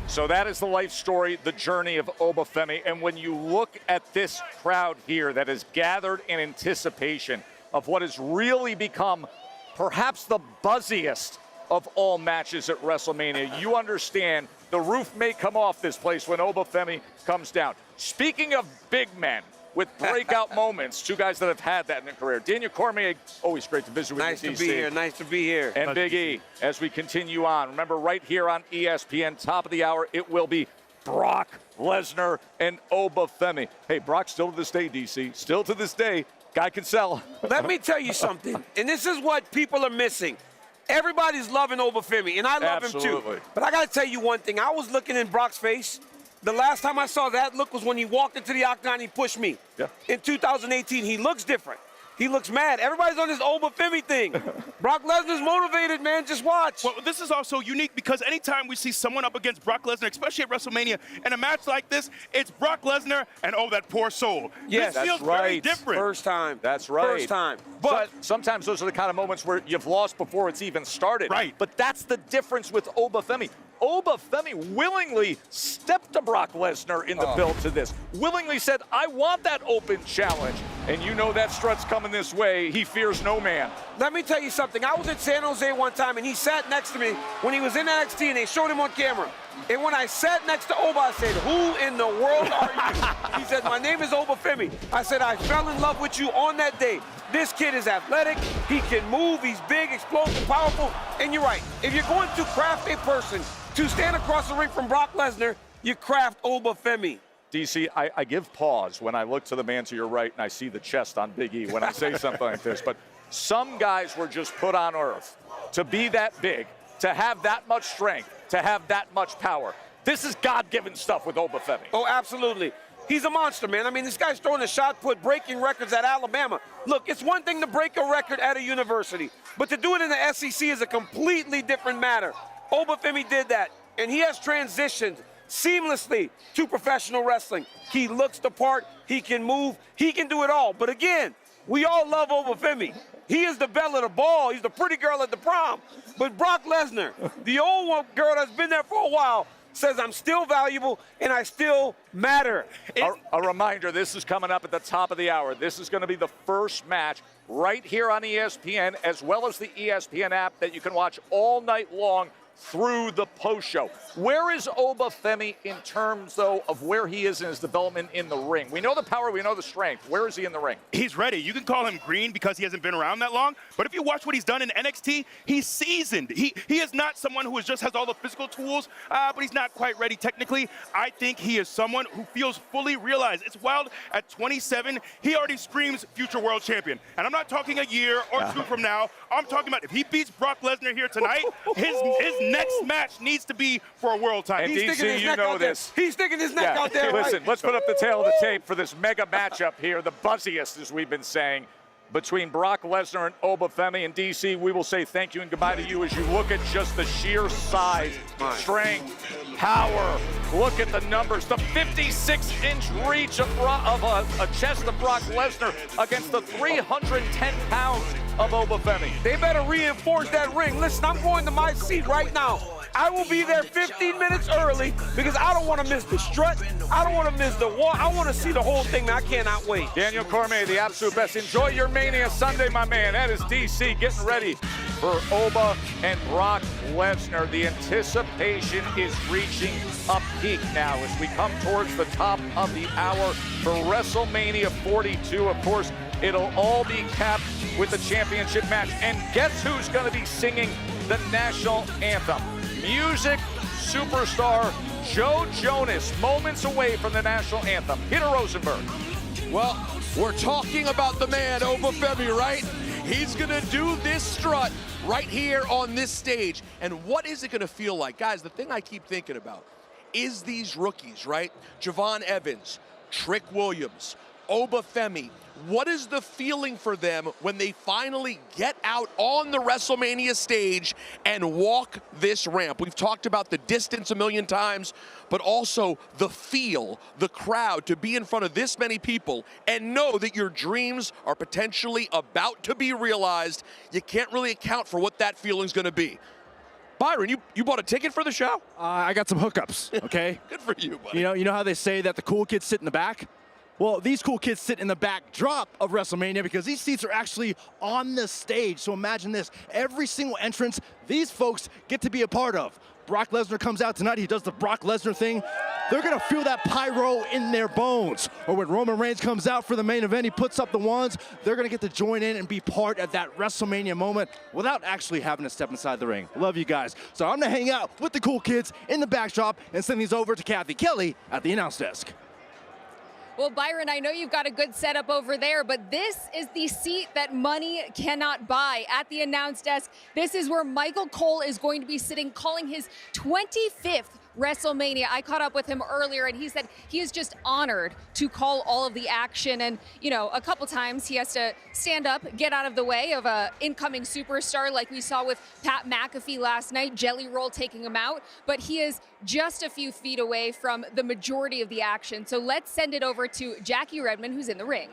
[SPEAKER 1] So that is the life story, the journey of Obafemi. And when you look at this crowd here that is gathered in anticipation, of what has really become perhaps the buzziest of all matches at WrestleMania. You understand the roof may come off this place when Obafemi comes down. Speaking of big men with breakout moments, two guys that have had that in their career. Daniel Cormier, always great to visit with you,
[SPEAKER 5] Nice to be here. Nice to be here.
[SPEAKER 1] And Big E, as we continue on. Remember, right here on ESPN, top of the hour, it will be Brock Lesnar and Obafemi. Hey, Brock still to this day, DC, still to this day, guy can sell.
[SPEAKER 5] Let me tell you something, and this is what people are missing. Everybody's loving Obafemi, and I love him too. But I got to tell you one thing. I was looking in Brock's face. The last time I saw that look was when he walked into the octagon and he pushed me.
[SPEAKER 1] Yeah.
[SPEAKER 5] In 2018, he looks different. He looks mad. Everybody's on this Obafemi thing. Brock Lesnar's motivated, man. Just watch.
[SPEAKER 11] Well, this is also unique because anytime we see someone up against Brock Lesnar, especially at WrestleMania, in a match like this, it's Brock Lesnar and, oh, that poor soul.
[SPEAKER 5] Yes,
[SPEAKER 11] this feels very different.
[SPEAKER 5] First time.
[SPEAKER 1] That's right.
[SPEAKER 5] First time.
[SPEAKER 1] But sometimes those are the kind of moments where you've lost before it's even started.
[SPEAKER 11] Right.
[SPEAKER 1] But that's the difference with Obafemi. Obafemi willingly stepped to Brock Lesnar in the build to this. Willingly said, I want that open challenge. And you know that strut's coming this way. He fears no man.
[SPEAKER 5] Let me tell you something. I was in San Jose one time, and he sat next to me when he was in NXT, and they showed him on camera. And when I sat next to Oba, I said, who in the world are you? He said, my name is Obafemi. I said, I fell in love with you on that day. This kid is athletic. He can move. He's big, explosive, powerful. And you're right. If you're going to craft a person to stand across the ring from Brock Lesnar, you craft Obafemi.
[SPEAKER 1] DC, I give pause when I look to the man to your right and I see the chest on Big E when I say something like this. But some guys were just put on earth to be that big, to have that much strength, to have that much power. This is God-given stuff with Obafemi.
[SPEAKER 5] Oh, absolutely. He's a monster, man. I mean, this guy's throwing a shot put, breaking records at Alabama. Look, it's one thing to break a record at a university, but to do it in the SEC is a completely different matter. Obafemi did that, and he has transitioned seamlessly to professional wrestling. He looks the part, he can move, he can do it all. But again, we all love Obafemi. He is the belle of the ball. He's the pretty girl at the prom. But Brock Lesnar, the old girl that's been there for a while, says I'm still valuable and I still matter.
[SPEAKER 1] A reminder, this is coming up at the top of the hour. This is going to be the first match right here on ESPN, as well as the ESPN app that you can watch all night long through the post show. Where is Obafemi in terms, though, of where he is in his development in the ring? We know the power, we know the strength. Where is he in the ring?
[SPEAKER 11] He's ready. You can call him green because he hasn't been around that long, but if you watch what he's done in NXT, he's seasoned. He is not someone who just has all the physical tools, but he's not quite ready technically. I think he is someone who feels fully realized. It's wild. At 27, he already screams future world champion. And I'm not talking a year or two from now. I'm talking about if he beats Brock Lesnar here tonight, his next match needs to be for a world title.
[SPEAKER 1] And DC, you know this.
[SPEAKER 5] He's sticking his neck out there.
[SPEAKER 1] Listen, let's put up the tail of the tape for this mega matchup here, the buzziest, as we've been saying, between Brock Lesnar and Obafemi. And DC, we will say thank you and goodbye to you as you look at just the sheer size, strength, power. Look at the numbers. The 56-inch reach of a chest of Brock Lesnar against the 310 pounds of Obafemi.
[SPEAKER 5] They better reinforce that ring. Listen, I'm going to my seat right now. I will be there 15 minutes early because I don't want to miss the strut. I don't want to miss the walk. I want to see the whole thing, man. I cannot wait.
[SPEAKER 1] Daniel Cormier, the absolute best. Enjoy your Mania Sunday, my man. That is DC getting ready for Oba and Brock Lesnar. The anticipation is reaching a peak now as we come towards the top of the hour for WrestleMania 42. Of course, it'll all be capped with the championship match. And guess who's going to be singing the national anthem? Music superstar Joe Jonas, moments away from the national anthem. Peter Rosenberg.
[SPEAKER 17] Well, we're talking about the man, Obafemi, right? He's going to do this strut right here on this stage. And what is it going to feel like? Guys, the thing I keep thinking about is these rookies, right? Javon Evans, Trick Williams, Obafemi. What is the feeling for them when they finally get out on the WrestleMania stage and walk this ramp? We've talked about the distance a million times, but also the feel, the crowd, to be in front of this many people and know that your dreams are potentially about to be realized. You can't really account for what that feeling's going to be. Byron, you bought a ticket for the show?
[SPEAKER 13] I got some hookups, okay?
[SPEAKER 17] Good for you, buddy.
[SPEAKER 13] You know how they say that the cool kids sit in the back? Well, these cool kids sit in the backdrop of WrestleMania because these seats are actually on the stage. So imagine this, every single entrance these folks get to be a part of. Brock Lesnar comes out tonight, he does the Brock Lesnar thing. They're gonna feel that pyro in their bones. Or when Roman Reigns comes out for the main event, he puts up the wands, they're gonna get to join in and be part of that WrestleMania moment without actually having to step inside the ring. Love you guys. So I'm gonna hang out with the cool kids in the backdrop and send these over to Kathy Kelly at the announce desk.
[SPEAKER 14] Well, Byron, I know you've got a good setup over there, but this is the seat that money cannot buy. At the announce desk, this is where Michael Cole is going to be sitting, calling his 25th WrestleMania. I caught up with him earlier, and he said he is just honored to call all of the action. And, you know, a couple times he has to stand up, get out of the way of a incoming superstar like we saw with Pat McAfee last night, Jelly Roll taking him out. But he is just a few feet away from the majority of the action. So let's send it over to Jackie Redmond, who's in the ring.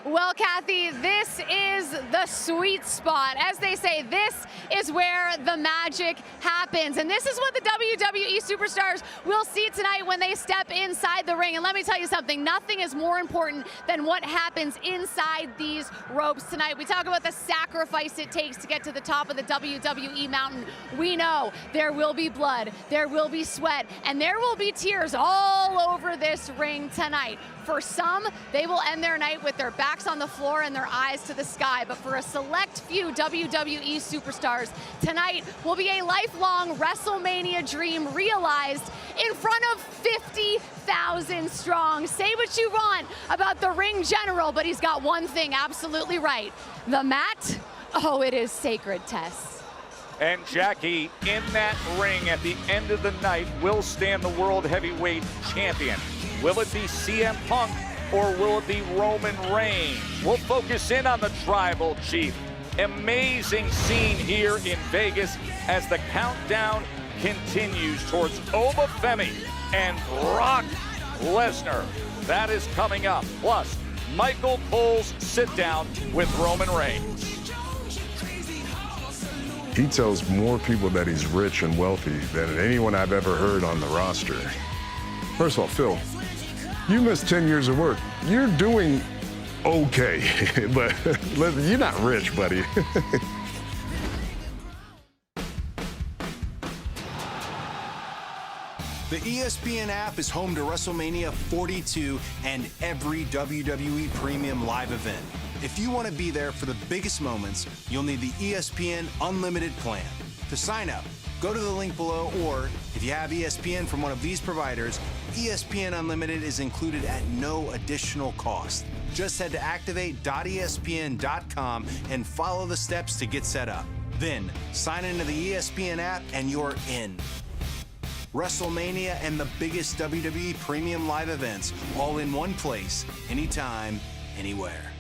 [SPEAKER 7] Well, Kathy, this is the sweet spot. As they say, this is where the magic happens. And this is what the WWE superstars will see tonight when they step inside the ring. And let me tell you something, nothing is more important than what happens inside these ropes tonight. We talk about the sacrifice it takes to get to the top of the WWE mountain. We know there will be blood, there will be sweat, and there will be tears all over this ring tonight. For some, they will end their night with their backs on the floor and their eyes to the sky. But for a select few WWE superstars, tonight will be a lifelong WrestleMania dream realized in front of 50,000 strong. Say what you want about the ring general, but he's got one thing absolutely right. The mat, oh, it is sacred, Tess.
[SPEAKER 1] And Jackie, in that ring at the end of the night will stand the World Heavyweight Champion. Will it be CM Punk or will it be Roman Reigns? We'll focus in on the Tribal Chief. Amazing scene here in Vegas as the countdown continues towards Obafemi and Brock Lesnar. That is coming up. Plus, Michael Cole's sit-down with Roman Reigns.
[SPEAKER 3] He tells more people that he's rich and wealthy than anyone I've ever heard on the roster. First of all, Phil, you missed 10 years of work. You're doing okay, but you're not rich, buddy.
[SPEAKER 6] The ESPN app is home to WrestleMania 42 and every WWE Premium live event. If you want to be there for the biggest moments, you'll need the ESPN Unlimited plan. To sign up, go to the link below, or if you have ESPN from one of these providers, ESPN Unlimited is included at no additional cost. Just head to activate.espn.com and follow the steps to get set up. Then, sign into the ESPN app and you're in. WrestleMania and the biggest WWE Premium live events, all in one place, anytime, anywhere.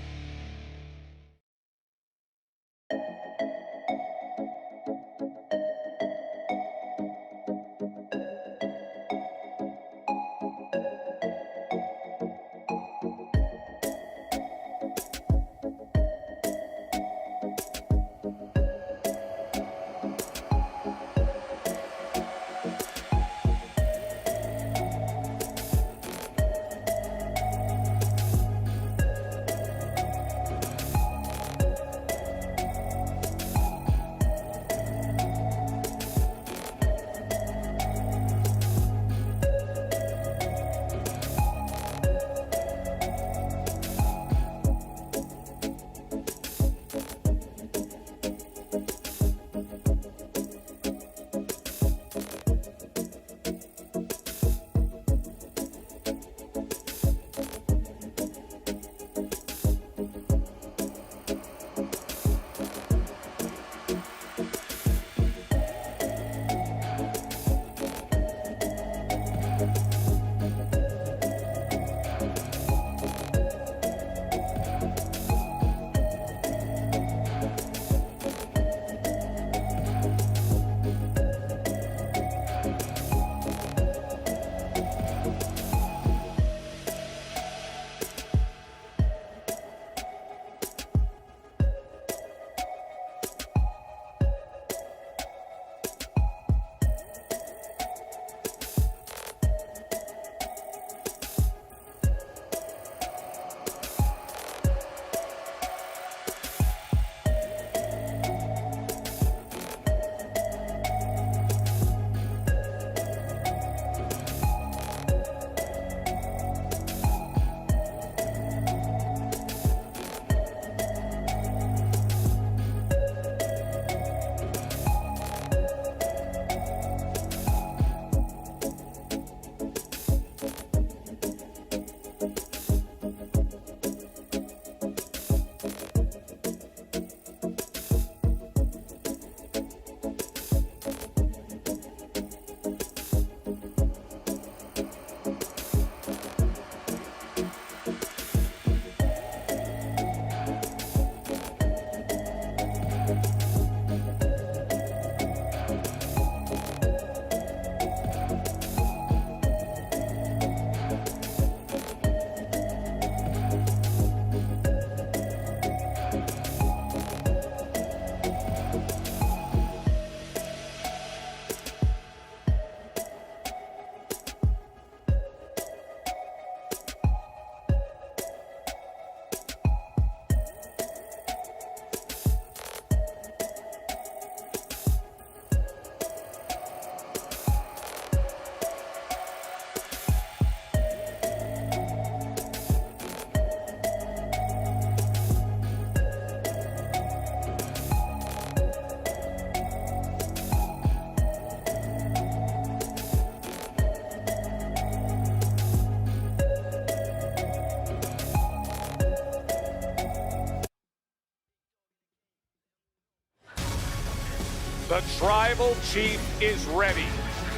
[SPEAKER 1] The Tribal Chief is ready.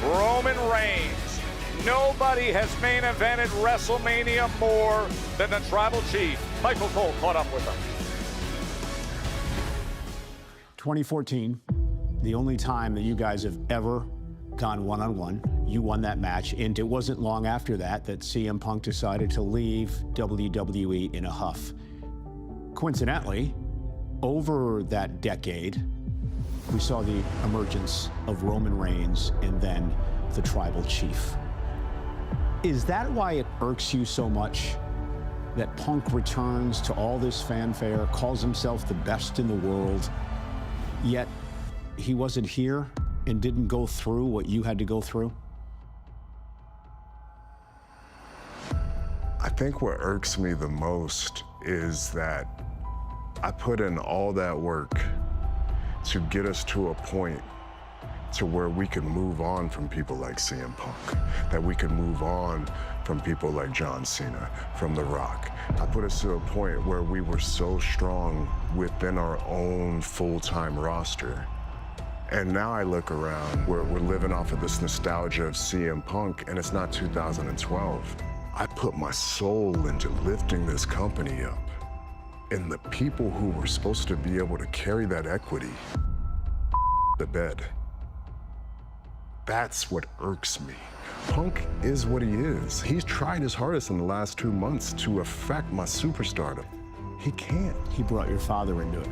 [SPEAKER 1] Roman Reigns. Nobody has main evented WrestleMania more than the Tribal Chief. Michael Cole caught up with him.
[SPEAKER 9] 2014, the only time that you guys have ever gone one-on-one. You won that match, and it wasn't long after that that CM Punk decided to leave WWE in a huff. Coincidentally, over that decade, we saw the emergence of Roman Reigns and then the Tribal Chief. Is that why it irks you so much that Punk returns to all this fanfare, calls himself the best in the world, yet he wasn't here and didn't go through what you had to go through?
[SPEAKER 3] I think what irks me the most is that I put in all that work to get us to a point to where we can move on from people like CM Punk, that we can move on from people like John Cena, from The Rock. I put us to a point where we were so strong within our own full-time roster. And now I look around, we're living off of this nostalgia of CM Punk, and it's not 2012. I put my soul into lifting this company up. And the people who were supposed to be able to carry that equity to bed. That's what irks me. Punk is what he is. He's tried his hardest in the last 2 months to affect my superstardom. He can't.
[SPEAKER 9] He brought your father into it.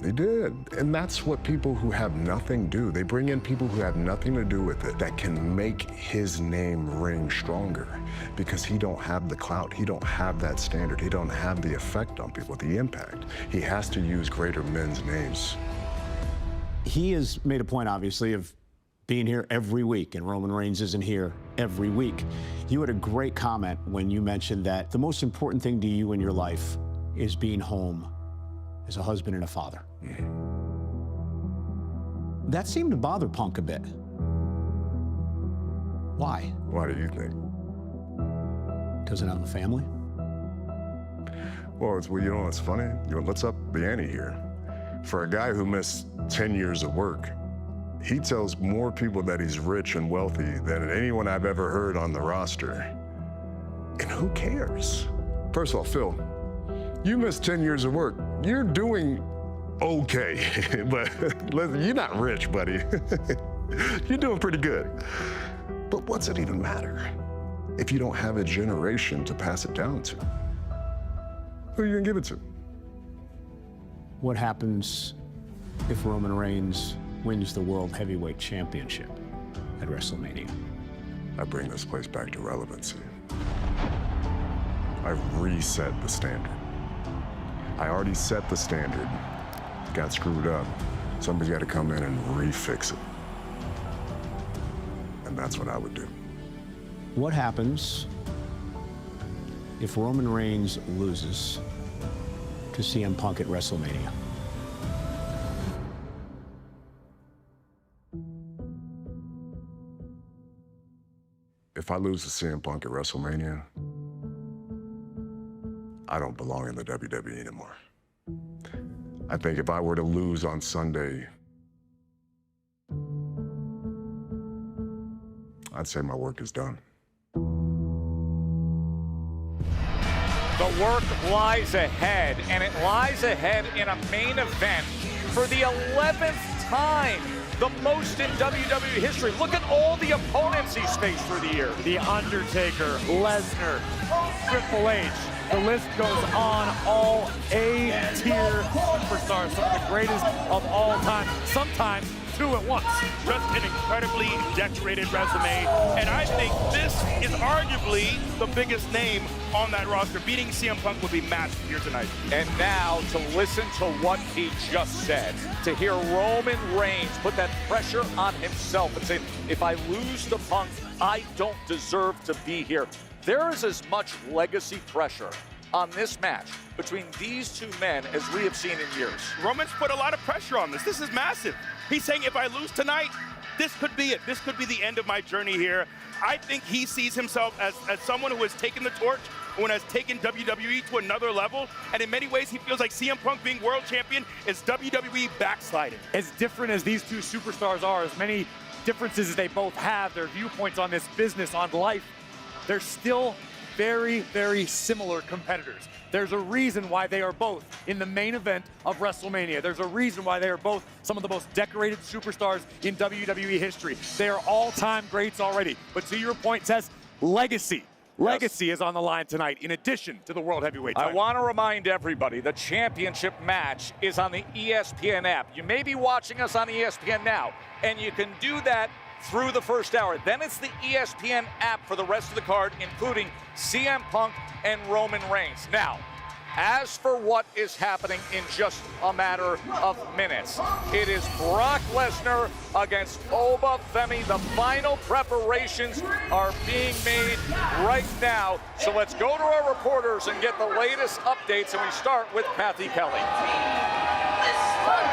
[SPEAKER 3] They did. And that's what people who have nothing do. They bring in people who have nothing to do with it that can make his name ring stronger because he don't have the clout. He don't have that standard. He don't have the effect on people, the impact. He has to use greater men's names.
[SPEAKER 9] He has made a point, obviously, of being here every week, and Roman Reigns isn't here every week. You had a great comment when you mentioned that the most important thing to you in your life is being home as a husband and a father. That seemed to bother Punk a bit. Why?
[SPEAKER 3] Why do you think?
[SPEAKER 9] Doesn't have a family?
[SPEAKER 3] Well, you know what's funny? Let's up the ante here. For a guy who missed 10 years of work, he tells more people that he's rich and wealthy than anyone I've ever heard on the roster. And who cares? First of all, Phil, you missed 10 years of work. You're doing okay, but listen, you're not rich, buddy. You're doing pretty good. But what's it even matter if you don't have a generation to pass it down to? Who are you gonna give it to?
[SPEAKER 9] What happens if Roman Reigns wins the World Heavyweight Championship at WrestleMania?
[SPEAKER 3] I bring this place back to relevancy. I reset the standard. I already set the standard, got screwed up. Somebody's got to come in and refix it. And that's what I would do.
[SPEAKER 9] What happens if Roman Reigns loses to CM Punk at WrestleMania?
[SPEAKER 3] If I lose to CM Punk at WrestleMania, I don't belong in the WWE anymore. I think if I were to lose on Sunday, I'd say my work is done.
[SPEAKER 1] The work lies ahead, and it lies ahead in a main event for the 11th time. The most in WWE history. Look at all the opponents he's faced through the year.
[SPEAKER 4] The Undertaker, Lesnar, Triple H. The list goes on. All A-tier superstars, some of the greatest of all time. Sometimes two at once.
[SPEAKER 11] Just an incredibly decorated resume, and I think this is arguably the biggest name on that roster. Beating CM Punk would be massive here tonight.
[SPEAKER 1] And now to listen to what he just said, to hear Roman Reigns put that pressure on himself and say, if I lose to Punk, I don't deserve to be here. There is as much legacy pressure on this match between these two men as we have seen in years.
[SPEAKER 11] Roman's put a lot of pressure on this. This is massive. He's saying if I lose tonight, this could be it. This could be the end of my journey here. I think he sees himself as someone who has taken the torch and has taken WWE to another level. And in many ways, he feels like CM Punk being world champion is WWE backsliding.
[SPEAKER 4] As different as these two superstars are, as many differences as they both have, their viewpoints on this business, on life, they're still very, very similar competitors. There's a reason why they are both in the main event of WrestleMania. There's a reason why they are both some of the most decorated superstars in WWE history. They are all-time greats already. But to your point, Tess, legacy. Legacy is on the line tonight, in addition to the World Heavyweight title.
[SPEAKER 1] I want to remind everybody, the championship match is on the ESPN app. You may be watching us on ESPN now, and you can do that through the first hour. Then it's the ESPN app for the rest of the card, including CM Punk and Roman Reigns. Now, as for what is happening in just a matter of minutes, it is Brock Lesnar against Oba Femi. The final preparations are being made right now. So let's go to our reporters and get the latest updates, and we start with Kathy Kelly.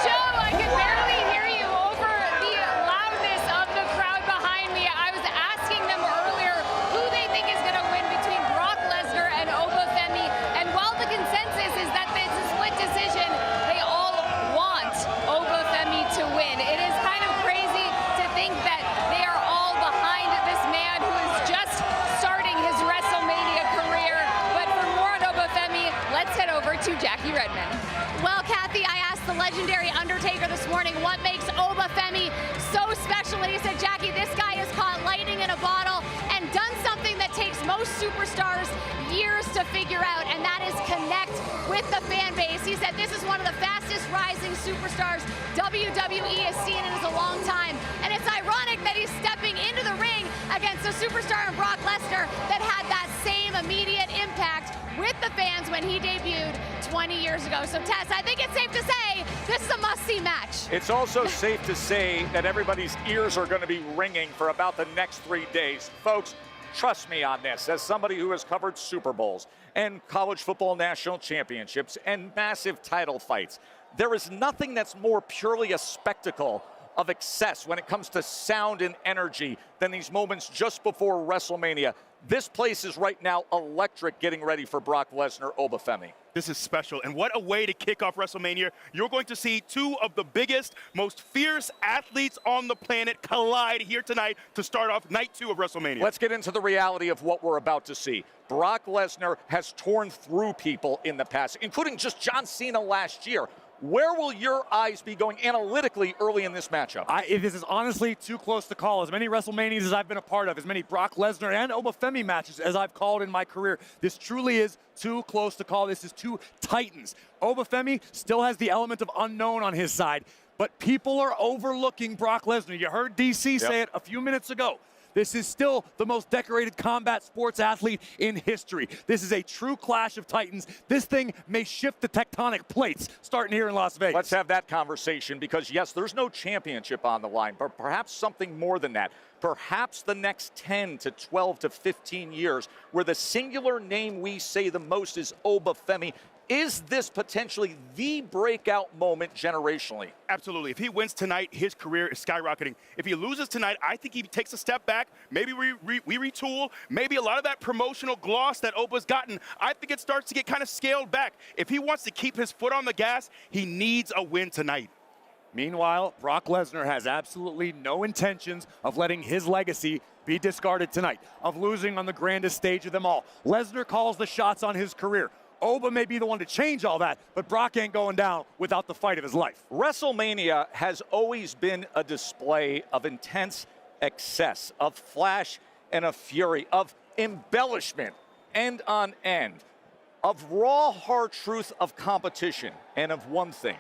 [SPEAKER 14] Joe, I can barely hear you over the loudness of the crowd behind me. I was asking them earlier who they think is going to win between Brock Lesnar and Oba Femi. And while the consensus is that it's a split decision, they all want Oba Femi to win. It is kind of crazy to think that they are all behind this man who is just starting his WrestleMania career. But for more on Oba Femi, let's head over to Jackie Redmond.
[SPEAKER 7] Well, Kathy, I asked the legendary Undertaker this morning what makes Oba Femi so special, and he said, Jackie, this guy has caught lightning in a bottle and done something that takes most superstars years to figure out, and that is connect with the fan base. He said this is one of the fastest rising superstars WWE has seen in a long time, and it's ironic that he's stepping into the ring against a superstar in Brock Lesnar that had that same immediate impact with the fans when he debuted 20 years ago. So, Tess, I think it's safe to say this is a must-see match.
[SPEAKER 1] It's also safe to say that everybody's ears are going to be ringing for about the next 3 days. Folks, trust me on this. As somebody who has covered Super Bowls and college football national championships and massive title fights, there is nothing that's more purely a spectacle of excess when it comes to sound and energy than these moments just before WrestleMania. This place is right now electric, getting ready for Brock Lesnar, Oba Femi.
[SPEAKER 11] This is special, and what a way to kick off WrestleMania. You're going to see two of the biggest, most fierce athletes on the planet collide here tonight to start off night 2 of WrestleMania.
[SPEAKER 1] Let's get into the reality of what we're about to see. Brock Lesnar has torn through people in the past, including just John Cena last year. Where will your eyes be going analytically early in this matchup?
[SPEAKER 4] This is honestly too close to call. As many WrestleManias as I've been a part of, as many Brock Lesnar and Oba Femi matches as I've called in my career, this truly is too close to call. This is two titans. Oba Femi still has the element of unknown on his side, but people are overlooking Brock Lesnar. You heard DC say it a few minutes ago. This is still the most decorated combat sports athlete in history. This is a true clash of titans. This thing may shift the tectonic plates starting here in Las Vegas.
[SPEAKER 1] Let's have that conversation because, yes, there's no championship on the line, but perhaps something more than that. Perhaps the next 10 to 12 to 15 years where the singular name we say the most is Oba Femi. Is this potentially the breakout moment generationally?
[SPEAKER 11] Absolutely. If he wins tonight, his career is skyrocketing. If he loses tonight, I think he takes a step back. Maybe we retool. Maybe a lot of that promotional gloss that Oba's gotten, I think it starts to get kind of scaled back. If he wants to keep his foot on the gas, he needs a win tonight.
[SPEAKER 4] Meanwhile, Brock Lesnar has absolutely no intentions of letting his legacy be discarded tonight, of losing on the grandest stage of them all. Lesnar calls the shots on his career. Oba may be the one to change all that, but Brock ain't going down without the fight of his life.
[SPEAKER 1] WrestleMania has always been a display of intense excess, of flash and of fury, of embellishment end on end, of raw hard truth of competition, and of one thing,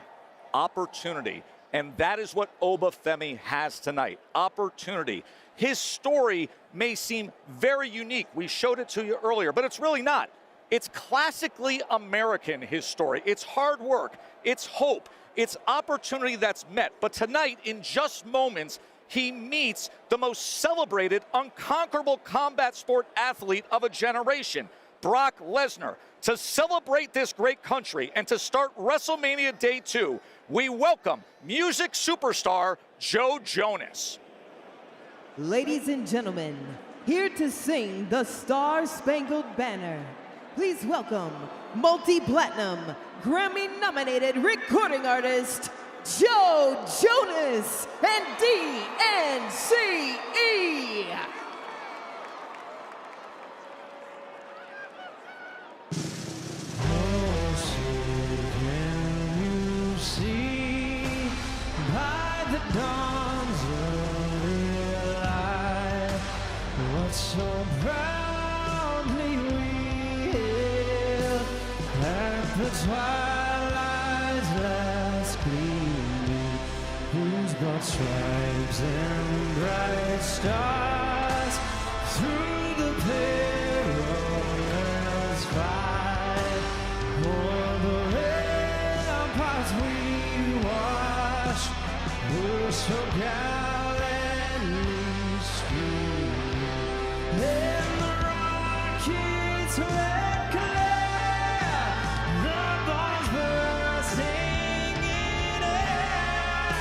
[SPEAKER 1] opportunity. And that is what Oba Femi has tonight, opportunity. His story may seem very unique. We showed it to you earlier, but it's really not. It's classically American, his story. It's hard work, it's hope, it's opportunity that's met. But tonight, in just moments, he meets the most celebrated, unconquerable combat sport athlete of a generation, Brock Lesnar. To celebrate this great country and to start WrestleMania Day 2, we welcome music superstar Joe Jonas.
[SPEAKER 2] Ladies and gentlemen, here to sing the Star-Spangled Banner, please welcome multi-platinum, Grammy-nominated recording artist, Joe Jonas and DNCE.
[SPEAKER 16] So proudly we hail at the twilight's last gleaming, whose broad stripes and bright stars through the perilous fight o'er the ramparts we watched were so gallantly streamed. Then the rockets red glare, the bombs bursting in air.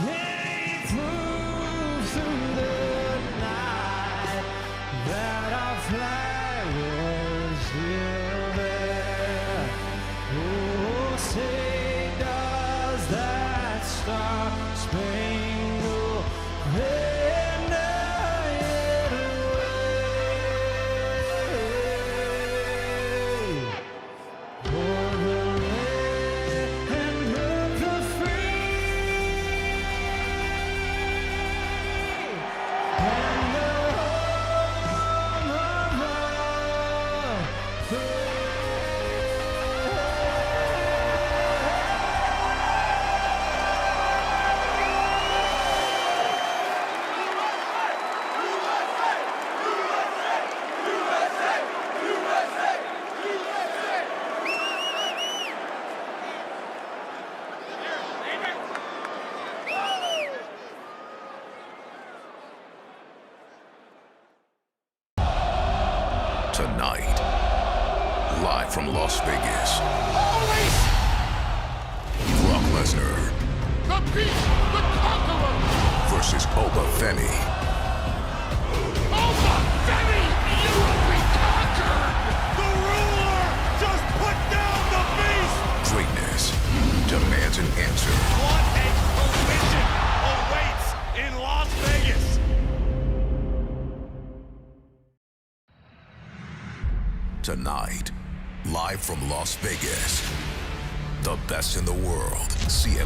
[SPEAKER 16] They proved through the night that our flag was still there. Oh, say does that star-spangled banner yet
[SPEAKER 22] Tonight, live from Las Vegas, Brock Lesnar
[SPEAKER 15] The Beast, the Conqueror!
[SPEAKER 22] versus Oba Femi.
[SPEAKER 15] Oba Femi, you will be conquered! The ruler just put down the beast!
[SPEAKER 22] Greatness demands an answer.
[SPEAKER 15] What a collision awaits in Las Vegas!
[SPEAKER 22] Tonight, live from Las Vegas, the best in the world, CM